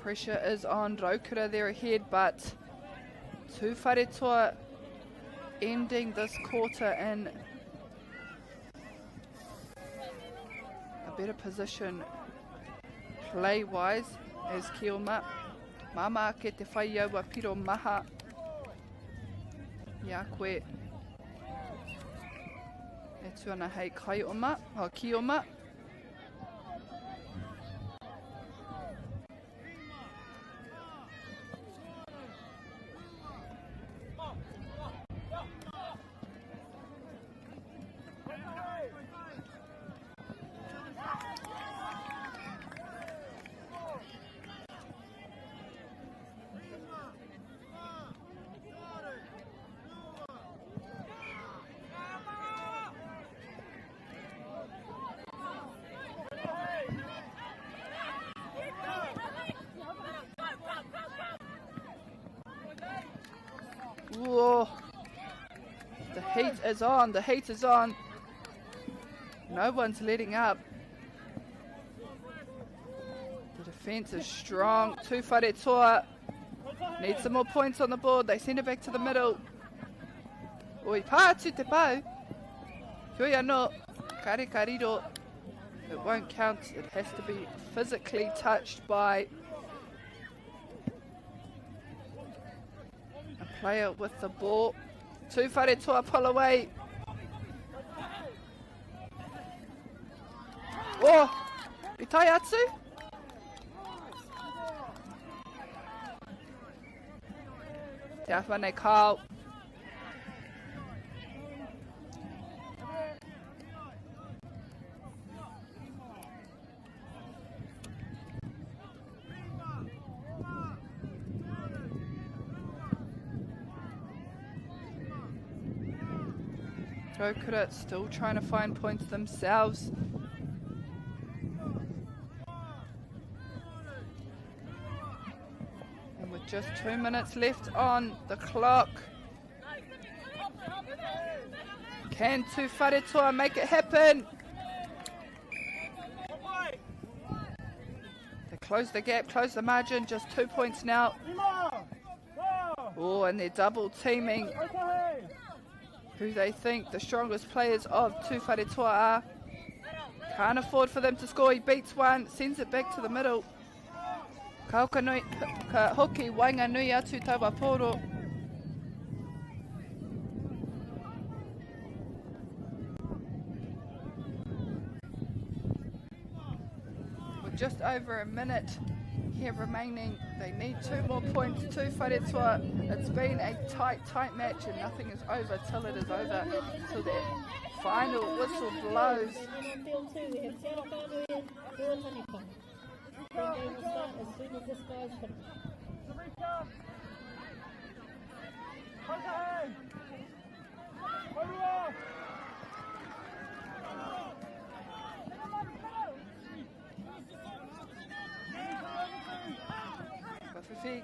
Pressure is on Raukura there ahead, but Tū Wharetoa ending this quarter in a better position play-wise as Kioma. Mama ke te whaiau wa piro maha. Ia koe. E tuana hei Kaioma, o Kioma. Whoa. The heat is on, the heat is on. No one's letting up. The defense is strong. Tū Wharetoa need some more points on the board. They send it back to the middle. Oi, pātu te pau. Hui anō, kare kariro. It won't count. It has to be physically touched by player with the ball. Tū Wharetoa pull away. Oh, i tai atu. Te awhane Kai. Raukura still trying to find points themselves. And with just 2 minutes left on the clock, can Tū Wharetoa make it happen? close the gap, close the margin, just 2 points now. Oh, and they're double teaming who they think the strongest players of Tū Whare-toa are. Can't afford for them to score. He beats one, sends it back to the middle. Ka hoki wainga nui atu taua poro. With just over a minute here remaining, they need 2 more points. Tū Whare-toa. It's been a tight match and nothing is over till it is over. Till that final whistle blows.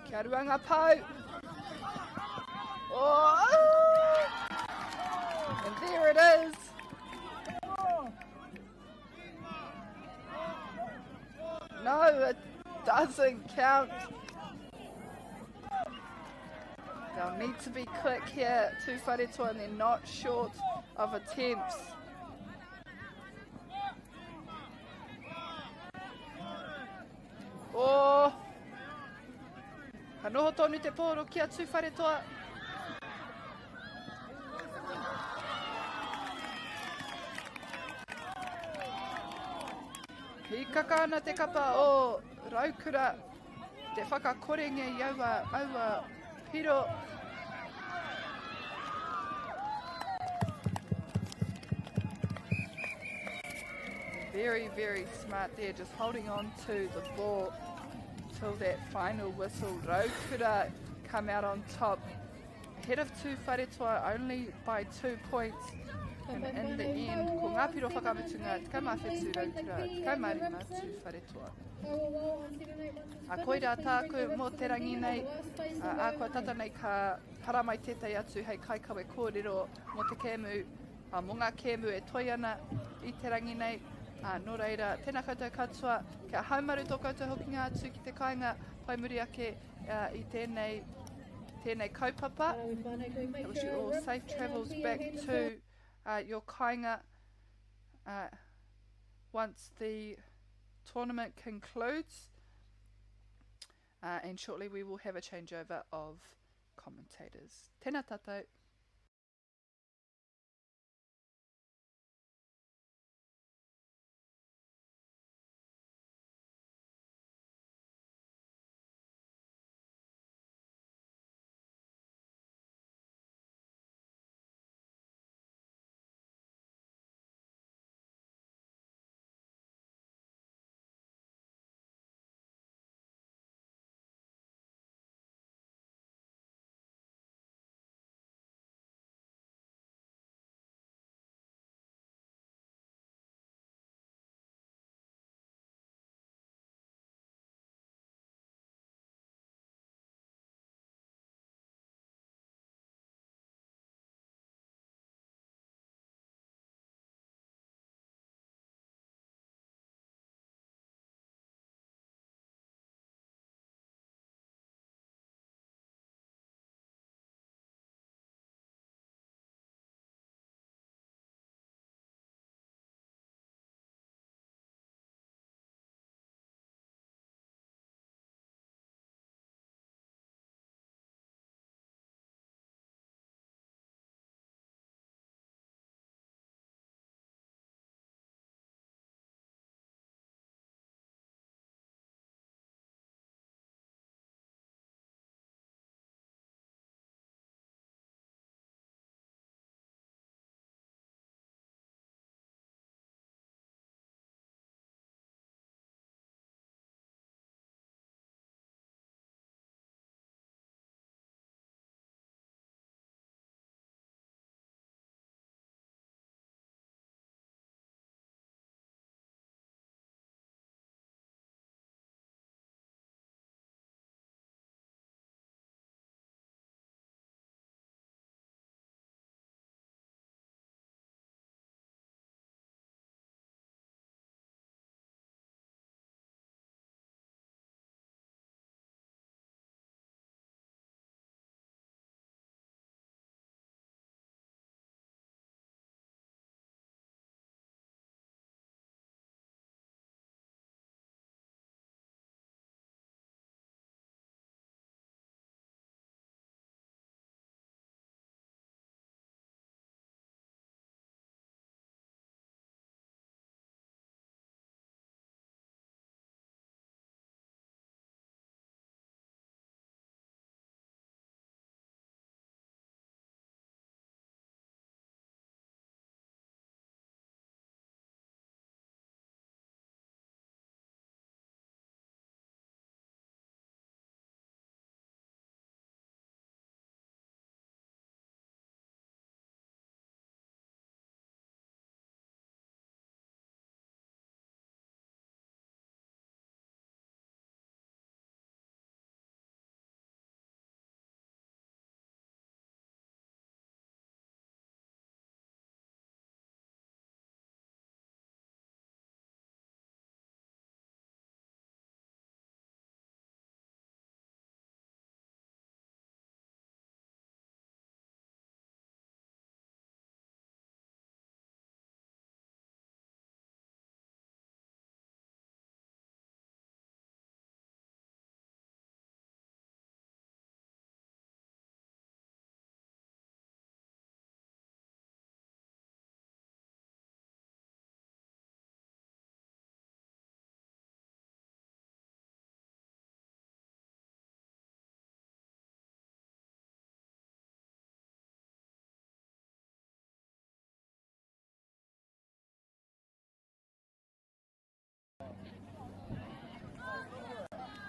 Kia ruanga pau. Oh! And there it is. No, it doesn't count. They'll need to be quick here, Tū Whare-toa, and they're not short of attempts. Oh! Ka noho tonu te pōro kia Tū Whare-toa. Ki kakana te kapa o Raukura, te whakakorenge i aua piro. Very smart there, just holding on to the ball till that final whistle. Raukura come out on top, ahead of Tū Whare-toa only by 2 points. And in the end, ko ngā piro whakamutunga, te kaumawhetu Raukura, te kaumarima Tū Whare-toa. A koira tāku mō te rangi nei, a kua tata nei ka paramai tētai atu hei Kai Koh e kōrero mō te kēmu, mō ngā kēmu e toi ana i te rangi nei. Nō reira, tēnā koutou katoa, kia haumaru tō koutou hokinga atu ki te kāinga pai muri ake i tēnei kaupapa. I wish you all safe travels back to your kāinga once the tournament concludes. And shortly we will have a changeover of commentators. Tēnā tātou.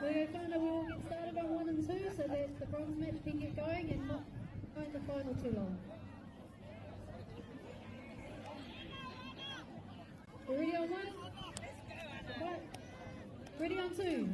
We're kind of, we will get started on 1 and 2 so that the bronze match can get going and not go in the final too long. You ready on 1? Right. Ready on 2?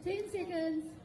10 seconds.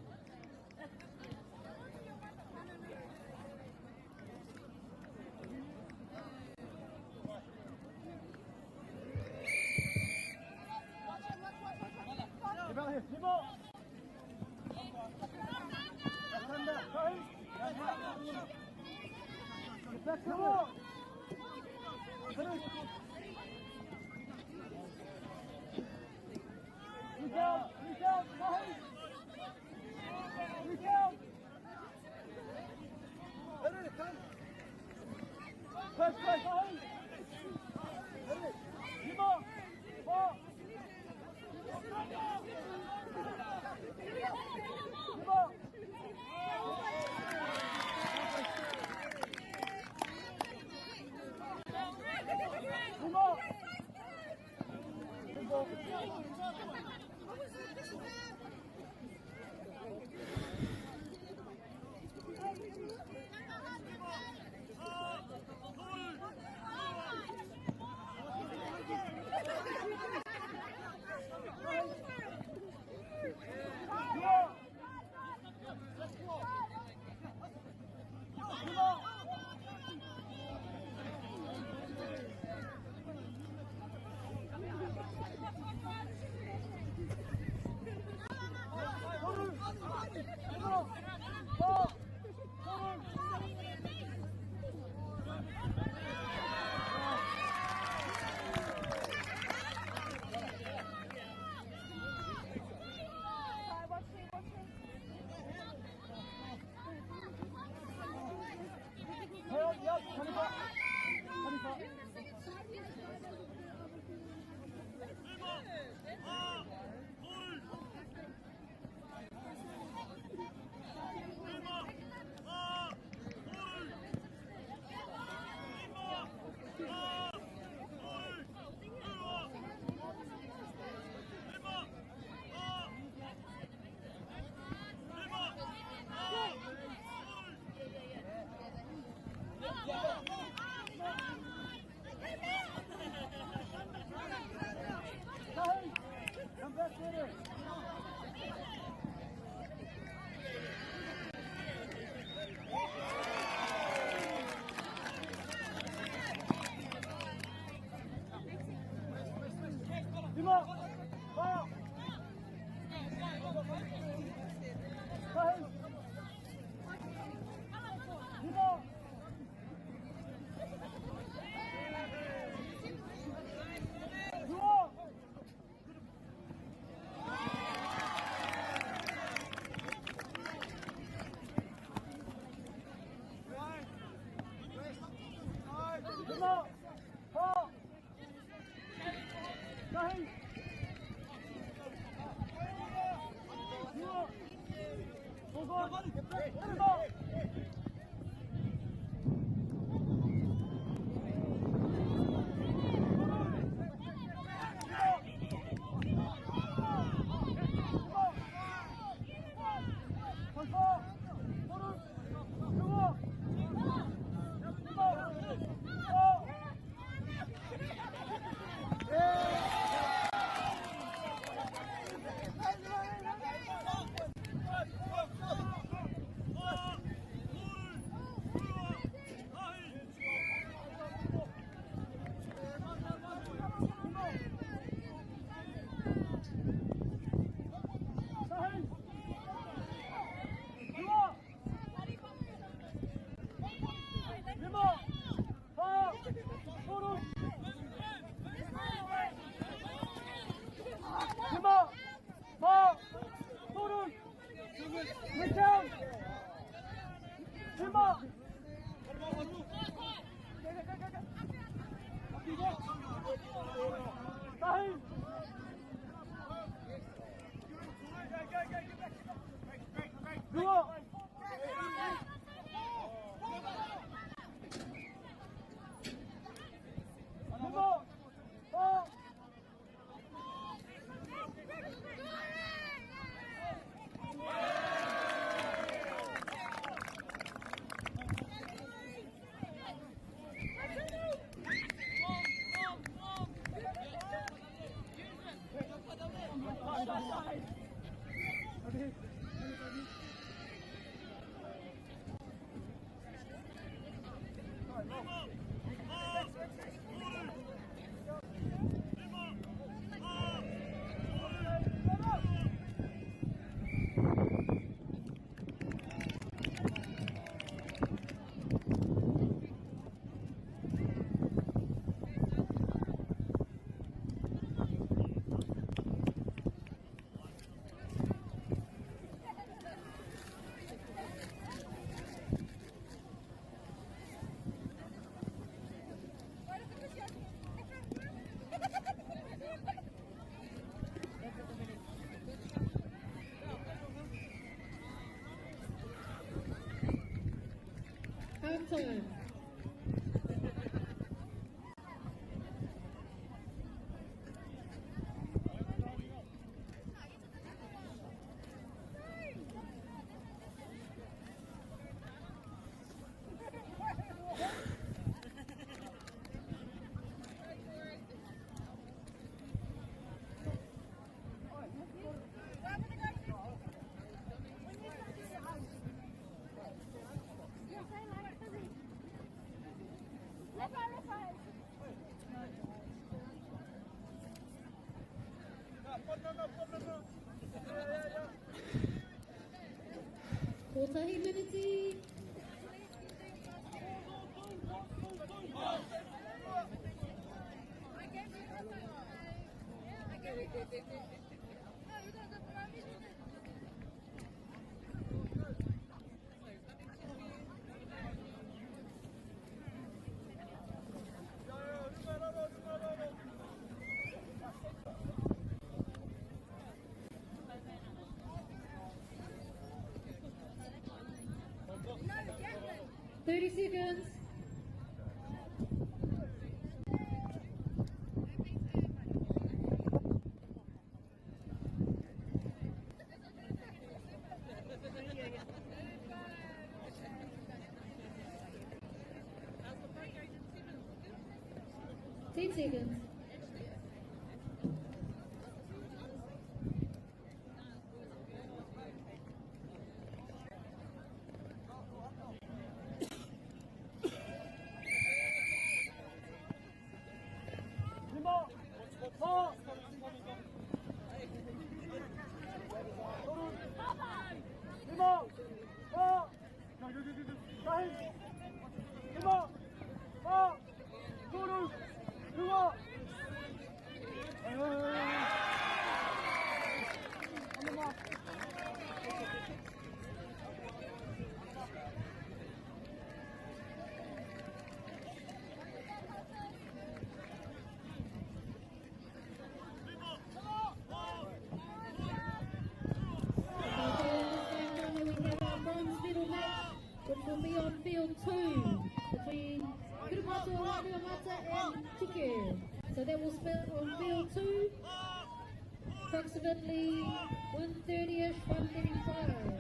Kotahi miniti. Thirty seconds. Ten seconds. Which will be on field 2 between Kurumata, and Tuku. So that will split on field 2, approximately 1:30ish, 1:35.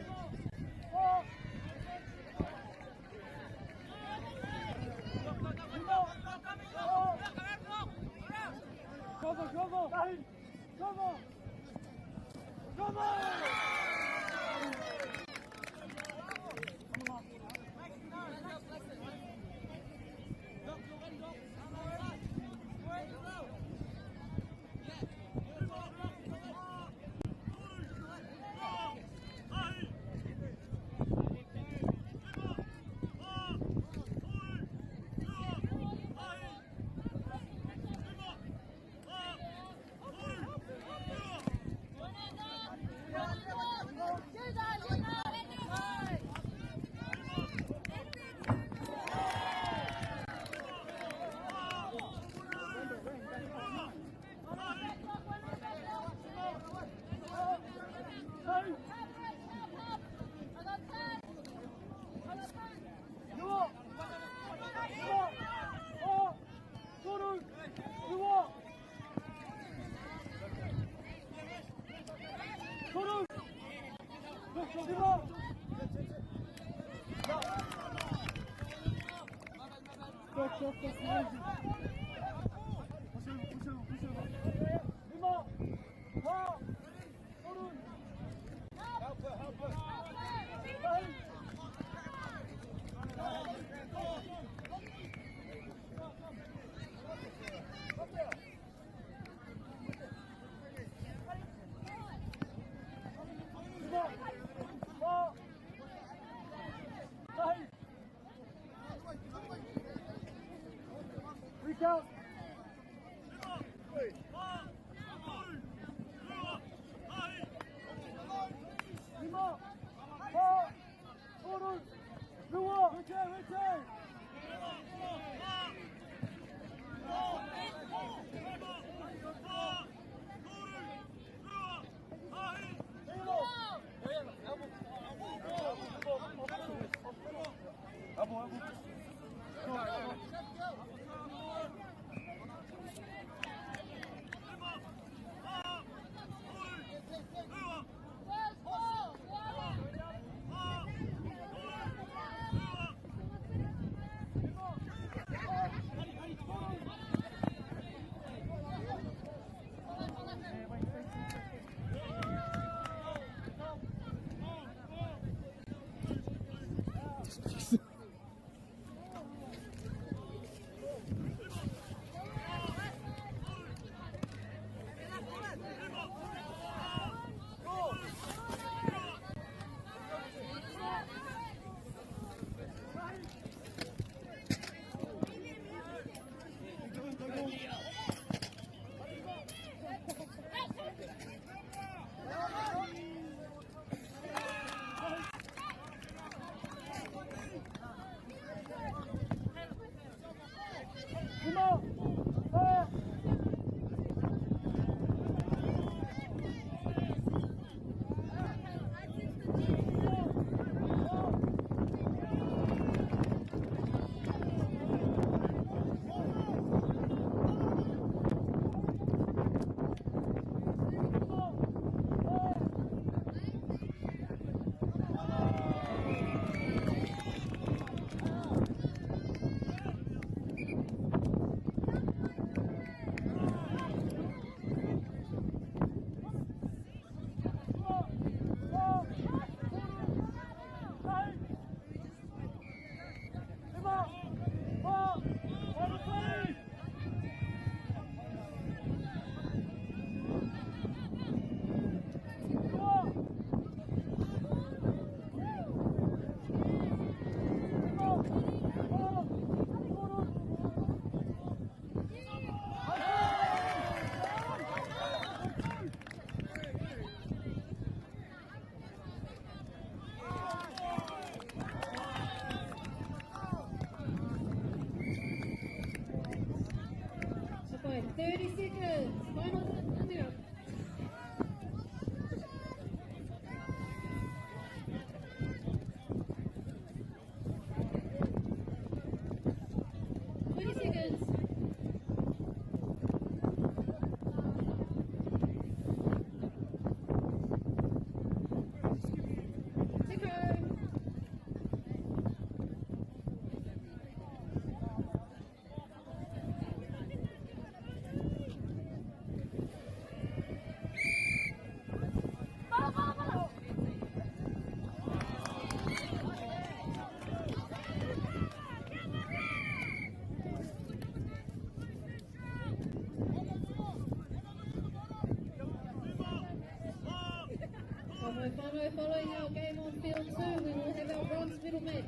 Following our game on field 2, we will have our bronze medal match.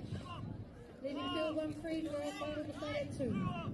Leaving field 1 free for our final to start at 2.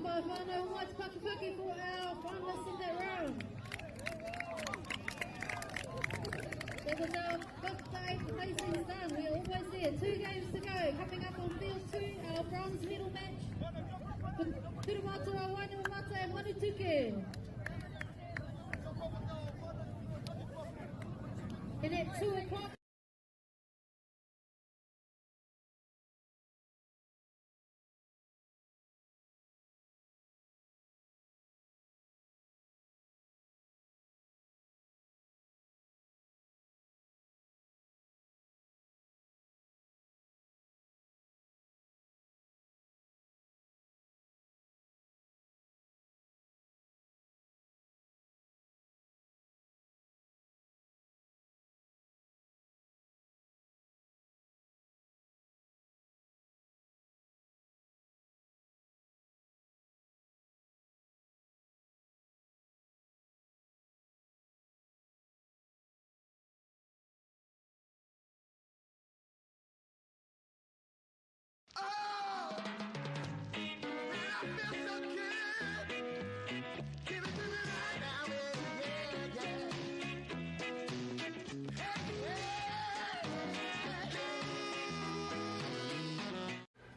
by whānau white paki for our finalists in that round. That was our fifth day placings done. We're almost there. 2 games to go. Coming up on field 2, our bronze medal match. Turumātua, Wainua and Manutuke. And at 2 o'clock.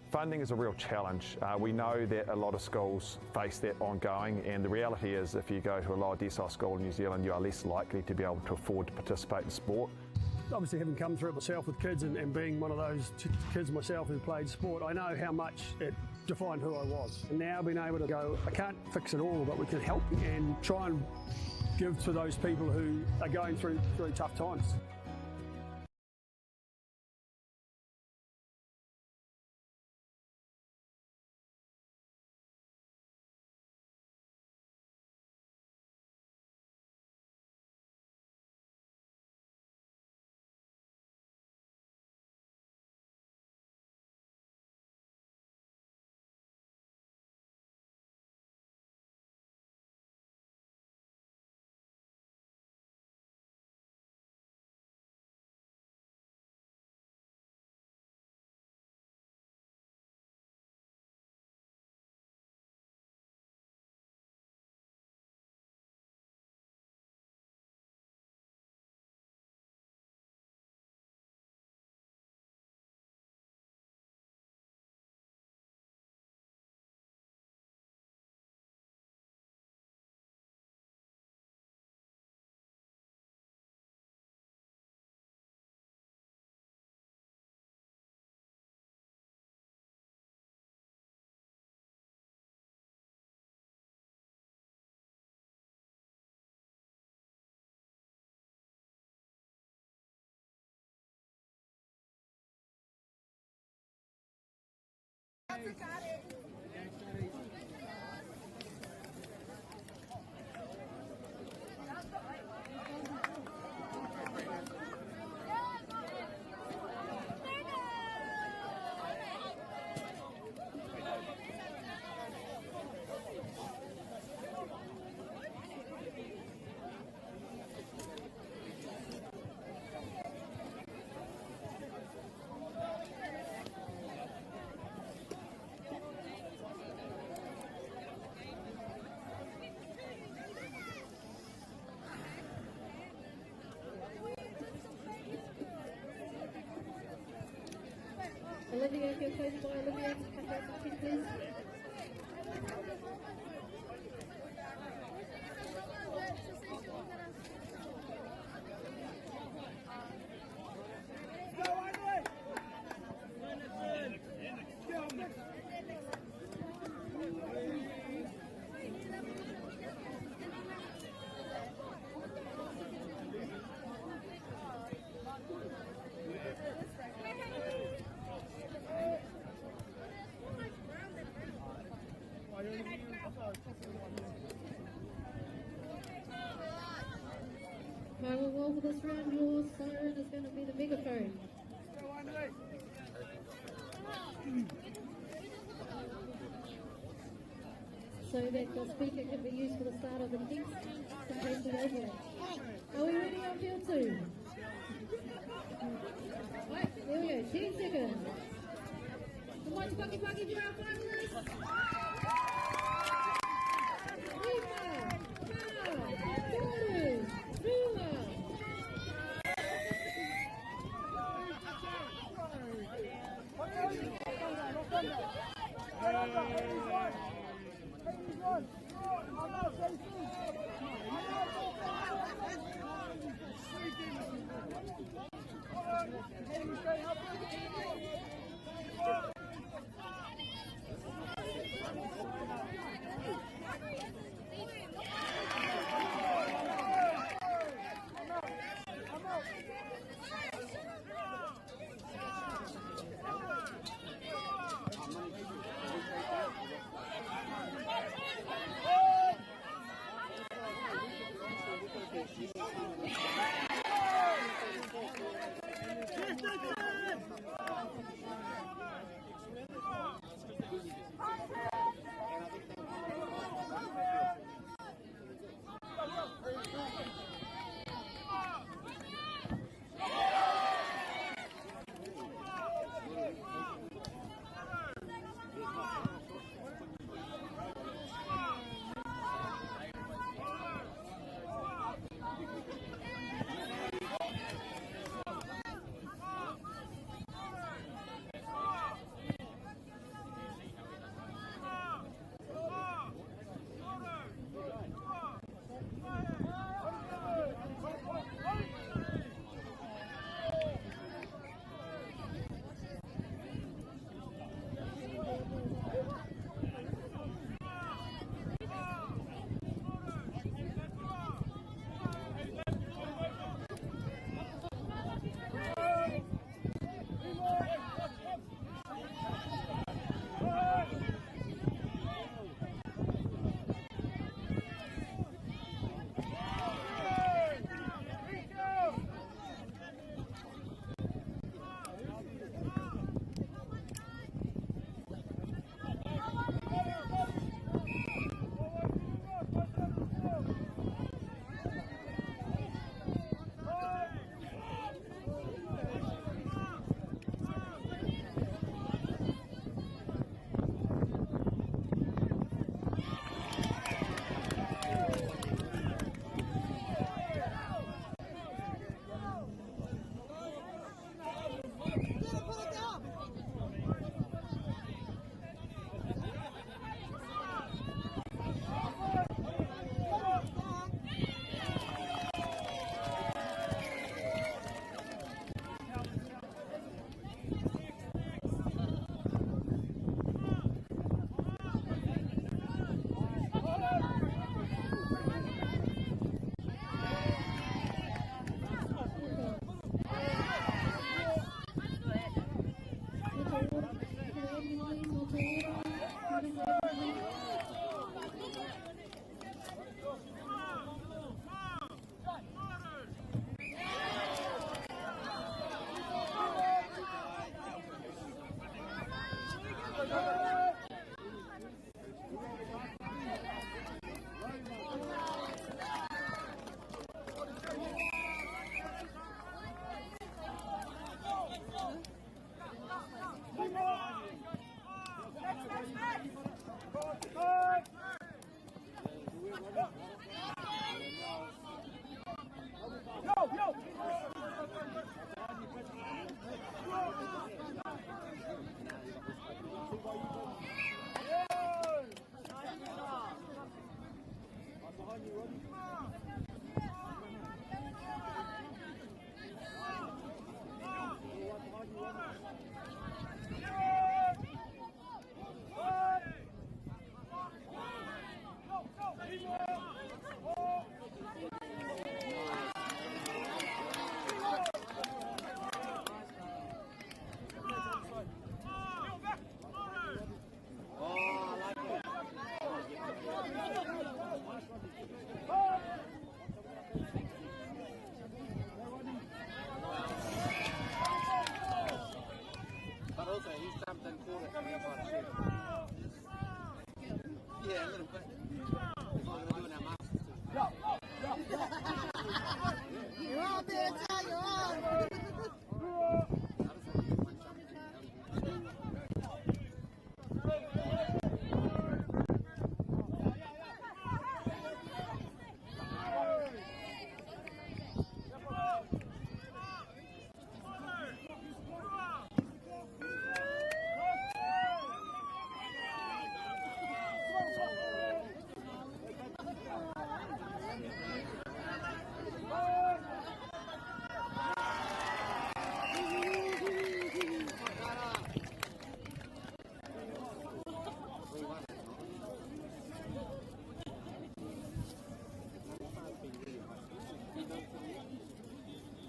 Funding is a real challenge. We know that a lot of schools face that ongoing, and the reality is if you go to a lower decile school in New Zealand, you are less likely to be able to afford to participate in sport. Obviously, having come through it myself with kids and being one of those kids myself who played sport, I know how much it defined who I was. And now being able to go, I can't fix it all, but we can help and try and give to those people who are going through really tough times. Olivia, if you're close by, Olivia, come back to please. Well, for this round, your siren is going to be the megaphone. So that the speaker can be used for the start of the next contested over. Are we ready on field 2? Right, there we go, 10 seconds. The Waitu Paki for our finalists.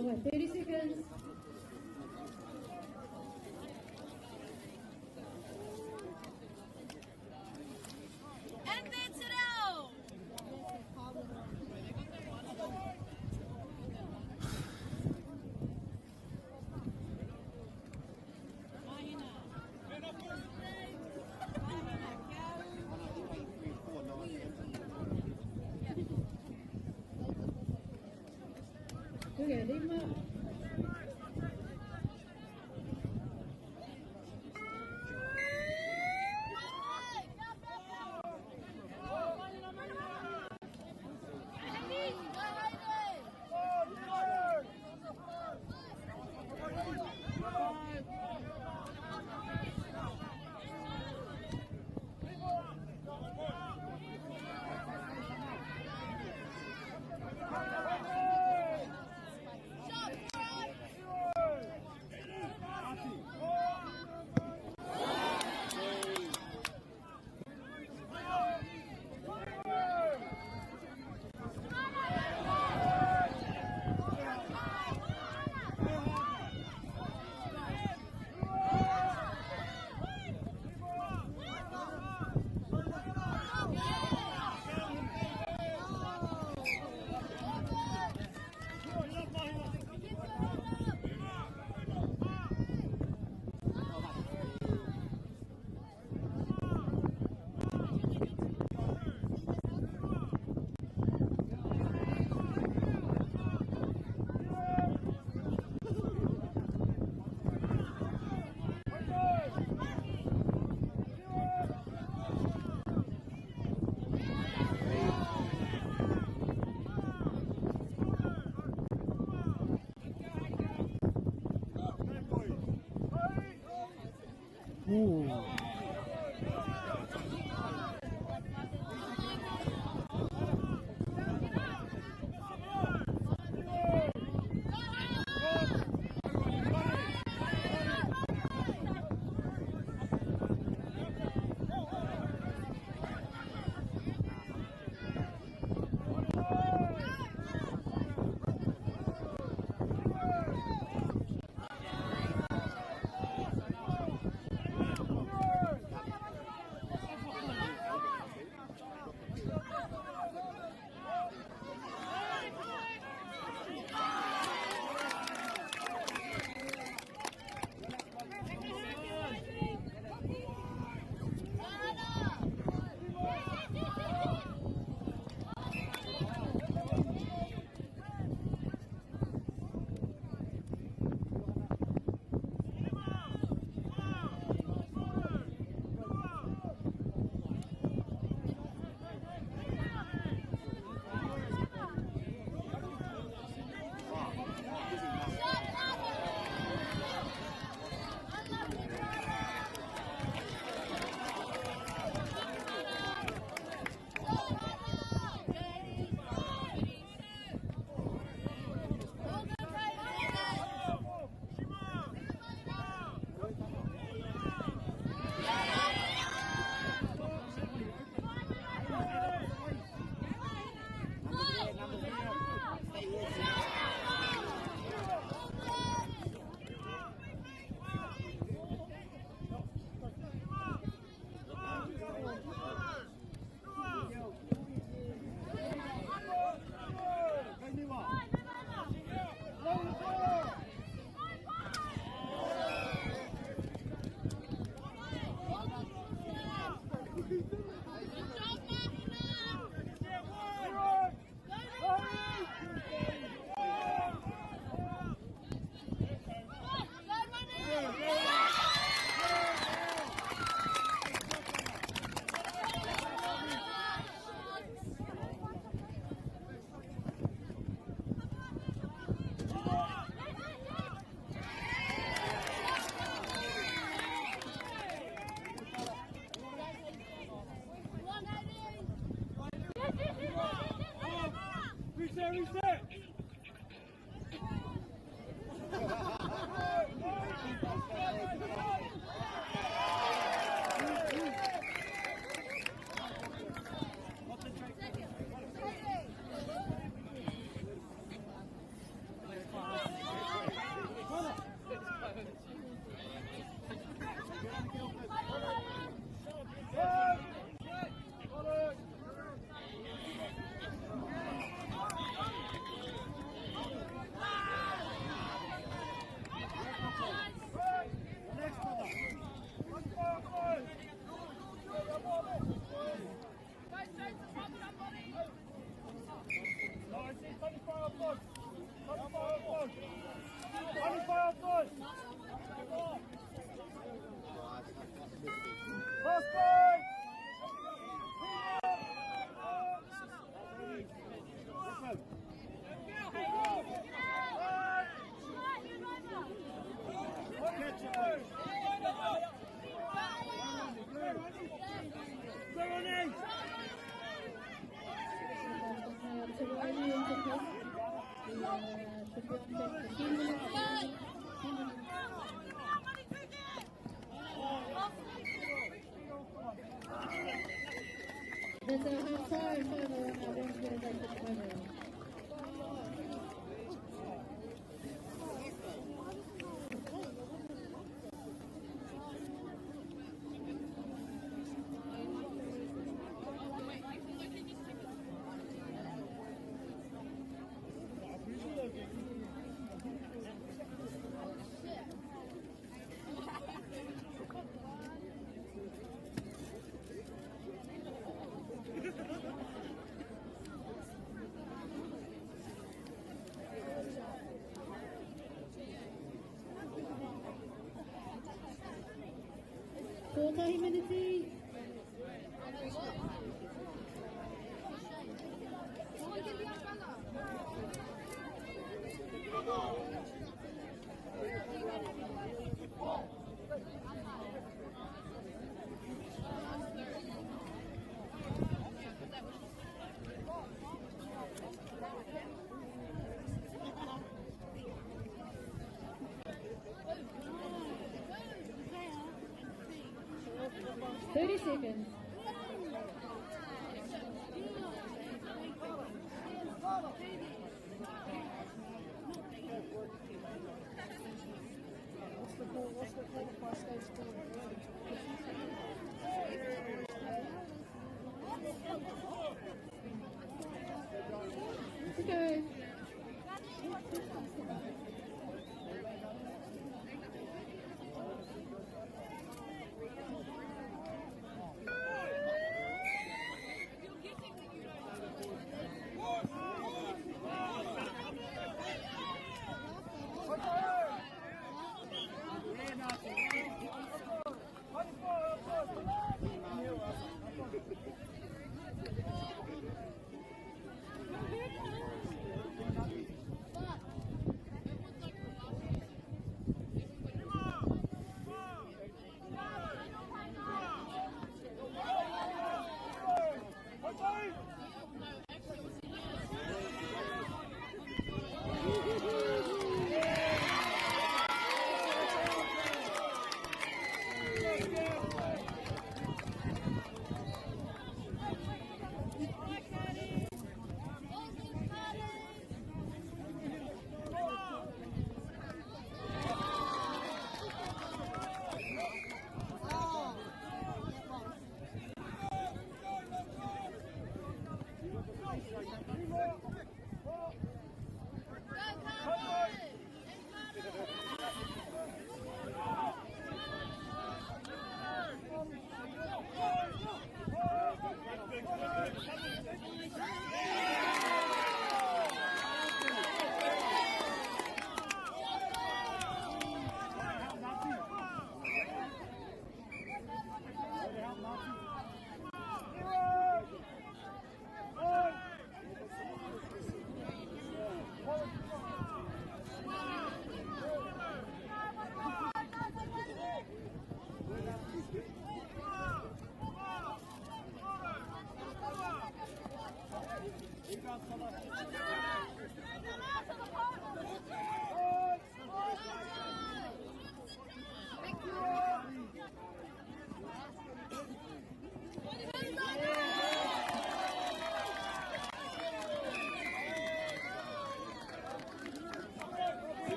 Go ahead, 30 seconds. Okay, Lima. There's a half-time final and I won't get it at the moment. Kotahi minutes. Seconds. Okay.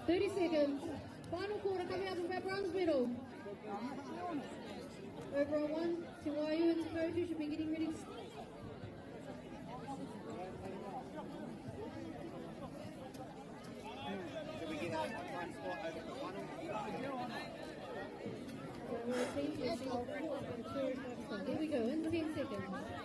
30 seconds. Final quarter coming up with our bronze medal. Over on one, Te Waiu and Te Kuiti should be getting ready to Here we go, in 10 seconds.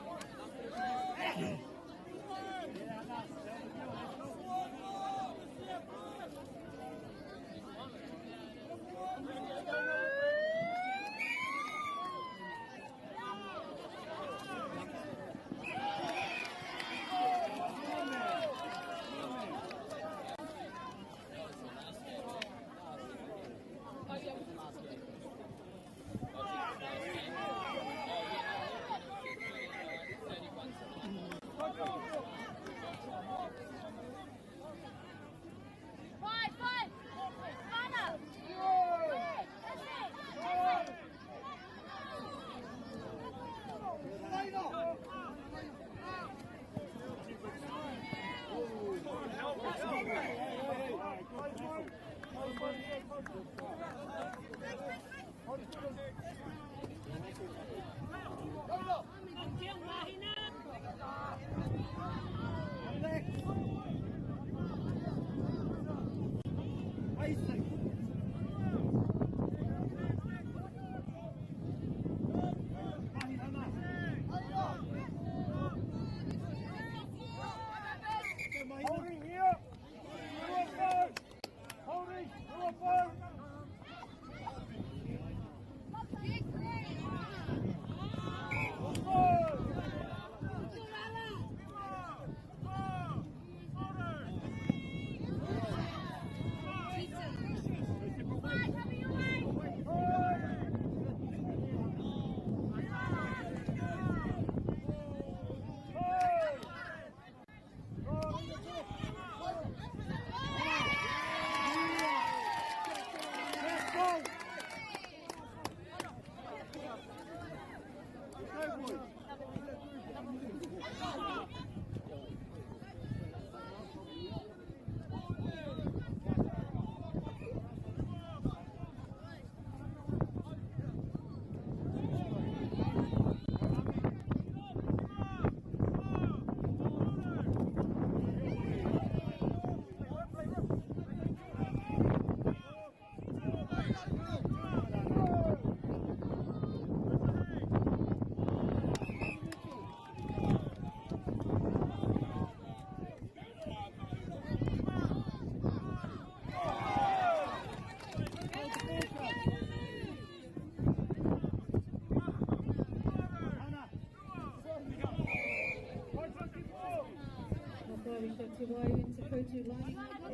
Te Waiu and Te Kuiti lining up at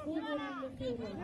scoreboard in the field.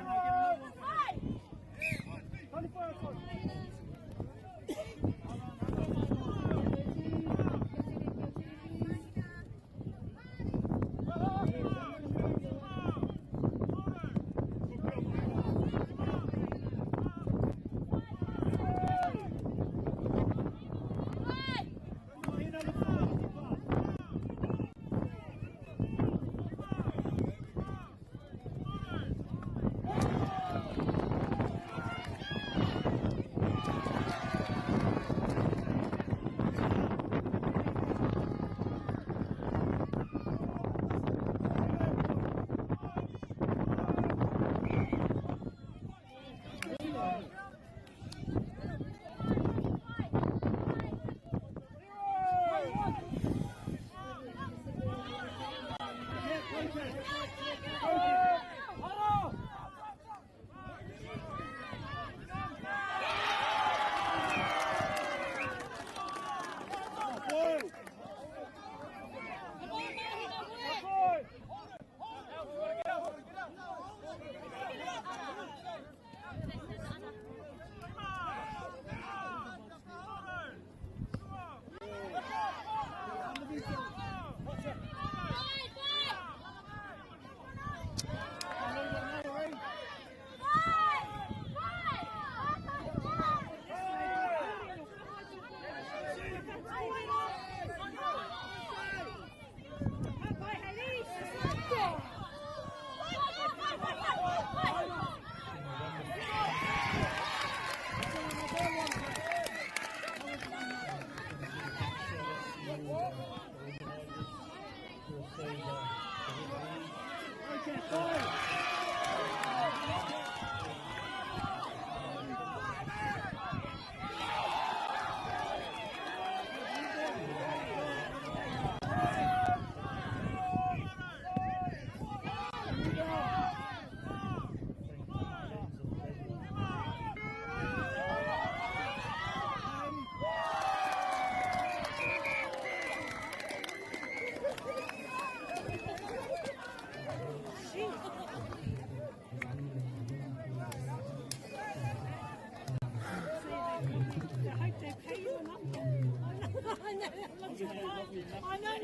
I know.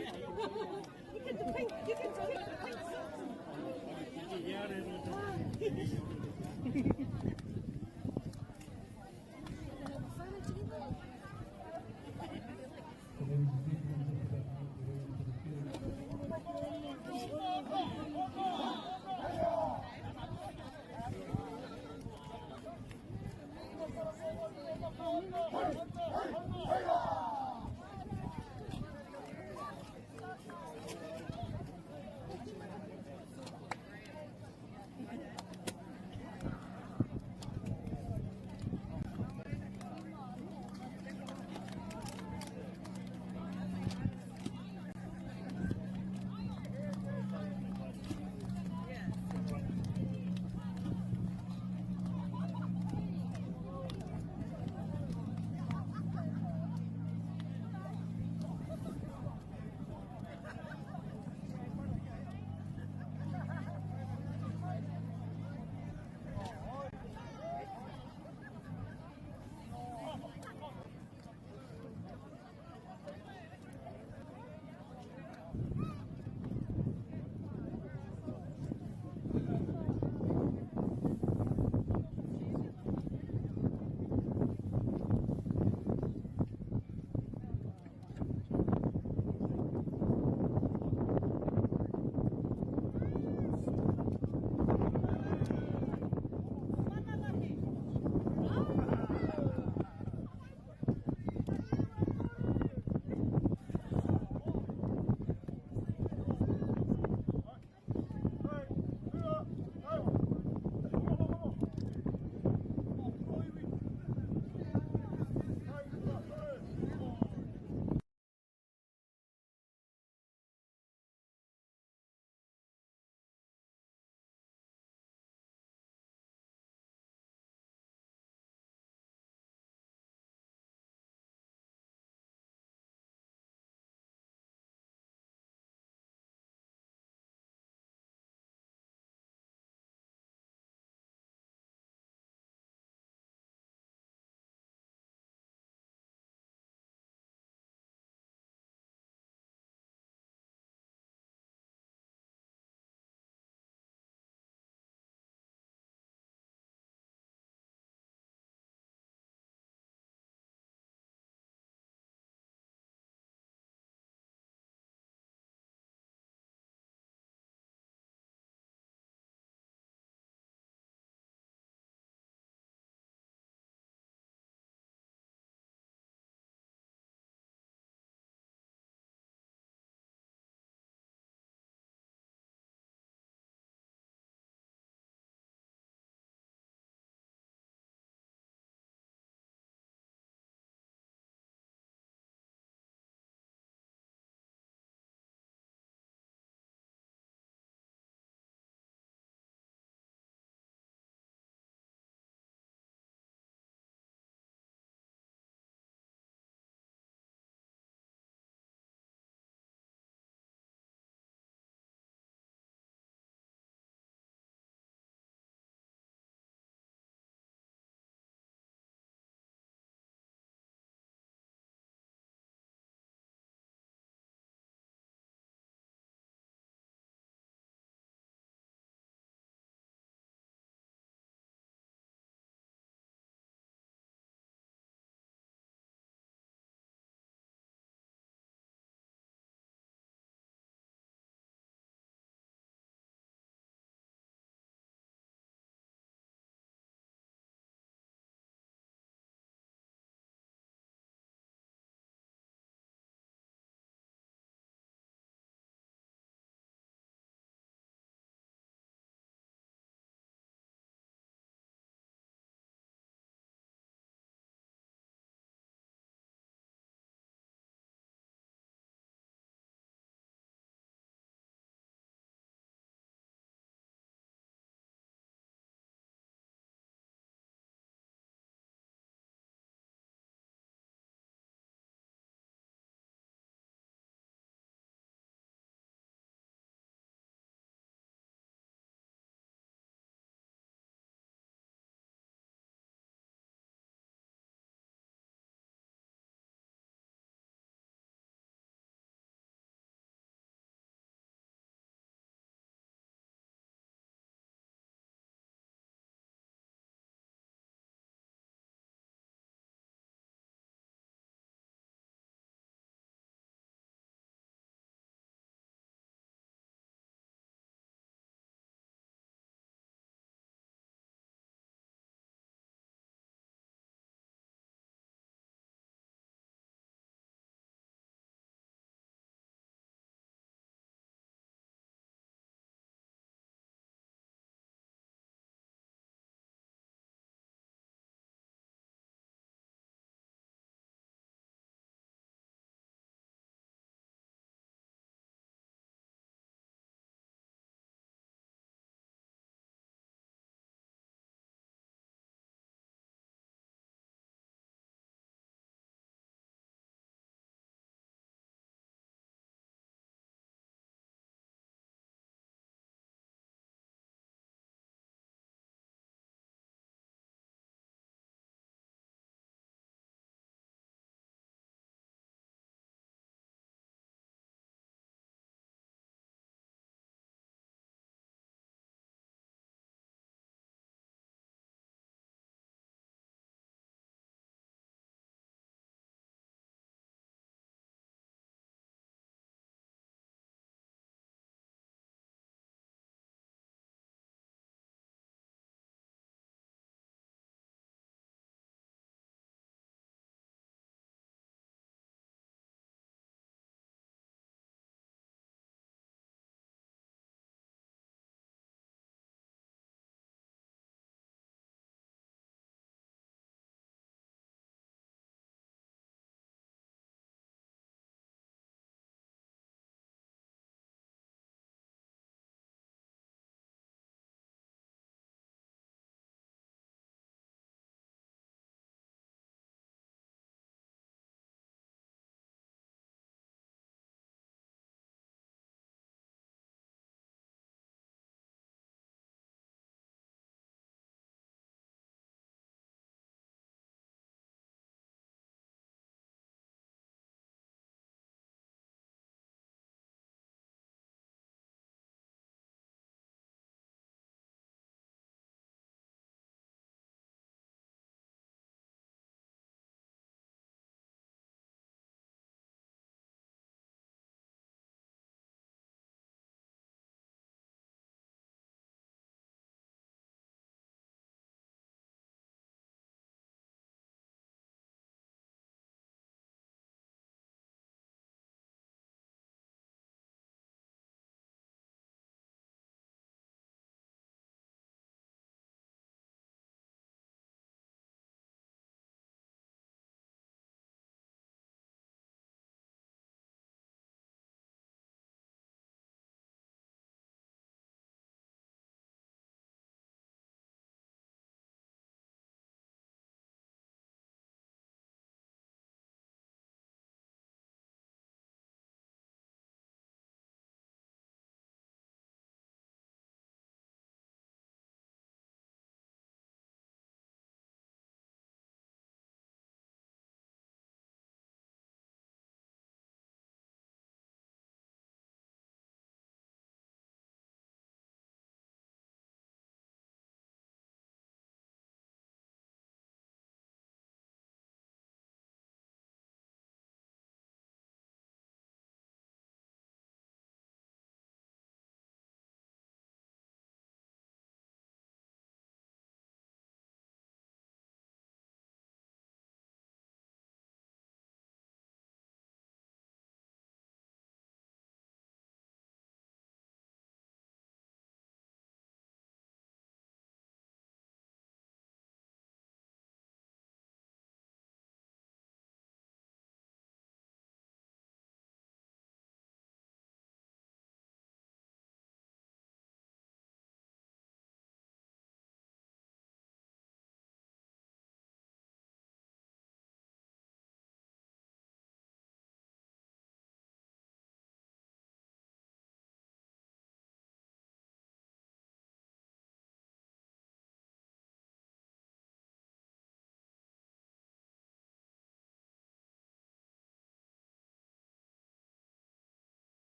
You get the pink. You get the pink.